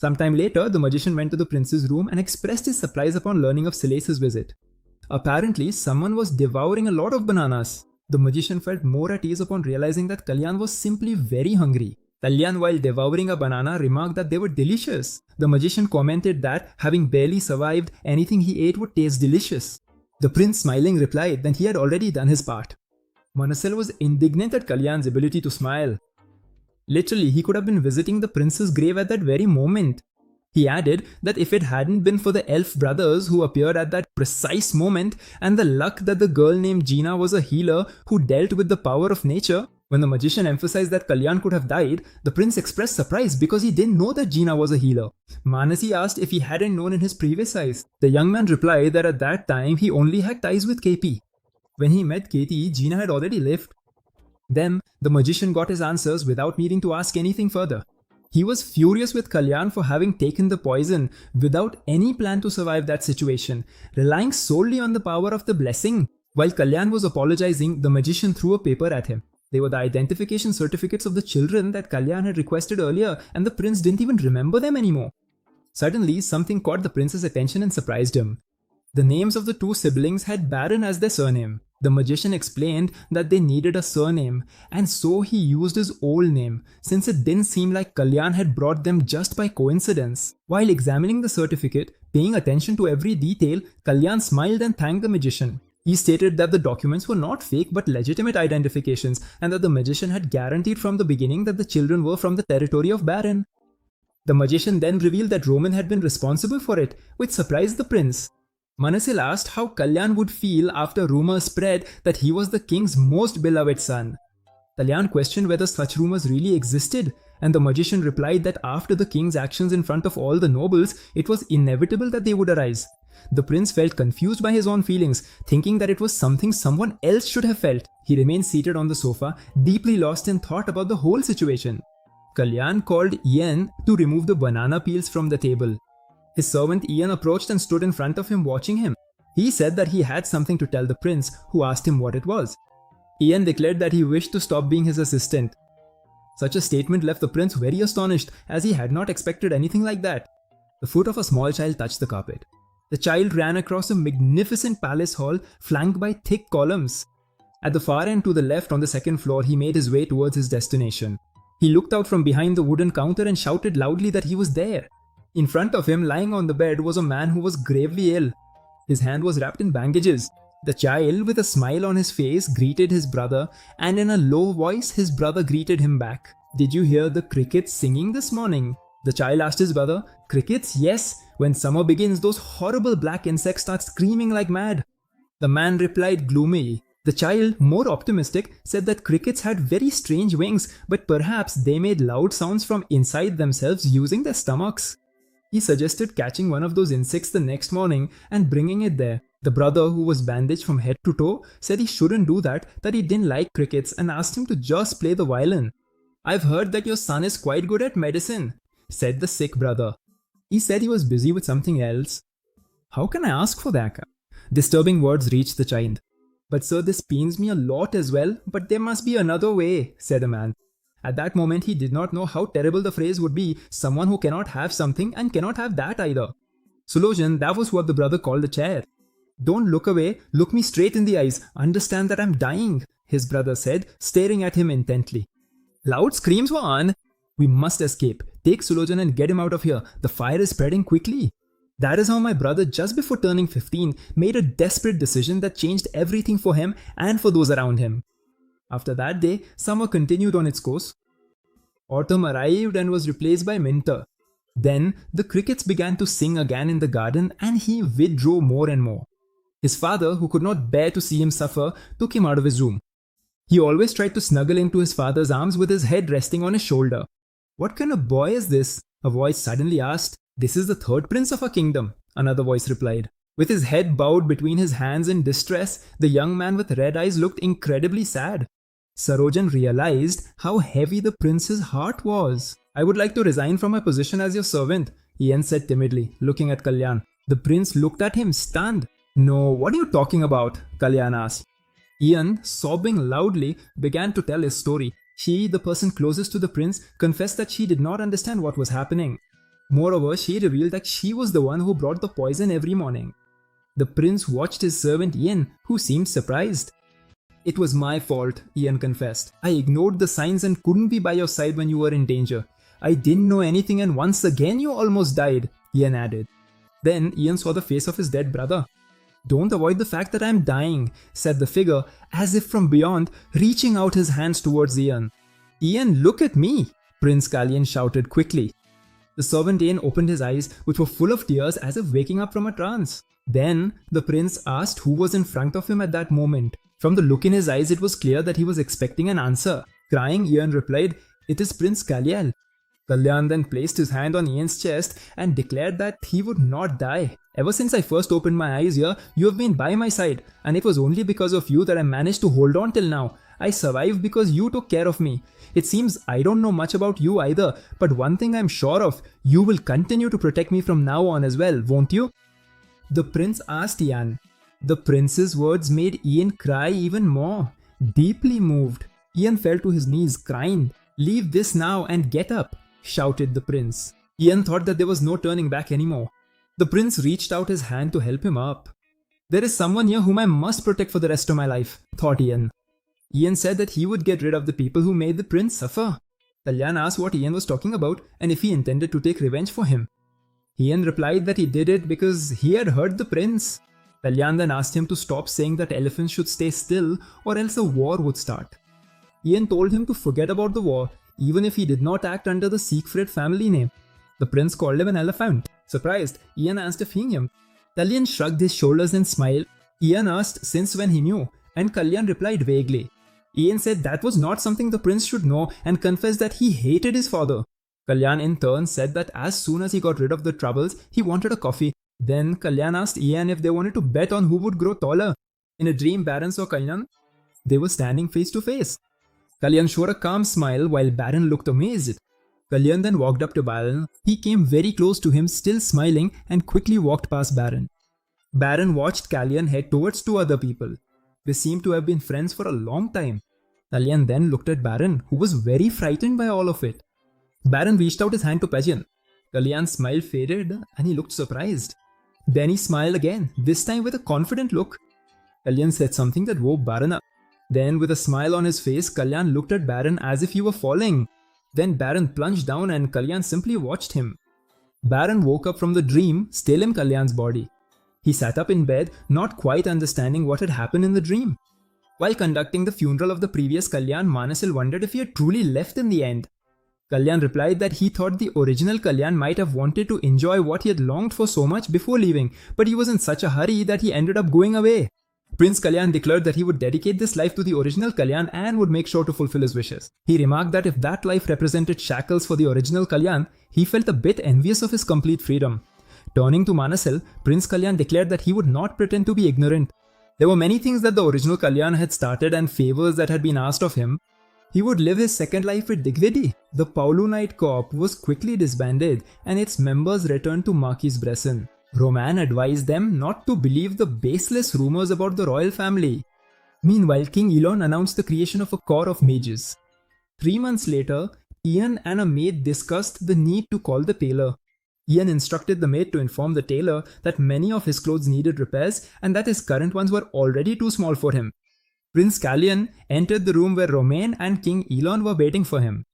Sometime later, the magician went to the prince's room and expressed his surprise upon learning of Selese's visit. Apparently, someone was devouring a lot of bananas. The magician felt more at ease upon realizing that Kalyan was simply very hungry. Kalyan, while devouring a banana, remarked that they were delicious. The magician commented that, having barely survived, anything he ate would taste delicious. The prince, smiling, replied that he had already done his part. Manasel was indignant at Kalyan's ability to smile. Literally, he could have been visiting the prince's grave at that very moment. He added that if it hadn't been for the elf brothers who appeared at that precise moment, and the luck that the girl named Gina was a healer who dealt with the power of nature, when the magician emphasized that Kalyan could have died, the prince expressed surprise because he didn't know that Gina was a healer. Manasi asked if he hadn't known in his previous lives. The young man replied that at that time he only had ties with KP. When he met Katie, Gina had already left. Then, the magician got his answers without needing to ask anything further. He was furious with Kalyan for having taken the poison without any plan to survive that situation, relying solely on the power of the blessing. While Kalyan was apologizing, the magician threw a paper at him. They were the identification certificates of the children that Kalyan had requested earlier, and the prince didn't even remember them anymore. Suddenly, something caught the prince's attention and surprised him. The names of the two siblings had Baron as their surname. The magician explained that they needed a surname, and so he used his old name, since it didn't seem like Kalyan had brought them just by coincidence. While examining the certificate, paying attention to every detail, Kalyan smiled and thanked the magician. He stated that the documents were not fake but legitimate identifications, and that the magician had guaranteed from the beginning that the children were from the territory of Baron. The magician then revealed that Roman had been responsible for it, which surprised the prince. Manasil asked how Kalyan would feel after rumors spread that he was the king's most beloved son. Kalyan questioned whether such rumors really existed, and the magician replied that after the king's actions in front of all the nobles, it was inevitable that they would arise. The prince felt confused by his own feelings, thinking that it was something someone else should have felt. He remained seated on the sofa, deeply lost in thought about the whole situation. Kalyan called Ian to remove the banana peels from the table. His servant Ian approached and stood in front of him watching him. He said that he had something to tell the prince, who asked him what it was. Ian declared that he wished to stop being his assistant. Such a statement left the prince very astonished, as he had not expected anything like that. The foot of a small child touched the carpet. The child ran across a magnificent palace hall flanked by thick columns. At the far end to the left on the second floor, he made his way towards his destination. He looked out from behind the wooden counter and shouted loudly that he was there. In front of him, lying on the bed, was a man who was gravely ill. His hand was wrapped in bandages. The child, with a smile on his face, greeted his brother, and in a low voice, his brother greeted him back. "Did you hear the crickets singing this morning?" The child asked his brother. "Crickets? Yes. When summer begins, those horrible black insects start screaming like mad." The man replied gloomily. The child, more optimistic, said that crickets had very strange wings, but perhaps they made loud sounds from inside themselves using their stomachs. He suggested catching one of those insects the next morning and bringing it there. The brother, who was bandaged from head to toe, said he shouldn't do that he didn't like crickets, and asked him to just play the violin. "I've heard that your son is quite good at medicine," said the sick brother. He said he was busy with something else. "How can I ask for that?" Disturbing words reached the child. "But sir, this pains me a lot as well, but there must be another way," said the man. At that moment, he did not know how terrible the phrase would be, someone who cannot have something and cannot have that either. Sulojan, that was what the brother called the chair. "Don't look away, look me straight in the eyes, understand that I'm dying," his brother said, staring at him intently. Loud screams were on. "We must escape. Take Sulojan and get him out of here. The fire is spreading quickly." That is how my brother, just before turning 15, made a desperate decision that changed everything for him and for those around him. After that day, summer continued on its course. Autumn arrived and was replaced by winter. Then, the crickets began to sing again in the garden, and he withdrew more and more. His father, who could not bear to see him suffer, took him out of his room. He always tried to snuggle into his father's arms with his head resting on his shoulder. "What kind of boy is this?" a voice suddenly asked. "This is the third prince of our kingdom," another voice replied. With his head bowed between his hands in distress, the young man with red eyes looked incredibly sad. Sarojan realized how heavy the prince's heart was. "I would like to resign from my position as your servant," Ian said timidly, looking at Kalyan. The prince looked at him, stunned. "No, what are you talking about?" Kalyan asked. Ian, sobbing loudly, began to tell his story. She, the person closest to the prince, confessed that she did not understand what was happening. Moreover, she revealed that she was the one who brought the poison every morning. The prince watched his servant Ian, who seemed surprised. "It was my fault," Ian confessed. "I ignored the signs and couldn't be by your side when you were in danger. I didn't know anything, and once again you almost died," Ian added. Then Ian saw the face of his dead brother. "Don't avoid the fact that I am dying," said the figure, as if from beyond, reaching out his hands towards Ian. "Ian, look at me!" Prince Kalyan shouted quickly. The servant Ian opened his eyes, which were full of tears, as if waking up from a trance. Then, the prince asked who was in front of him at that moment. From the look in his eyes, it was clear that he was expecting an answer. Crying, Ian replied, "It is Prince Kalyan." Kalyan then placed his hand on Ian's chest and declared that he would not die. "Ever since I first opened my eyes here, you have been by my side, and it was only because of you that I managed to hold on till now. I survived because you took care of me. It seems I don't know much about you either, but one thing I'm sure of, you will continue to protect me from now on as well, won't you?" The prince asked Ian, The prince's words made Ian cry even more. Deeply moved, Ian fell to his knees crying. "Leave this now and get up," shouted the prince. Ian thought that there was no turning back anymore. The prince reached out his hand to help him up. "There is someone here whom I must protect for the rest of my life," thought Ian. Ian said that he would get rid of the people who made the prince suffer. Kalyan asked what Ian was talking about and if he intended to take revenge for him. Ian replied that he did it because he had hurt the prince. Kalyan then asked him to stop saying that elephants should stay still or else a war would start. Ian told him to forget about the war, even if he did not act under the Siegfried family name. The prince called him an elephant. Surprised, Ian asked if he knew him. Kalyan shrugged his shoulders and smiled. Ian asked since when he knew, and Kalyan replied vaguely. Ian said that was not something the prince should know and confessed that he hated his father. Kalyan in turn said that as soon as he got rid of the troubles, he wanted a coffee. Then Kalyan asked Ian if they wanted to bet on who would grow taller. In a dream, Baron saw Kalyan. They were standing face to face. Kalyan showed a calm smile while Baron looked amazed. Kalyan then walked up to Baron. He came very close to him, still smiling, and quickly walked past Baron. Baron watched Kalyan head towards two other people. They seemed to have been friends for a long time. Kalyan then looked at Baron, who was very frightened by all of it. Baron reached out his hand to Kalyan. Kalyan's smile faded and he looked surprised. Then he smiled again, this time with a confident look. Kalyan said something that woke Baron up. Then with a smile on his face, Kalyan looked at Baron as if he were falling. Then Baron plunged down and Kalyan simply watched him. Baron woke up from the dream, still in Kalyan's body. He sat up in bed, not quite understanding what had happened in the dream. While conducting the funeral of the previous Kalyan, Manasil wondered if he had truly left in the end. Kalyan replied that he thought the original Kalyan might have wanted to enjoy what he had longed for so much before leaving, but he was in such a hurry that he ended up going away. Prince Kalyan declared that he would dedicate this life to the original Kalyan and would make sure to fulfill his wishes. He remarked that if that life represented shackles for the original Kalyan, he felt a bit envious of his complete freedom. Turning to Manasil, Prince Kalyan declared that he would not pretend to be ignorant. There were many things that the original Kalyan had started and favors that had been asked of him. He would live his second life with dignity. The Paulunite Corps was quickly disbanded and its members returned to Marquis Bresson. Roman advised them not to believe the baseless rumors about the royal family. Meanwhile, King Elon announced the creation of a corps of mages. 3 months later, Ian and a maid discussed the need to call the tailor. Ian instructed the maid to inform the tailor that many of his clothes needed repairs and that his current ones were already too small for him. Prince Kalyan entered the room where Romain and King Elon were waiting for him.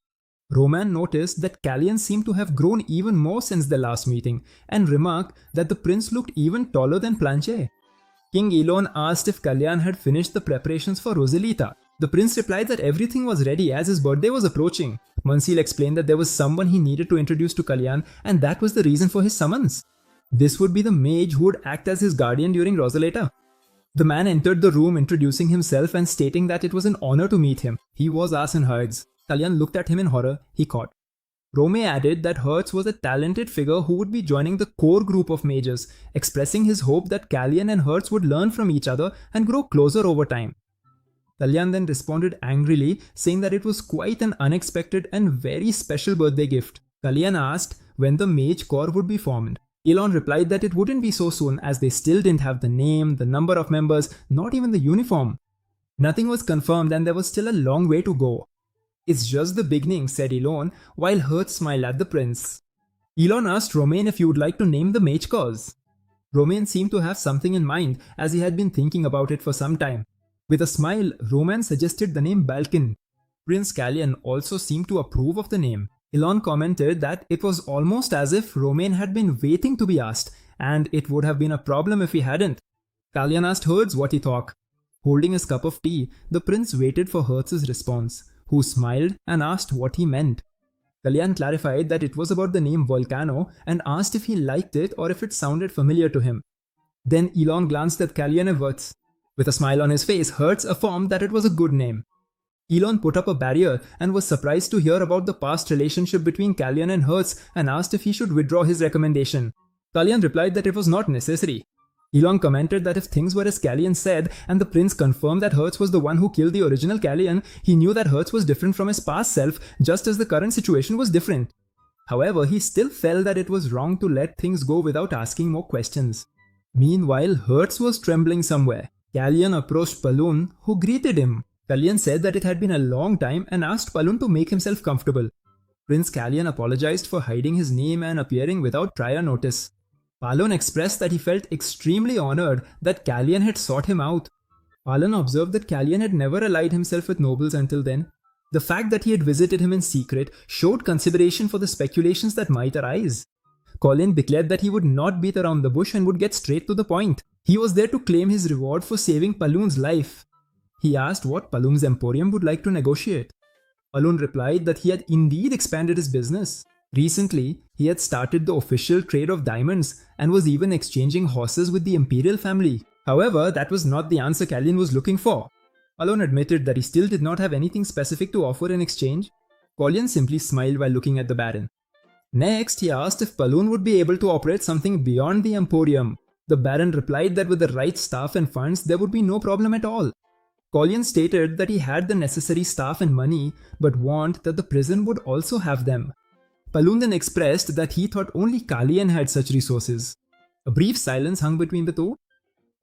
Roman noticed that Kalyan seemed to have grown even more since their last meeting and remarked that the prince looked even taller than Planche. King Elon asked if Kalyan had finished the preparations for Rosalita. The prince replied that everything was ready as his birthday was approaching. Mansil explained that there was someone he needed to introduce to Kalyan and that was the reason for his summons. This would be the mage who would act as his guardian during Rosalita. The man entered the room introducing himself and stating that it was an honor to meet him. He was Arsene Hertz. Kalyan looked at him in horror. He caught. Rome added that Hertz was a talented figure who would be joining the core group of mages, expressing his hope that Kalyan and Hertz would learn from each other and grow closer over time. Kalyan then responded angrily, saying that it was quite an unexpected and very special birthday gift. Kalyan asked when the mage corps would be formed. Elon replied that it wouldn't be so soon as they still didn't have the name, the number of members, not even the uniform. Nothing was confirmed and there was still a long way to go. "It's just the beginning," said Elon, while Hertz smiled at the prince. Elon asked Romain if he would like to name the mage corps. Romain seemed to have something in mind as he had been thinking about it for some time. With a smile, Roman suggested the name Balkan. Prince Kalyan also seemed to approve of the name. Elon commented that it was almost as if Romain had been waiting to be asked, and it would have been a problem if he hadn't. Kalyan asked Hertz what he thought. Holding his cup of tea, the prince waited for Hertz's response, who smiled and asked what he meant. Kalyan clarified that it was about the name Volcano and asked if he liked it or if it sounded familiar to him. Then Elon glanced at Kalyan and Hertz. With a smile on his face, Hertz affirmed that it was a good name. Elon put up a barrier and was surprised to hear about the past relationship between Kalyan and Hertz and asked if he should withdraw his recommendation. Kalyan replied that it was not necessary. Elon commented that if things were as Kalyan said and the prince confirmed that Hertz was the one who killed the original Kalyan, he knew that Hertz was different from his past self just as the current situation was different. However, he still felt that it was wrong to let things go without asking more questions. Meanwhile, Hertz was trembling somewhere. Kalyan approached Palun, who greeted him. Kalyan said that it had been a long time and asked Palun to make himself comfortable. Prince Kalyan apologized for hiding his name and appearing without prior notice. Palun expressed that he felt extremely honored that Kalyan had sought him out. Palun observed that Kalyan had never allied himself with nobles until then. The fact that he had visited him in secret showed consideration for the speculations that might arise. Colin declared that he would not beat around the bush and would get straight to the point. He was there to claim his reward for saving Palun's life. He asked what Palun's emporium would like to negotiate. Palun replied that he had indeed expanded his business. Recently, he had started the official trade of diamonds and was even exchanging horses with the imperial family. However, that was not the answer Kalyan was looking for. Palun admitted that he still did not have anything specific to offer in exchange. Kalyan simply smiled while looking at the Baron. Next, he asked if Palun would be able to operate something beyond the emporium. The Baron replied that with the right staff and funds, there would be no problem at all. Kalyan stated that he had the necessary staff and money, but warned that the prison would also have them. Palun then expressed that he thought only Kalyan had such resources. A brief silence hung between the two.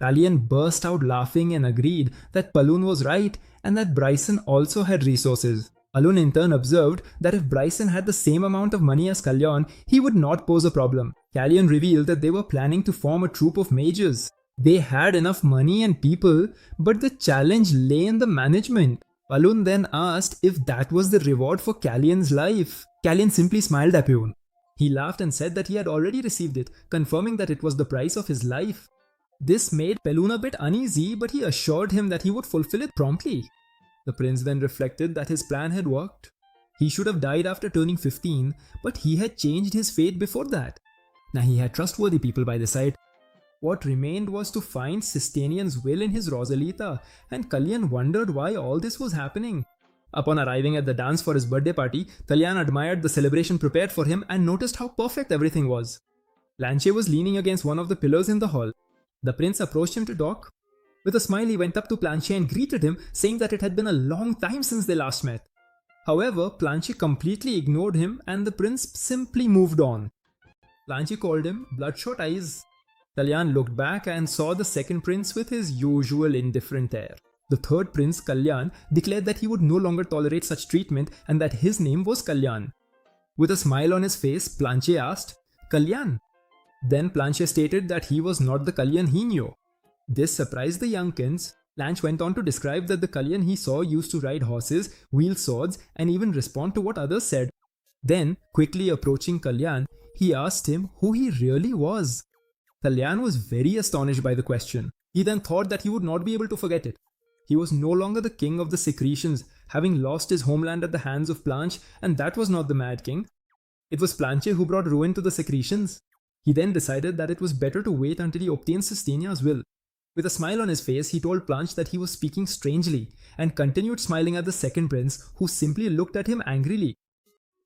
Kalyan burst out laughing and agreed that Palun was right and that Bryson also had resources. Palun in turn observed that if Bryson had the same amount of money as Kalyan, he would not pose a problem. Kalyan revealed that they were planning to form a troupe of mages. They had enough money and people, but the challenge lay in the management. Palun then asked if that was the reward for Kalyan's life. Kalyan simply smiled at Palun. He laughed and said that he had already received it, confirming that it was the price of his life. This made Palun a bit uneasy, but he assured him that he would fulfill it promptly. The prince then reflected that his plan had worked. He should have died after turning 15, but he had changed his fate before that. Now he had trustworthy people by the side. What remained was to find Sistanian's will in his Rosalita, and Kalyan wondered why all this was happening. Upon arriving at the dance for his birthday party, Kalyan admired the celebration prepared for him and noticed how perfect everything was. Blanche was leaning against one of the pillars in the hall. The prince approached him to talk. With a smile, he went up to Planche and greeted him, saying that it had been a long time since they last met. However, Planche completely ignored him and the prince simply moved on. Planche called him Bloodshot Eyes. Kalyan looked back and saw the second prince with his usual indifferent air. The third prince, Kalyan, declared that he would no longer tolerate such treatment and that his name was Kalyan. With a smile on his face, Planche asked, "Kalyan?" Then Planche stated that he was not the Kalyan he knew. This surprised the youngkins. Planche went on to describe that the Kalyan he saw used to ride horses, wield swords, and even respond to what others said. Then, quickly approaching Kalyan, he asked him who he really was. Kalyan was very astonished by the question. He then thought that he would not be able to forget it. He was no longer the king of the Secretions, having lost his homeland at the hands of Planche, and that was not the Mad King. It was Planche who brought ruin to the Secretions. He then decided that it was better to wait until he obtained Sistania's will. With a smile on his face, he told Planche that he was speaking strangely, and continued smiling at the second prince, who simply looked at him angrily.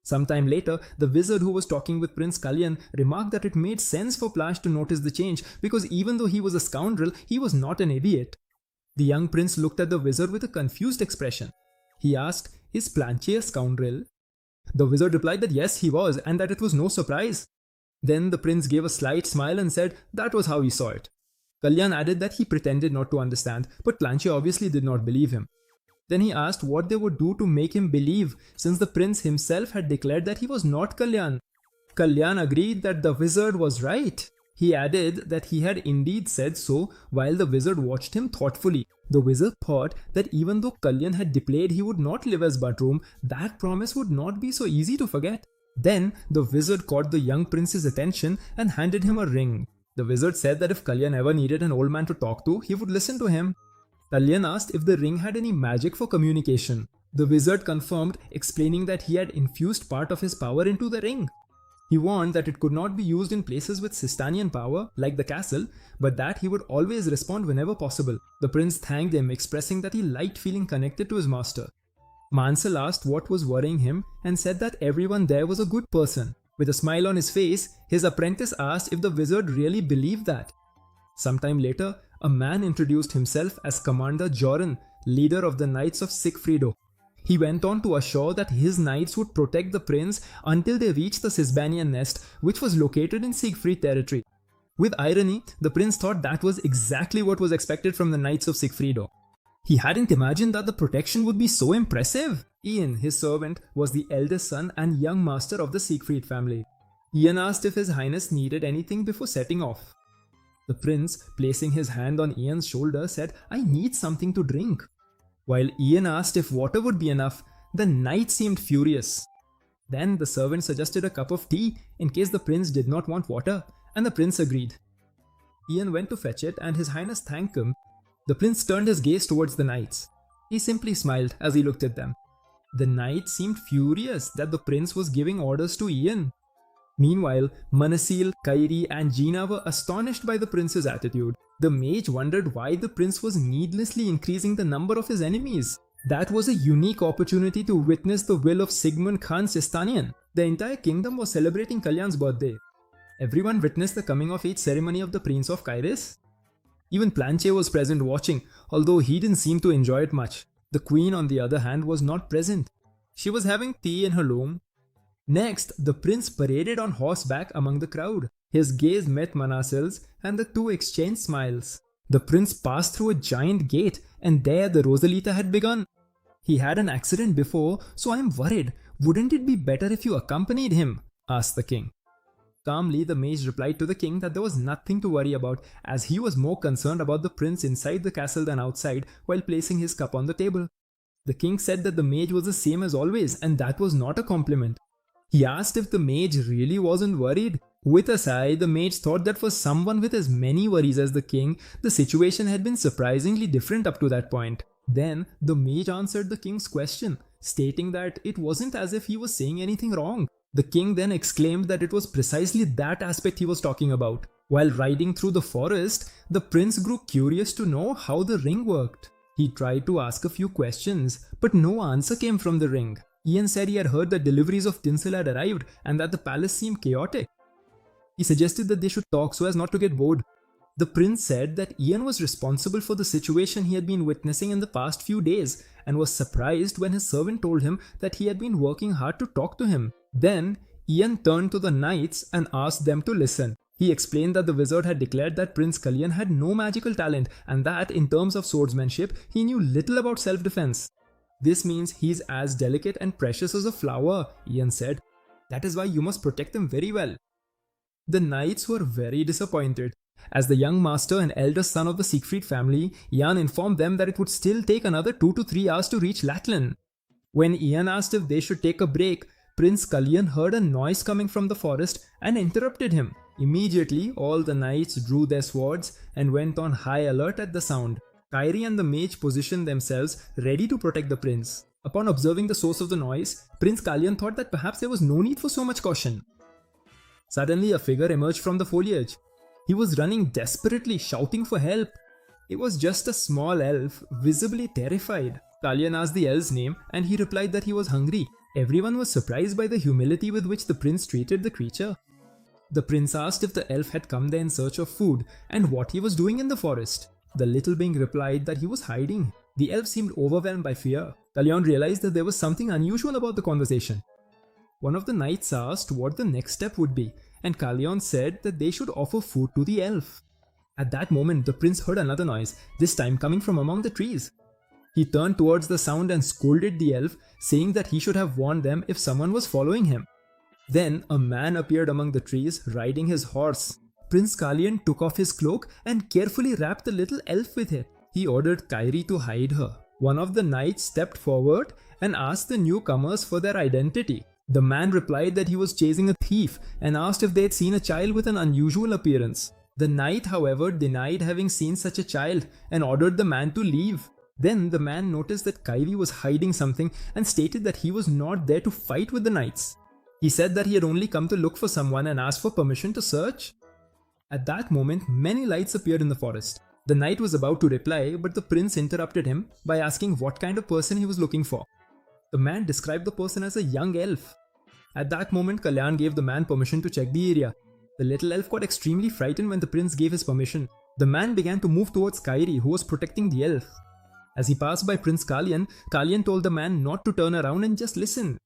Sometime later, the wizard who was talking with Prince Kalyan remarked that it made sense for Planche to notice the change, because even though he was a scoundrel, he was not an idiot. The young prince looked at the wizard with a confused expression. He asked, "Is Planche a scoundrel?" The wizard replied that yes, he was, and that it was no surprise. Then the prince gave a slight smile and said that was how he saw it. Kalyan added that he pretended not to understand, but Planche obviously did not believe him. Then he asked what they would do to make him believe, since the prince himself had declared that he was not Kalyan. Kalyan agreed that the wizard was right. He added that he had indeed said so while the wizard watched him thoughtfully. The wizard thought that even though Kalyan had declared he would not live as Bartroom, that promise would not be so easy to forget. Then the wizard caught the young prince's attention and handed him a ring. The wizard said that if Kalyan ever needed an old man to talk to, he would listen to him. Kalyan asked if the ring had any magic for communication. The wizard confirmed, explaining that he had infused part of his power into the ring. He warned that it could not be used in places with Sistanian power, like the castle, but that he would always respond whenever possible. The prince thanked him, expressing that he liked feeling connected to his master. Mansell asked what was worrying him and said that everyone there was a good person. With a smile on his face, his apprentice asked if the wizard really believed that. Sometime later, a man introduced himself as Commander Joran, leader of the Knights of Sigfrido. He went on to assure that his knights would protect the prince until they reached the Sisbanian nest, which was located in Siegfried territory. With irony, the prince thought that was exactly what was expected from the Knights of Sigfrido. He hadn't imagined that the protection would be so impressive. Ian, his servant, was the eldest son and young master of the Siegfried family. Ian asked if His Highness needed anything before setting off. The prince, placing his hand on Ian's shoulder, said, "I need something to drink." While Ian asked if water would be enough, the knight seemed furious. Then the servant suggested a cup of tea in case the prince did not want water, and the prince agreed. Ian went to fetch it and His Highness thanked him. The prince turned his gaze towards the knights. He simply smiled as he looked at them. The knights seemed furious that the prince was giving orders to Ian. Meanwhile, Manasil, Kairi and Gina were astonished by the prince's attitude. The mage wondered why the prince was needlessly increasing the number of his enemies. That was a unique opportunity to witness the will of Sigmund Khan Sistanian. The entire kingdom was celebrating Kalyan's birthday. Everyone witnessed the coming-of-age ceremony of the Prince of Kairis. Even Planche was present watching, although he didn't seem to enjoy it much. The queen, on the other hand, was not present. She was having tea in her loom. Next, the prince paraded on horseback among the crowd. His gaze met Manasil's and the two exchanged smiles. The prince passed through a giant gate and there the Rosalita had begun. "He had an accident before, so I am worried. Wouldn't it be better if you accompanied him?" asked the king. Calmly, the mage replied to the king that there was nothing to worry about, as he was more concerned about the prince inside the castle than outside, while placing his cup on the table. The king said that the mage was the same as always, and that was not a compliment. He asked if the mage really wasn't worried. With a sigh, the mage thought that for someone with as many worries as the king, the situation had been surprisingly different up to that point. Then, the mage answered the king's question, stating that it wasn't as if he was saying anything wrong. The king then exclaimed that it was precisely that aspect he was talking about. While riding through the forest, the prince grew curious to know how the ring worked. He tried to ask a few questions, but no answer came from the ring. Ian said he had heard that deliveries of tinsel had arrived and that the palace seemed chaotic. He suggested that they should talk so as not to get bored. The prince said that Ian was responsible for the situation he had been witnessing in the past few days and was surprised when his servant told him that he had been working hard to talk to him. Then, Ian turned to the knights and asked them to listen. He explained that the wizard had declared that Prince Kalyan had no magical talent and that, in terms of swordsmanship, he knew little about self-defense. "This means he's as delicate and precious as a flower," Ian said. "That is why you must protect him very well." The knights were very disappointed. As the young master and eldest son of the Siegfried family, Ian informed them that it would still take another 2 to 3 hours to reach Latland. When Ian asked if they should take a break, Prince Kalyan heard a noise coming from the forest and interrupted him. Immediately, all the knights drew their swords and went on high alert at the sound. Kairi and the mage positioned themselves ready to protect the prince. Upon observing the source of the noise, Prince Kalyan thought that perhaps there was no need for so much caution. Suddenly, a figure emerged from the foliage. He was running desperately, shouting for help. It was just a small elf, visibly terrified. Kalyan asked the elf's name and he replied that he was hungry. Everyone was surprised by the humility with which the prince treated the creature. The prince asked if the elf had come there in search of food and what he was doing in the forest. The little being replied that he was hiding. The elf seemed overwhelmed by fear. Kalyan realized that there was something unusual about the conversation. One of the knights asked what the next step would be, and Kalyan said that they should offer food to the elf. At that moment, the prince heard another noise, this time coming from among the trees. He turned towards the sound and scolded the elf, saying that he should have warned them if someone was following him. Then a man appeared among the trees, riding his horse. Prince Kalyan took off his cloak and carefully wrapped the little elf with it. He ordered Kairi to hide her. One of the knights stepped forward and asked the newcomers for their identity. The man replied that he was chasing a thief and asked if they had seen a child with an unusual appearance. The knight, however, denied having seen such a child and ordered the man to leave. Then the man noticed that Kairi was hiding something and stated that he was not there to fight with the knights. He said that he had only come to look for someone and asked for permission to search. At that moment, many lights appeared in the forest. The knight was about to reply, but the prince interrupted him by asking what kind of person he was looking for. The man described the person as a young elf. At that moment, Kalyan gave the man permission to check the area. The little elf got extremely frightened when the prince gave his permission. The man began to move towards Kairi, who was protecting the elf. As he passed by Prince Kalyan, Kalyan told the man not to turn around and just listen.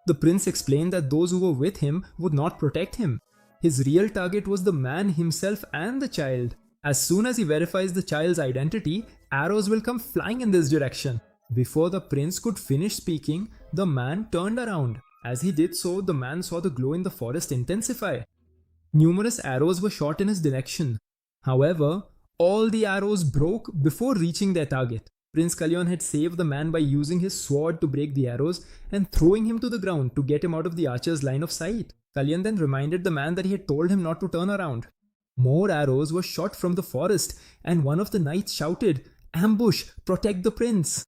The prince explained that those who were with him would not protect him. His real target was the man himself and the child. As soon as he verifies the child's identity, arrows will come flying in this direction. Before the prince could finish speaking, the man turned around. As he did so, the man saw the glow in the forest intensify. Numerous arrows were shot in his direction. However, all the arrows broke before reaching their target. Prince Kalyan had saved the man by using his sword to break the arrows and throwing him to the ground to get him out of the archer's line of sight. Kalyan then reminded the man that he had told him not to turn around. More arrows were shot from the forest, and one of the knights shouted, "Ambush! Protect the prince!"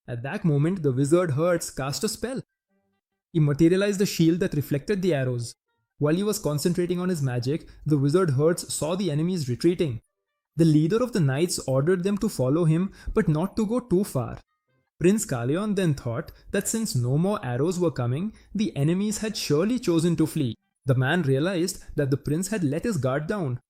At that moment, the wizard Hertz cast a spell. He materialized a shield that reflected the arrows. While he was concentrating on his magic, the wizard Hertz saw the enemies retreating. The leader of the knights ordered them to follow him, but not to go too far. Prince Kalyan then thought that since no more arrows were coming, the enemies had surely chosen to flee. The man realized that the prince had let his guard down.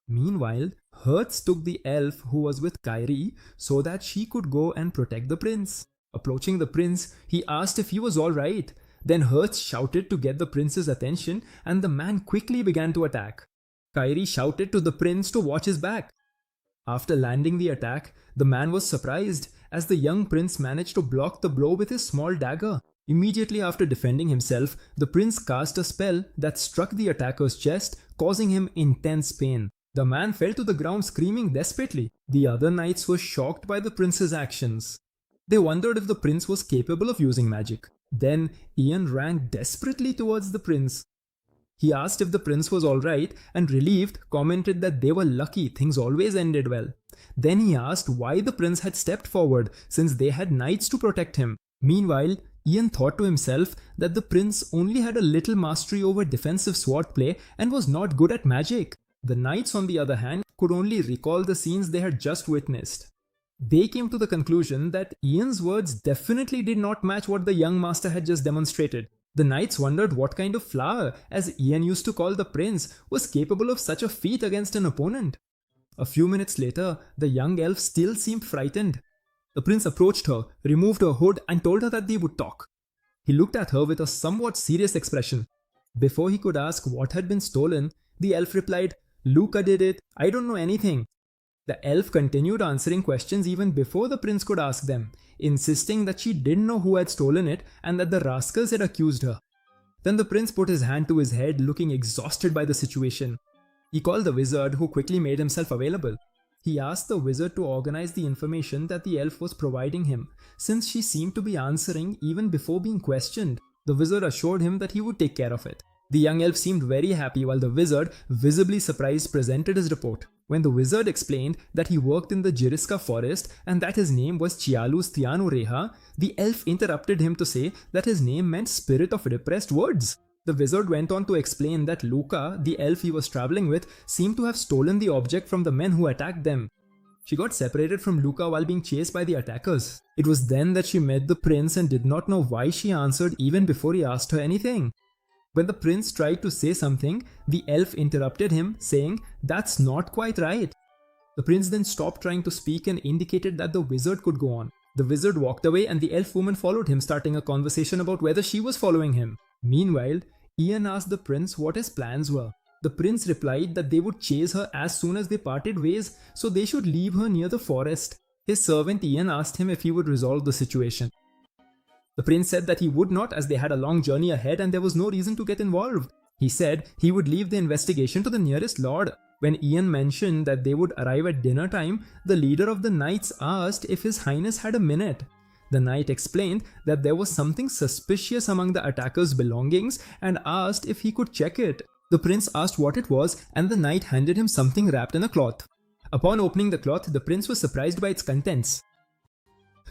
Meanwhile, Hertz took the elf who was with Kairi so that she could go and protect the prince. Approaching the prince, he asked if he was alright. Then Hertz shouted to get the prince's attention, and the man quickly began to attack. Kairi shouted to the prince to watch his back. After landing the attack, the man was surprised as the young prince managed to block the blow with his small dagger. Immediately after defending himself, the prince cast a spell that struck the attacker's chest, causing him intense pain. The man fell to the ground screaming desperately. The other knights were shocked by the prince's actions. They wondered if the prince was capable of using magic. Then Ian ran desperately towards the prince. He asked if the prince was alright and, relieved, commented that they were lucky, things always ended well. Then he asked why the prince had stepped forward since they had knights to protect him. Meanwhile, Ian thought to himself that the prince only had a little mastery over defensive swordplay and was not good at magic. The knights, on the other hand, could only recall the scenes they had just witnessed. They came to the conclusion that Ian's words definitely did not match what the young master had just demonstrated. The knights wondered what kind of flower, as Ian used to call the prince, was capable of such a feat against an opponent. A few minutes later, the young elf still seemed frightened. The prince approached her, removed her hood, and told her that they would talk. He looked at her with a somewhat serious expression. Before he could ask what had been stolen, the elf replied, "Luca did it, I don't know anything." The elf continued answering questions even before the prince could ask them, insisting that she didn't know who had stolen it and that the rascals had accused her. Then the prince put his hand to his head, looking exhausted by the situation. He called the wizard, who quickly made himself available. He asked the wizard to organize the information that the elf was providing him, since she seemed to be answering even before being questioned. The wizard assured him that he would take care of it. The young elf seemed very happy while the wizard, visibly surprised, presented his report. When the wizard explained that he worked in the Jiriska forest and that his name was Chialus Tianu Reha, the elf interrupted him to say that his name meant spirit of repressed words. The wizard went on to explain that Luca, the elf he was traveling with, seemed to have stolen the object from the men who attacked them. She got separated from Luca while being chased by the attackers. It was then that she met the prince and did not know why she answered even before he asked her anything. When the prince tried to say something, the elf interrupted him, saying, "That's not quite right." The prince then stopped trying to speak and indicated that the wizard could go on. The wizard walked away and the elf woman followed him, starting a conversation about whether she was following him. Meanwhile, Ian asked the prince what his plans were. The prince replied that they would chase her as soon as they parted ways, so they should leave her near the forest. His servant Ian asked him if he would resolve the situation. The prince said that he would not, as they had a long journey ahead and there was no reason to get involved. He said he would leave the investigation to the nearest lord. When Ian mentioned that they would arrive at dinner time, the leader of the knights asked if His Highness had a minute. The knight explained that there was something suspicious among the attackers' belongings and asked if he could check it. The prince asked what it was and the knight handed him something wrapped in a cloth. Upon opening the cloth, the prince was surprised by its contents.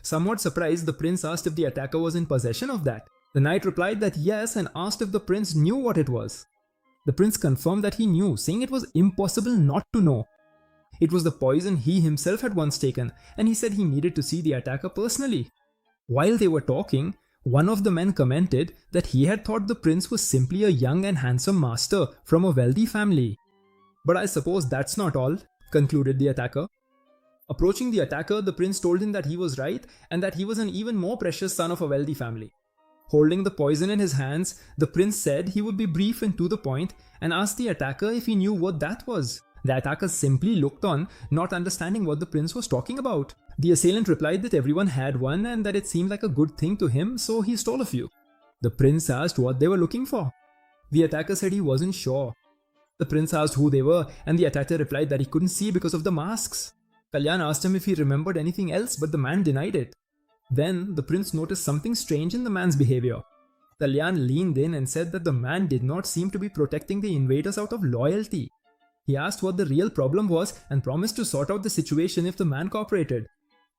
Somewhat surprised, the prince asked if the attacker was in possession of that. The knight replied that yes and asked if the prince knew what it was. The prince confirmed that he knew, saying it was impossible not to know. It was the poison he himself had once taken, and he said he needed to see the attacker personally. While they were talking, one of the men commented that he had thought the prince was simply a young and handsome master from a wealthy family. "But I suppose that's not all," concluded the attacker. Approaching the attacker, the prince told him that he was right and that he was an even more precious son of a wealthy family. Holding the poison in his hands, the prince said he would be brief and to the point and asked the attacker if he knew what that was. The attacker simply looked on, not understanding what the prince was talking about. The assailant replied that everyone had one and that it seemed like a good thing to him, so he stole a few. The prince asked what they were looking for. The attacker said he wasn't sure. The prince asked who they were, and the attacker replied that he couldn't see because of the masks. Kalyan asked him if he remembered anything else, but the man denied it. Then, the prince noticed something strange in the man's behavior. Kalyan leaned in and said that the man did not seem to be protecting the invaders out of loyalty. He asked what the real problem was and promised to sort out the situation if the man cooperated.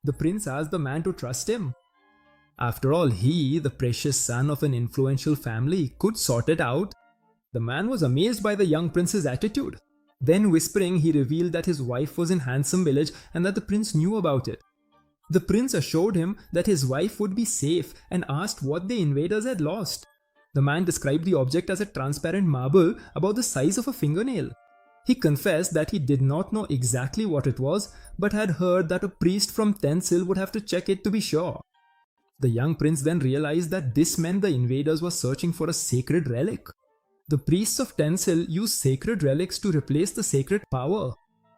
The prince asked the man to trust him. After all, he, the precious son of an influential family, could sort it out. The man was amazed by the young prince's attitude. Then, whispering, he revealed that his wife was in Handsome Village and that the prince knew about it. The prince assured him that his wife would be safe and asked what the invaders had lost. The man described the object as a transparent marble about the size of a fingernail. He confessed that he did not know exactly what it was, but had heard that a priest from Tensil would have to check it to be sure. The young prince then realized that this meant the invaders were searching for a sacred relic. The priests of Tensil use sacred relics to replace the sacred power.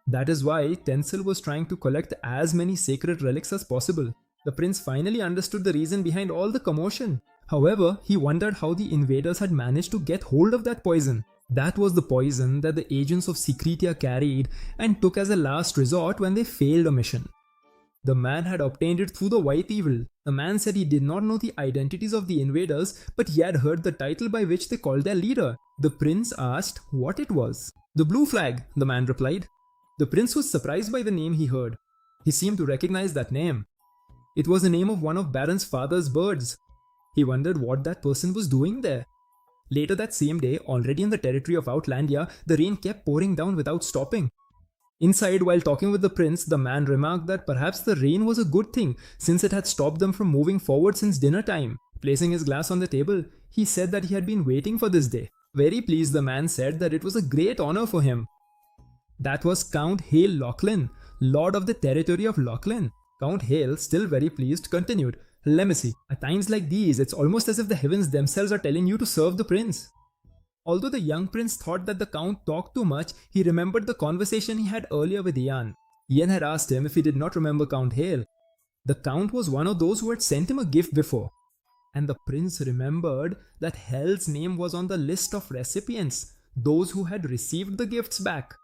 That is why Tensil was trying to collect as many sacred relics as possible. The prince finally understood the reason behind all the commotion. However, he wondered how the invaders had managed to get hold of that poison. That was the poison that the agents of Secretia carried and took as a last resort when they failed a mission. The man had obtained it through the White Evil. The man said he did not know the identities of the invaders, but he had heard the title by which they called their leader. The prince asked what it was. "The Blue Flag," the man replied. The prince was surprised by the name he heard. He seemed to recognize that name. It was the name of one of Baron's father's birds. He wondered what that person was doing there. Later that same day, already in the territory of Outlandia, the rain kept pouring down without stopping. Inside, while talking with the prince, the man remarked that perhaps the rain was a good thing since it had stopped them from moving forward since dinner time. Placing his glass on the table, he said that he had been waiting for this day. Very pleased, the man said that it was a great honor for him. That was Count Hale Lachlan, Lord of the territory of Lachlan. Count Hale, still very pleased, continued, "Let me see. At times like these, it's almost as if the heavens themselves are telling you to serve the prince." Although the young prince thought that the count talked too much, he remembered the conversation he had earlier with Ian. Ian had asked him if he did not remember Count Hale. The count was one of those who had sent him a gift before. And the prince remembered that Hale's name was on the list of recipients, those who had received the gifts back.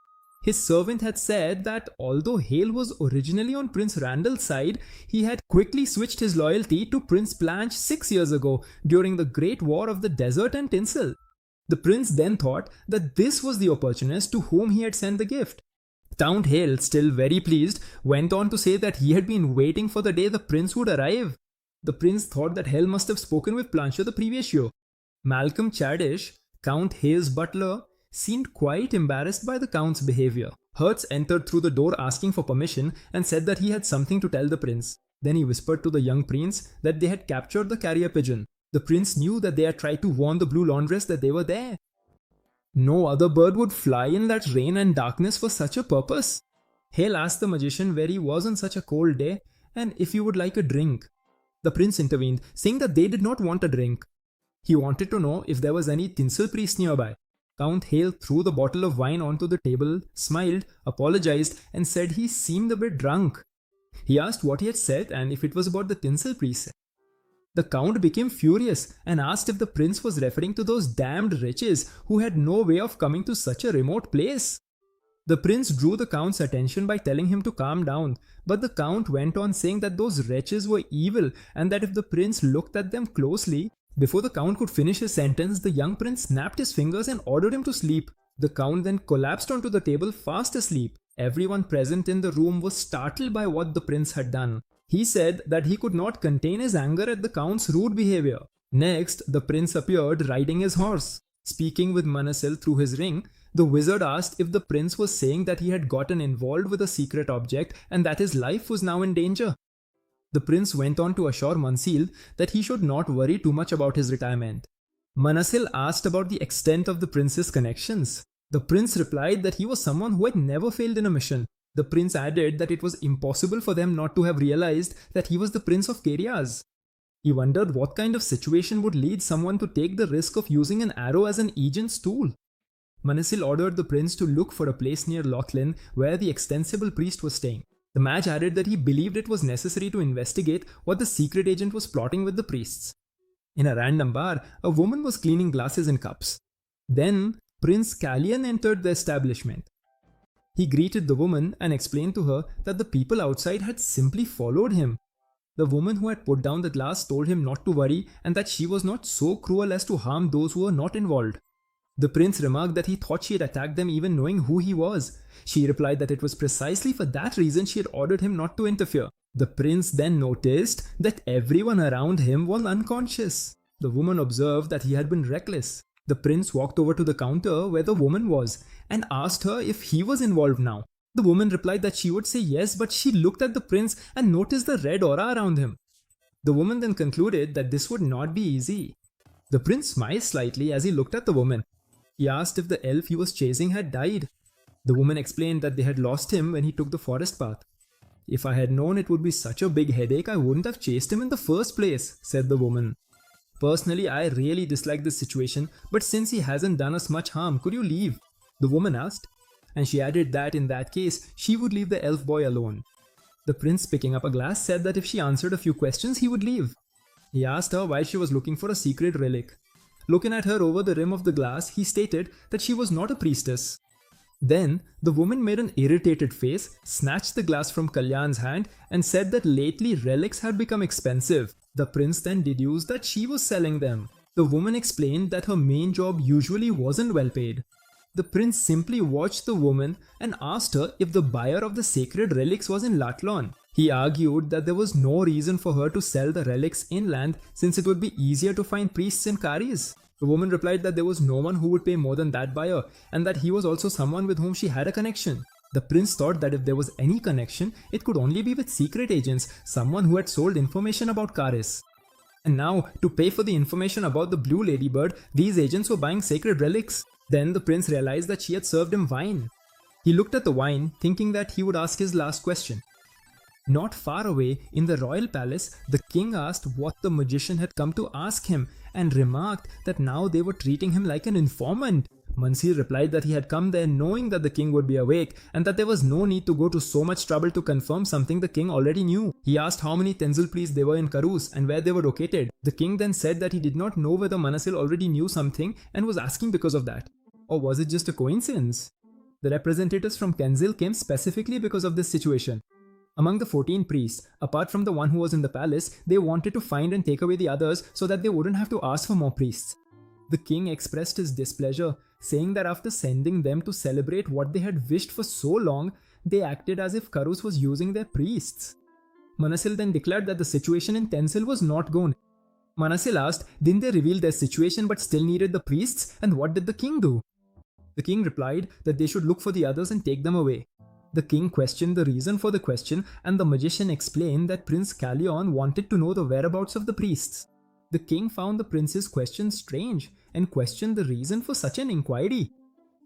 His servant had said that although Hale was originally on Prince Randall's side, he had quickly switched his loyalty to Prince Blanche 6 years ago during the Great War of the Desert and Tinsel. The prince then thought that this was the opportunist to whom he had sent the gift. Count Hale, still very pleased, went on to say that he had been waiting for the day the prince would arrive. The prince thought that Hale must have spoken with Blanche the previous year. Malcolm Chadish, Count Hale's butler, seemed quite embarrassed by the count's behavior. Hertz entered through the door asking for permission and said that he had something to tell the prince. Then he whispered to the young prince that they had captured the carrier pigeon. The prince knew that they had tried to warn the Blue Laundress that they were there. No other bird would fly in that rain and darkness for such a purpose. Hale asked the magician where he was on such a cold day and if he would like a drink. The prince intervened, saying that they did not want a drink. He wanted to know if there was any tinsel priest nearby. Count Hale threw the bottle of wine onto the table, smiled, apologized, and said he seemed a bit drunk. He asked what he had said and if it was about the tinsel priest. The count became furious and asked if the prince was referring to those damned wretches who had no way of coming to such a remote place. The prince drew the count's attention by telling him to calm down, but the count went on saying that those wretches were evil and that if the prince looked at them closely, before the count could finish his sentence, the young prince snapped his fingers and ordered him to sleep. The count then collapsed onto the table fast asleep. Everyone present in the room was startled by what the prince had done. He said that he could not contain his anger at the count's rude behavior. Next, the prince appeared riding his horse. Speaking with Manasil through his ring, the wizard asked if the prince was saying that he had gotten involved with a secret object and that his life was now in danger. The prince went on to assure Mansil that he should not worry too much about his retirement. Manasil asked about the extent of the prince's connections. The prince replied that he was someone who had never failed in a mission. The prince added that it was impossible for them not to have realized that he was the prince of Keriaz. He wondered what kind of situation would lead someone to take the risk of using an arrow as an agent's tool. Manasil ordered the prince to look for a place near Lothlin where the extensible priest was staying. The mage added that he believed it was necessary to investigate what the secret agent was plotting with the priests. In a random bar, a woman was cleaning glasses and cups. Then, Prince Callian entered the establishment. He greeted the woman and explained to her that the people outside had simply followed him. The woman who had put down the glass told him not to worry and that she was not so cruel as to harm those who were not involved. The prince remarked that he thought she had attacked them even knowing who he was. She replied that it was precisely for that reason she had ordered him not to interfere. The prince then noticed that everyone around him was unconscious. The woman observed that he had been reckless. The prince walked over to the counter where the woman was and asked her if he was involved now. The woman replied that she would say yes, but she looked at the prince and noticed the red aura around him. The woman then concluded that this would not be easy. The prince smiled slightly as he looked at the woman. He asked if the elf he was chasing had died. The woman explained that they had lost him when he took the forest path. "If I had known it would be such a big headache, I wouldn't have chased him in the first place," said the woman. "Personally, I really dislike this situation, but since he hasn't done us much harm, could you leave?" the woman asked. And she added that in that case, she would leave the elf boy alone. The prince, picking up a glass, said that if she answered a few questions, he would leave. He asked her why she was looking for a secret relic. Looking at her over the rim of the glass, he stated that she was not a priestess. Then, the woman made an irritated face, snatched the glass from Kalyan's hand, and said that lately relics had become expensive. The prince then deduced that she was selling them. The woman explained that her main job usually wasn't well paid. The prince simply watched the woman and asked her if the buyer of the sacred relics was in Latlon. He argued that there was no reason for her to sell the relics inland since it would be easier to find priests in Karis. The woman replied that there was no one who would pay more than that buyer and that he was also someone with whom she had a connection. The prince thought that if there was any connection, it could only be with secret agents, someone who had sold information about Karis. And now, to pay for the information about the blue ladybird, these agents were buying sacred relics. Then the prince realized that she had served him wine. He looked at the wine, thinking that he would ask his last question. Not far away, in the royal palace, the king asked what the magician had come to ask him and remarked that now they were treating him like an informant. Mansir replied that he had come there knowing that the king would be awake and that there was no need to go to so much trouble to confirm something the king already knew. He asked how many Tenzil priests there were in Karus and where they were located. The king then said that he did not know whether Manasil already knew something and was asking because of that. Or was it just a coincidence? The representatives from Tenzil came specifically because of this situation. Among the 14 priests, apart from the one who was in the palace, they wanted to find and take away the others so that they wouldn't have to ask for more priests. The king expressed his displeasure, saying that after sending them to celebrate what they had wished for so long, they acted as if Karus was using their priests. Manasil then declared that the situation in Tenzil was not gone. Manasil asked, didn't they reveal their situation but still needed the priests, and what did the king do? The king replied that they should look for the others and take them away. The king questioned the reason for the question, and the magician explained that Prince Callion wanted to know the whereabouts of the priests. The king found the prince's question strange and questioned the reason for such an inquiry.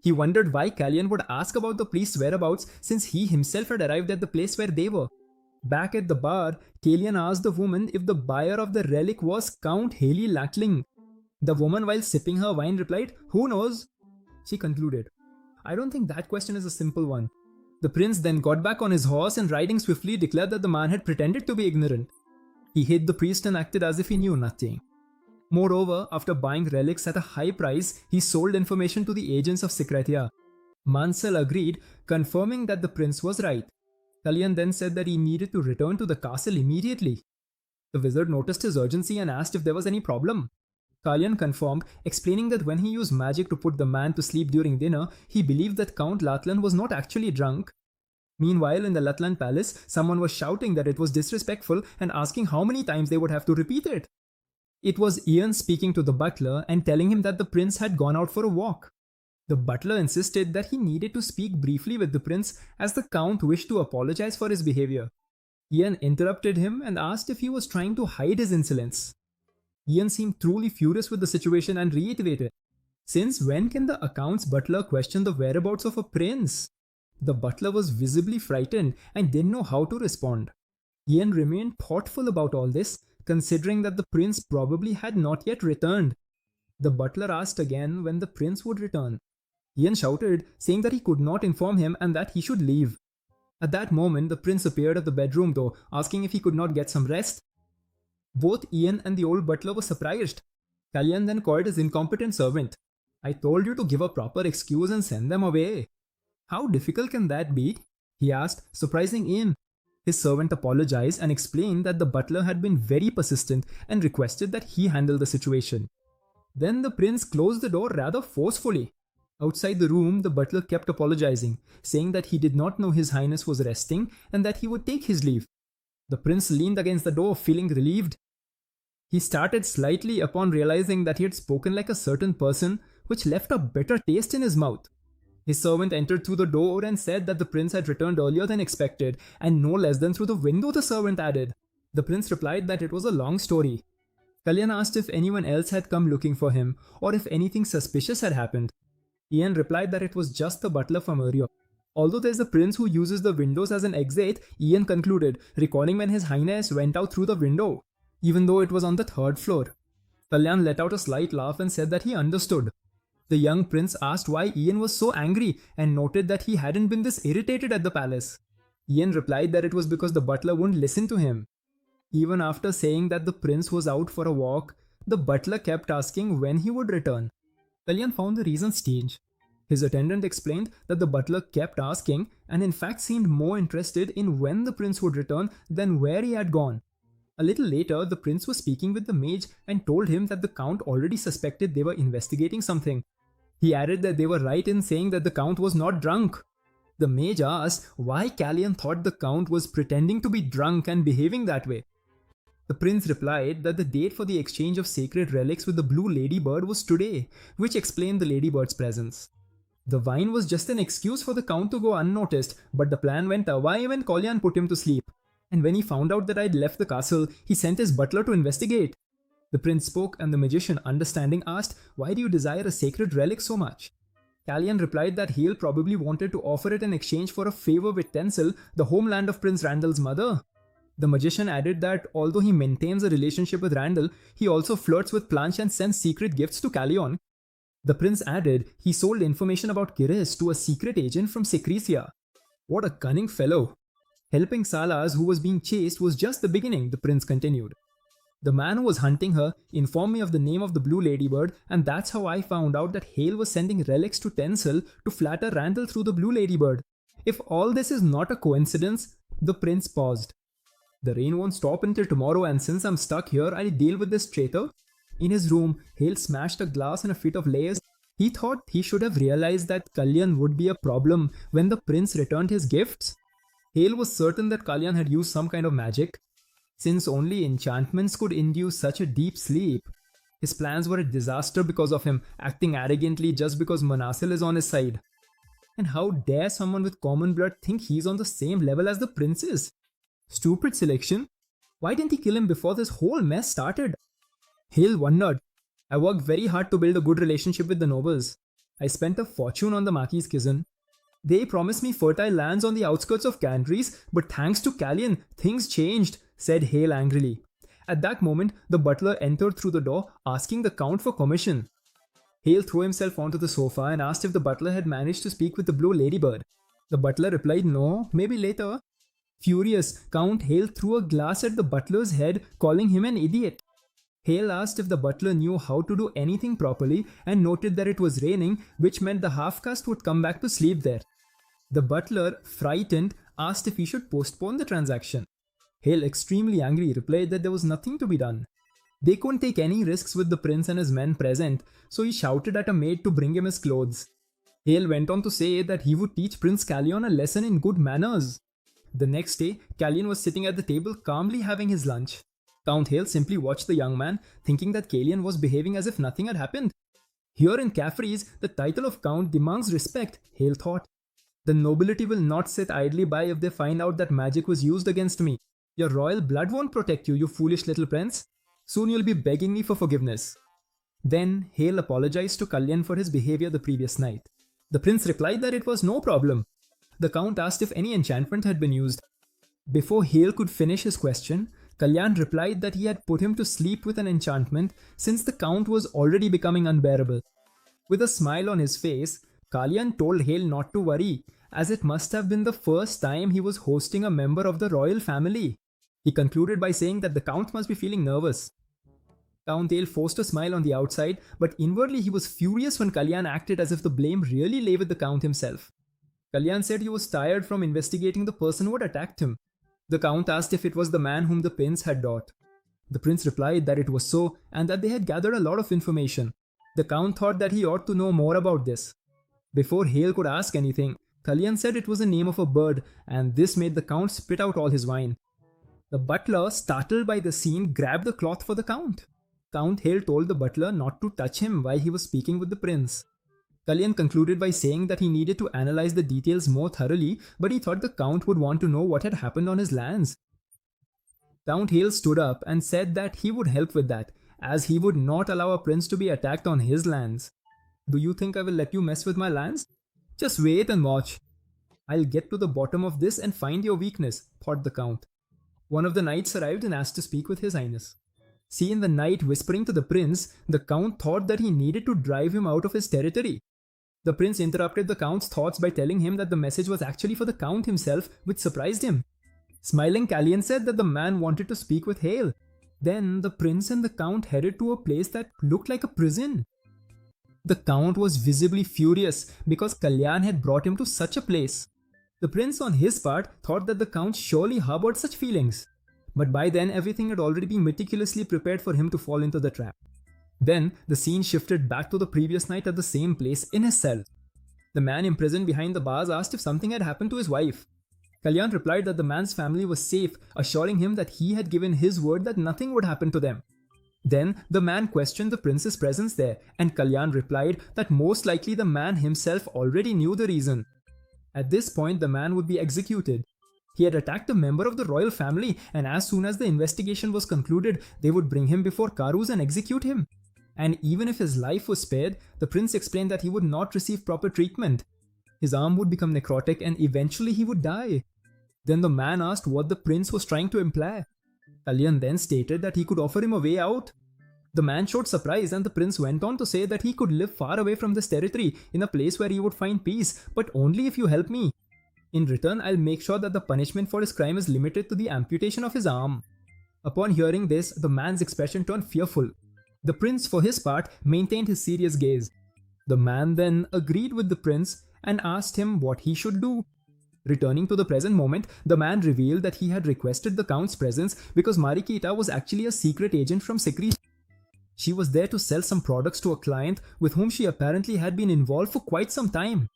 He wondered why Callion would ask about the priest's whereabouts since he himself had arrived at the place where they were. Back at the bar, Callion asked the woman if the buyer of the relic was Count Haley Latling. The woman, while sipping her wine, replied, "Who knows?" She concluded, "I don't think that question is a simple one." The prince then got back on his horse and riding swiftly declared that the man had pretended to be ignorant. He hid the priest and acted as if he knew nothing. Moreover, after buying relics at a high price, he sold information to the agents of Secretia. Mansell agreed, confirming that the prince was right. Kalyan then said that he needed to return to the castle immediately. The wizard noticed his urgency and asked if there was any problem. Kalyan confirmed, explaining that when he used magic to put the man to sleep during dinner, he believed that Count Latlan was not actually drunk. Meanwhile, in the Latlan palace, someone was shouting that it was disrespectful and asking how many times they would have to repeat it. It was Ian speaking to the butler and telling him that the prince had gone out for a walk. The butler insisted that he needed to speak briefly with the prince as the count wished to apologize for his behavior. Ian interrupted him and asked if he was trying to hide his insolence. Ian seemed truly furious with the situation and reiterated, "Since when can the account's butler question the whereabouts of a prince?" The butler was visibly frightened and didn't know how to respond. Ian remained thoughtful about all this, considering that the prince probably had not yet returned. The butler asked again when the prince would return. Ian shouted, saying that he could not inform him and that he should leave. At that moment, the prince appeared at the bedroom door, asking if he could not get some rest. Both Ian and the old butler were surprised. Kalyan then called his incompetent servant. "I told you to give a proper excuse and send them away." "How difficult can that be?" he asked, surprising Ian. His servant apologized and explained that the butler had been very persistent and requested that he handle the situation. Then the prince closed the door rather forcefully. Outside the room, the butler kept apologizing, saying that he did not know His Highness was resting and that he would take his leave. The prince leaned against the door, feeling relieved. He started slightly upon realizing that he had spoken like a certain person, which left a bitter taste in his mouth. His servant entered through the door and said that the prince had returned earlier than expected, and no less than through the window, the servant added. The prince replied that it was a long story. Kalyan asked if anyone else had come looking for him, or if anything suspicious had happened. Ian replied that it was just the butler from earlier. Although there's a prince who uses the windows as an exit, Ian concluded, recalling when His Highness went out through the window, even though it was on the 3rd floor. Kalyan let out a slight laugh and said that he understood. The young prince asked why Ian was so angry and noted that he hadn't been this irritated at the palace. Ian replied that it was because the butler wouldn't listen to him. Even after saying that the prince was out for a walk, the butler kept asking when he would return. Kalyan found the reason strange. His attendant explained that the butler kept asking and in fact seemed more interested in when the prince would return than where he had gone. A little later, the prince was speaking with the mage and told him that the count already suspected they were investigating something. He added that they were right in saying that the count was not drunk. The mage asked why Kalyan thought the count was pretending to be drunk and behaving that way. The prince replied that the date for the exchange of sacred relics with the blue ladybird was today, which explained the ladybird's presence. The wine was just an excuse for the count to go unnoticed, but the plan went awry when Kalyan put him to sleep. And when he found out that I'd left the castle, he sent his butler to investigate. The prince spoke and the magician, understanding, asked, "Why do you desire a sacred relic so much?" Kalyan replied that Hale probably wanted to offer it in exchange for a favor with Tencel, the homeland of Prince Randall's mother. The magician added that although he maintains a relationship with Randall, he also flirts with Planche and sends secret gifts to Kalyan. The prince added he sold information about Kiris to a secret agent from Secretia. What a cunning fellow! Helping Salas, who was being chased, was just the beginning, the prince continued. The man who was hunting her informed me of the name of the blue ladybird, and that's how I found out that Hale was sending relics to Tencel to flatter Randall through the blue ladybird. If all this is not a coincidence, the prince paused. The rain won't stop until tomorrow, and since I'm stuck here, I'll deal with this traitor. In his room, Hale smashed a glass in a fit of rage. He thought he should have realized that Kalyan would be a problem when the prince returned his gifts. Hale was certain that Kalyan had used some kind of magic, since only enchantments could induce such a deep sleep. His plans were a disaster because of him acting arrogantly just because Manasil is on his side. And how dare someone with common blood think he's on the same level as the prince is? Stupid selection. Why didn't he kill him before this whole mess started? Hale wondered. I worked very hard to build a good relationship with the nobles. I spent a fortune on the Marquis' cousin. They promised me fertile lands on the outskirts of Cantries, but thanks to Kalyan, things changed, said Hale angrily. At that moment, the butler entered through the door, asking the count for commission. Hale threw himself onto the sofa and asked if the butler had managed to speak with the blue ladybird. The butler replied no, maybe later. Furious, Count Hale threw a glass at the butler's head, calling him an idiot. Hale asked if the butler knew how to do anything properly and noted that it was raining, which meant the half-caste would come back to sleep there. The butler, frightened, asked if he should postpone the transaction. Hale, extremely angry, replied that there was nothing to be done. They couldn't take any risks with the prince and his men present, so he shouted at a maid to bring him his clothes. Hale went on to say that he would teach Prince Kalyan a lesson in good manners. The next day, Kalyan was sitting at the table calmly having his lunch. Count Hale simply watched the young man, thinking that Kalyan was behaving as if nothing had happened. Here in Caffrey's, the title of Count demands respect, Hale thought. The nobility will not sit idly by if they find out that magic was used against me. Your royal blood won't protect you, you foolish little prince. Soon you'll be begging me for forgiveness. Then Hale apologized to Kalyan for his behavior the previous night. The prince replied that it was no problem. The count asked if any enchantment had been used. Before Hale could finish his question, Kalyan replied that he had put him to sleep with an enchantment since the count was already becoming unbearable. With a smile on his face, Kalyan told Hale not to worry, as it must have been the first time he was hosting a member of the royal family. He concluded by saying that the Count must be feeling nervous. Count Hale forced a smile on the outside, but inwardly he was furious when Kalyan acted as if the blame really lay with the Count himself. Kalyan said he was tired from investigating the person who had attacked him. The Count asked if it was the man whom the prince had taught. The prince replied that it was so and that they had gathered a lot of information. The Count thought that he ought to know more about this. Before Hale could ask anything, Kalyan said it was the name of a bird, and this made the Count spit out all his wine. The butler, startled by the scene, grabbed the cloth for the Count. Count Hale told the butler not to touch him while he was speaking with the prince. Kalyan concluded by saying that he needed to analyze the details more thoroughly, but he thought the Count would want to know what had happened on his lands. Count Hale stood up and said that he would help with that, as he would not allow a prince to be attacked on his lands. "Do you think I will let you mess with my lands? Just wait and watch. I'll get to the bottom of this and find your weakness," thought the Count. One of the knights arrived and asked to speak with His Highness. Seeing the knight whispering to the prince, the Count thought that he needed to drive him out of his territory. The prince interrupted the Count's thoughts by telling him that the message was actually for the Count himself, which surprised him. Smiling, Kalyan said that the man wanted to speak with Hale. Then the prince and the Count headed to a place that looked like a prison. The Count was visibly furious because Kalyan had brought him to such a place. The prince on his part thought that the Count surely harbored such feelings. But by then everything had already been meticulously prepared for him to fall into the trap. Then the scene shifted back to the previous night at the same place in his cell. The man imprisoned behind the bars asked if something had happened to his wife. Kalyan replied that the man's family was safe, assuring him that he had given his word that nothing would happen to them. Then the man questioned the prince's presence there, and Kalyan replied that most likely the man himself already knew the reason. At this point, the man would be executed. He had attacked a member of the royal family, and as soon as the investigation was concluded, they would bring him before Karus and execute him. And even if his life was spared, the prince explained that he would not receive proper treatment. His arm would become necrotic and eventually he would die. Then the man asked what the prince was trying to imply. Kalyan then stated that he could offer him a way out. The man showed surprise and the prince went on to say that he could live far away from this territory in a place where he would find peace, but only if you help me. In return, I'll make sure that the punishment for his crime is limited to the amputation of his arm. Upon hearing this, the man's expression turned fearful. The prince, for his part, maintained his serious gaze. The man then agreed with the prince and asked him what he should do. Returning to the present moment, the man revealed that he had requested the Count's presence because Marikita was actually a secret agent from Sikri. She was there to sell some products to a client with whom she apparently had been involved for quite some time.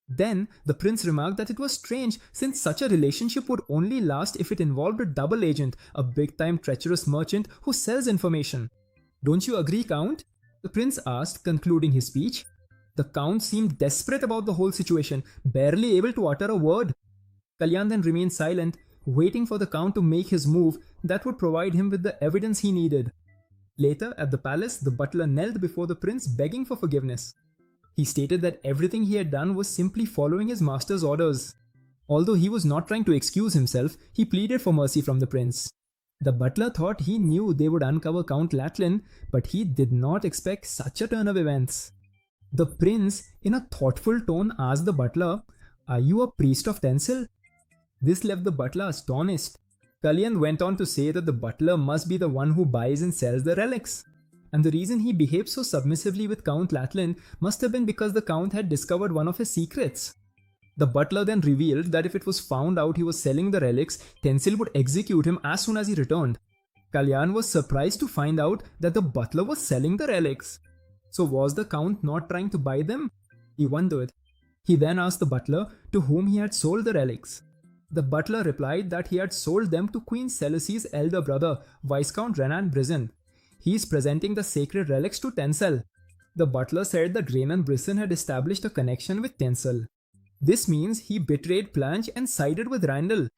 Then, the prince remarked that it was strange since such a relationship would only last if it involved a double agent, a big-time treacherous merchant who sells information. "Don't you agree, Count?" the prince asked, concluding his speech. The Count seemed desperate about the whole situation, barely able to utter a word. Kalyan then remained silent, waiting for the Count to make his move that would provide him with the evidence he needed. Later, at the palace, the butler knelt before the prince begging for forgiveness. He stated that everything he had done was simply following his master's orders. Although he was not trying to excuse himself, he pleaded for mercy from the prince. The butler thought he knew they would uncover Count Latlin, but he did not expect such a turn of events. The prince, in a thoughtful tone, asked the butler, "Are you a priest of Tencel?" This left the butler astonished. Kalyan went on to say that the butler must be the one who buys and sells the relics. And the reason he behaved so submissively with Count Latlin must have been because the Count had discovered one of his secrets. The butler then revealed that if it was found out he was selling the relics, Tencil would execute him as soon as he returned. Kalyan was surprised to find out that the butler was selling the relics. So was the Count not trying to buy them? He wondered. He then asked the butler to whom he had sold the relics. The butler replied that he had sold them to Queen Seleuce's elder brother, Viscount Renan Brizan. He is presenting the sacred relics to Tencel. The butler said that Renan Brizan had established a connection with Tencel. This means he betrayed Planche and sided with Randall.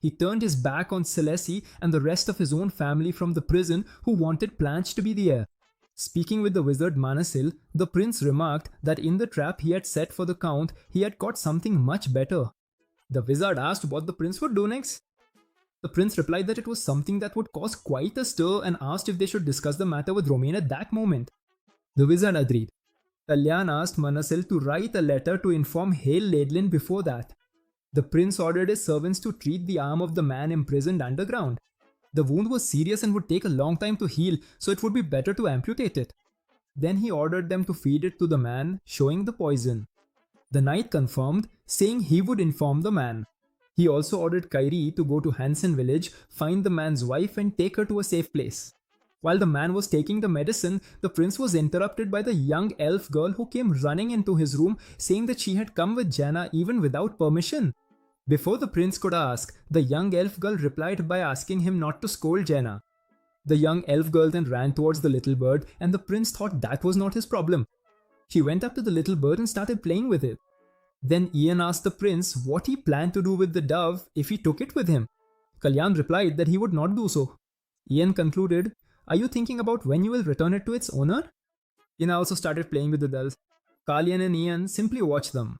He turned his back on Selesy and the rest of his own family from the prison who wanted Planche to be the heir. Speaking with the wizard Manasil, the prince remarked that in the trap he had set for the Count, he had caught something much better. The wizard asked what the prince would do next. The prince replied that it was something that would cause quite a stir and asked if they should discuss the matter with Romain at that moment. The wizard agreed. Kalyan asked Manasil to write a letter to inform Hale Laidlin before that. The prince ordered his servants to treat the arm of the man imprisoned underground. The wound was serious and would take a long time to heal, so it would be better to amputate it. Then he ordered them to feed it to the man, showing the poison. The knight confirmed, saying he would inform the man. He also ordered Kairi to go to Hansen village, find the man's wife and take her to a safe place. While the man was taking the medicine, the prince was interrupted by the young elf girl who came running into his room saying that she had come with Jana even without permission. Before the prince could ask, the young elf girl replied by asking him not to scold Jana. The young elf girl then ran towards the little bird and the prince thought that was not his problem. She went up to the little bird and started playing with it. Then Ian asked the prince what he planned to do with the dove if he took it with him. Kalyan replied that he would not do so. Ian concluded, "Are you thinking about when you will return it to its owner?" Ina also started playing with the dolls. Kalyan and Ian simply watched them.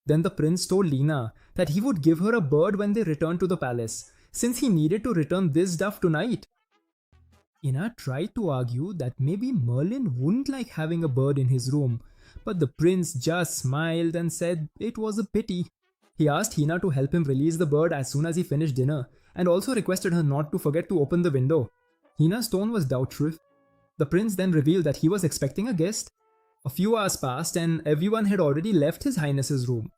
Then the prince told Lena that he would give her a bird when they returned to the palace, since he needed to return this dove tonight. Ina tried to argue that maybe Merlin wouldn't like having a bird in his room, but the prince just smiled and said it was a pity. He asked Hina to help him release the bird as soon as he finished dinner, and also requested her not to forget to open the window. Hina's tone was doubtful. The prince then revealed that he was expecting a guest. A few hours passed and everyone had already left His Highness's room.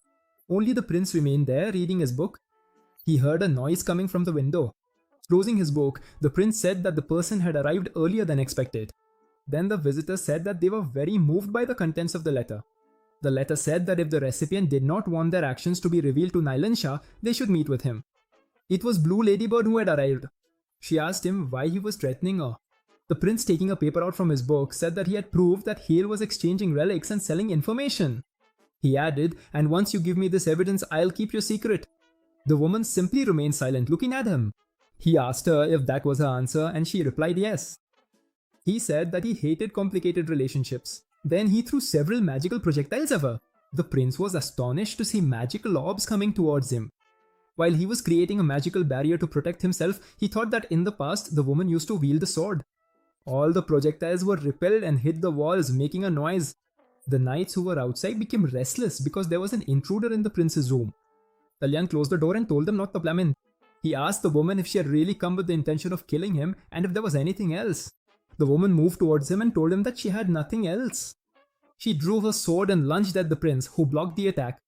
Only the prince remained there reading his book. He heard a noise coming from the window. Closing his book, the prince said that the person had arrived earlier than expected. Then the visitor said that they were very moved by the contents of the letter. The letter said that if the recipient did not want their actions to be revealed to Nylan Shah, they should meet with him. It was Blue Ladybird who had arrived. She asked him why he was threatening her. The prince, taking a paper out from his book, said that he had proved that Hale was exchanging relics and selling information. He added, "And once you give me this evidence, I'll keep your secret." The woman simply remained silent, looking at him. He asked her if that was her answer, and she replied yes. He said that he hated complicated relationships. Then he threw several magical projectiles at her. The prince was astonished to see magical orbs coming towards him. While he was creating a magical barrier to protect himself, he thought that in the past the woman used to wield a sword. All the projectiles were repelled and hit the walls, making a noise. The knights who were outside became restless because there was an intruder in the prince's room. Kalyan closed the door and told them not to come in. He asked the woman if she had really come with the intention of killing him and if there was anything else. The woman moved towards him and told him that she had nothing else. She drew her sword and lunged at the prince, who blocked the attack.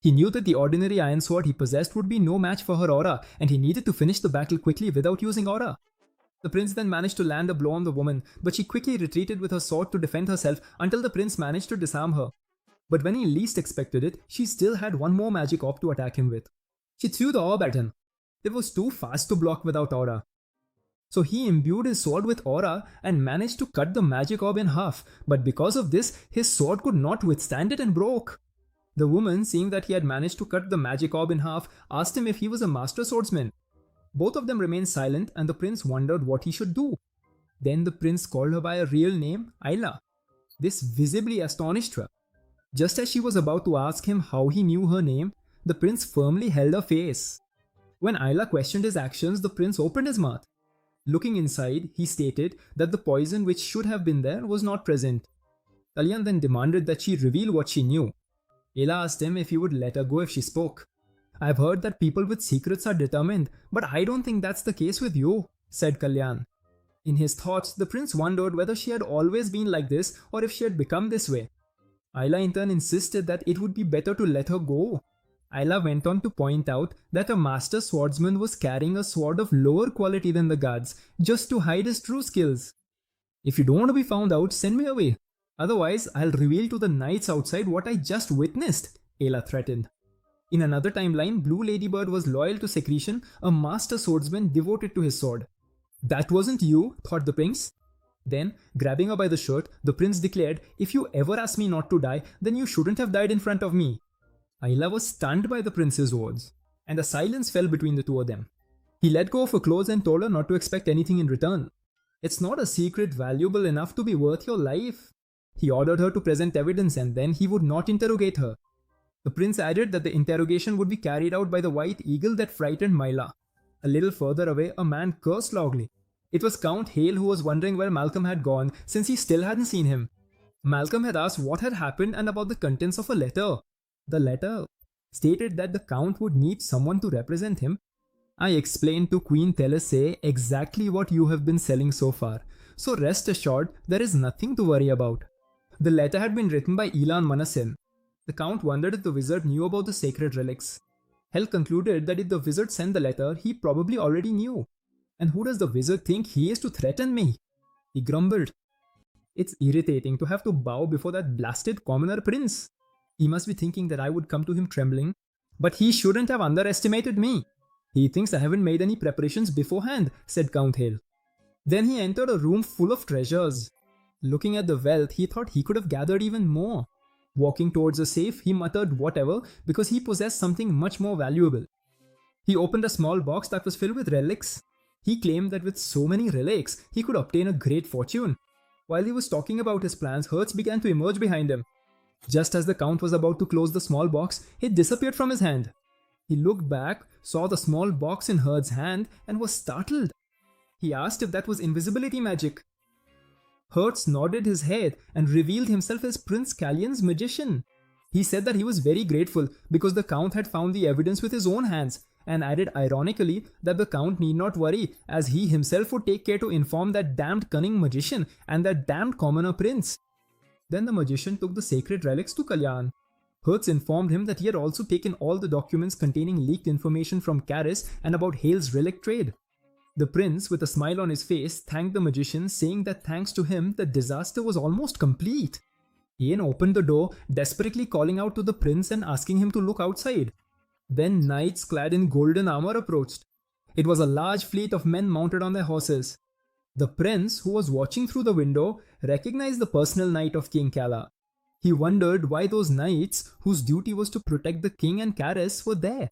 He knew that the ordinary iron sword he possessed would be no match for her aura, and he needed to finish the battle quickly without using aura. The prince then managed to land a blow on the woman, but she quickly retreated with her sword to defend herself until the prince managed to disarm her. But when he least expected it, she still had one more magic orb to attack him with. She threw the orb at him. It was too fast to block without aura. So he imbued his sword with aura and managed to cut the magic orb in half, but because of this, his sword could not withstand it and broke. The woman, seeing that he had managed to cut the magic orb in half, asked him if he was a master swordsman. Both of them remained silent and the prince wondered what he should do. Then the prince called her by a real name, Ayla. This visibly astonished her. Just as she was about to ask him how he knew her name, the prince firmly held her face. When Ayla questioned his actions, the prince opened his mouth. Looking inside, he stated that the poison which should have been there was not present. Kalyan then demanded that she reveal what she knew. Ayla asked him if he would let her go if she spoke. "I've heard that people with secrets are determined, but I don't think that's the case with you," said Kalyan. In his thoughts, the prince wondered whether she had always been like this or if she had become this way. Ayla in turn insisted that it would be better to let her go. Ayla went on to point out that a master swordsman was carrying a sword of lower quality than the guards, just to hide his true skills. "If you don't want to be found out, send me away. Otherwise, I'll reveal to the knights outside what I just witnessed," Ayla threatened. In another timeline, Blue Ladybird was loyal to Secretion, a master swordsman devoted to his sword. "That wasn't you," thought the prince. Then, grabbing her by the shirt, the prince declared, "If you ever ask me not to die, then you shouldn't have died in front of me." Ayla was stunned by the prince's words, and a silence fell between the two of them. He let go of her clothes and told her not to expect anything in return. "It's not a secret valuable enough to be worth your life." He ordered her to present evidence and then he would not interrogate her. The prince added that the interrogation would be carried out by the white eagle that frightened Myla. A little further away, a man cursed loudly. It was Count Hale who was wondering where Malcolm had gone since he still hadn't seen him. Malcolm had asked what had happened and about the contents of a letter. The letter stated that the Count would need someone to represent him. I explained to Queen Thelesay exactly what you have been selling so far, so rest assured there is nothing to worry about. The letter had been written by Elan Manasin. The Count wondered if the wizard knew about the sacred relics. Hell concluded that if the wizard sent the letter, he probably already knew. And who does the wizard think he is to threaten me? He grumbled. It's irritating to have to bow before that blasted commoner prince. He must be thinking that I would come to him trembling. But he shouldn't have underestimated me. He thinks I haven't made any preparations beforehand, said Count Hale. Then he entered a room full of treasures. Looking at the wealth, he thought he could have gathered even more. Walking towards a safe, he muttered whatever because he possessed something much more valuable. He opened a small box that was filled with relics. He claimed that with so many relics, he could obtain a great fortune. While he was talking about his plans, Hertz began to emerge behind him. Just as the Count was about to close the small box, it disappeared from his hand. He looked back, saw the small box in Hertz's hand, and was startled. He asked if that was invisibility magic. Hertz nodded his head and revealed himself as Prince Callian's magician. He said that he was very grateful because the Count had found the evidence with his own hands, and added ironically that the Count need not worry as he himself would take care to inform that damned cunning magician and that damned commoner prince. Then the magician took the sacred relics to Kalyan. Hertz informed him that he had also taken all the documents containing leaked information from Karis and about Hale's relic trade. The prince, with a smile on his face, thanked the magician, saying that thanks to him, the disaster was almost complete. Ian opened the door, desperately calling out to the prince and asking him to look outside. Then knights clad in golden armor approached. It was a large fleet of men mounted on their horses. The prince, who was watching through the window, recognized the personal knight of King Kala. He wondered why those knights, whose duty was to protect the king and Karis, were there.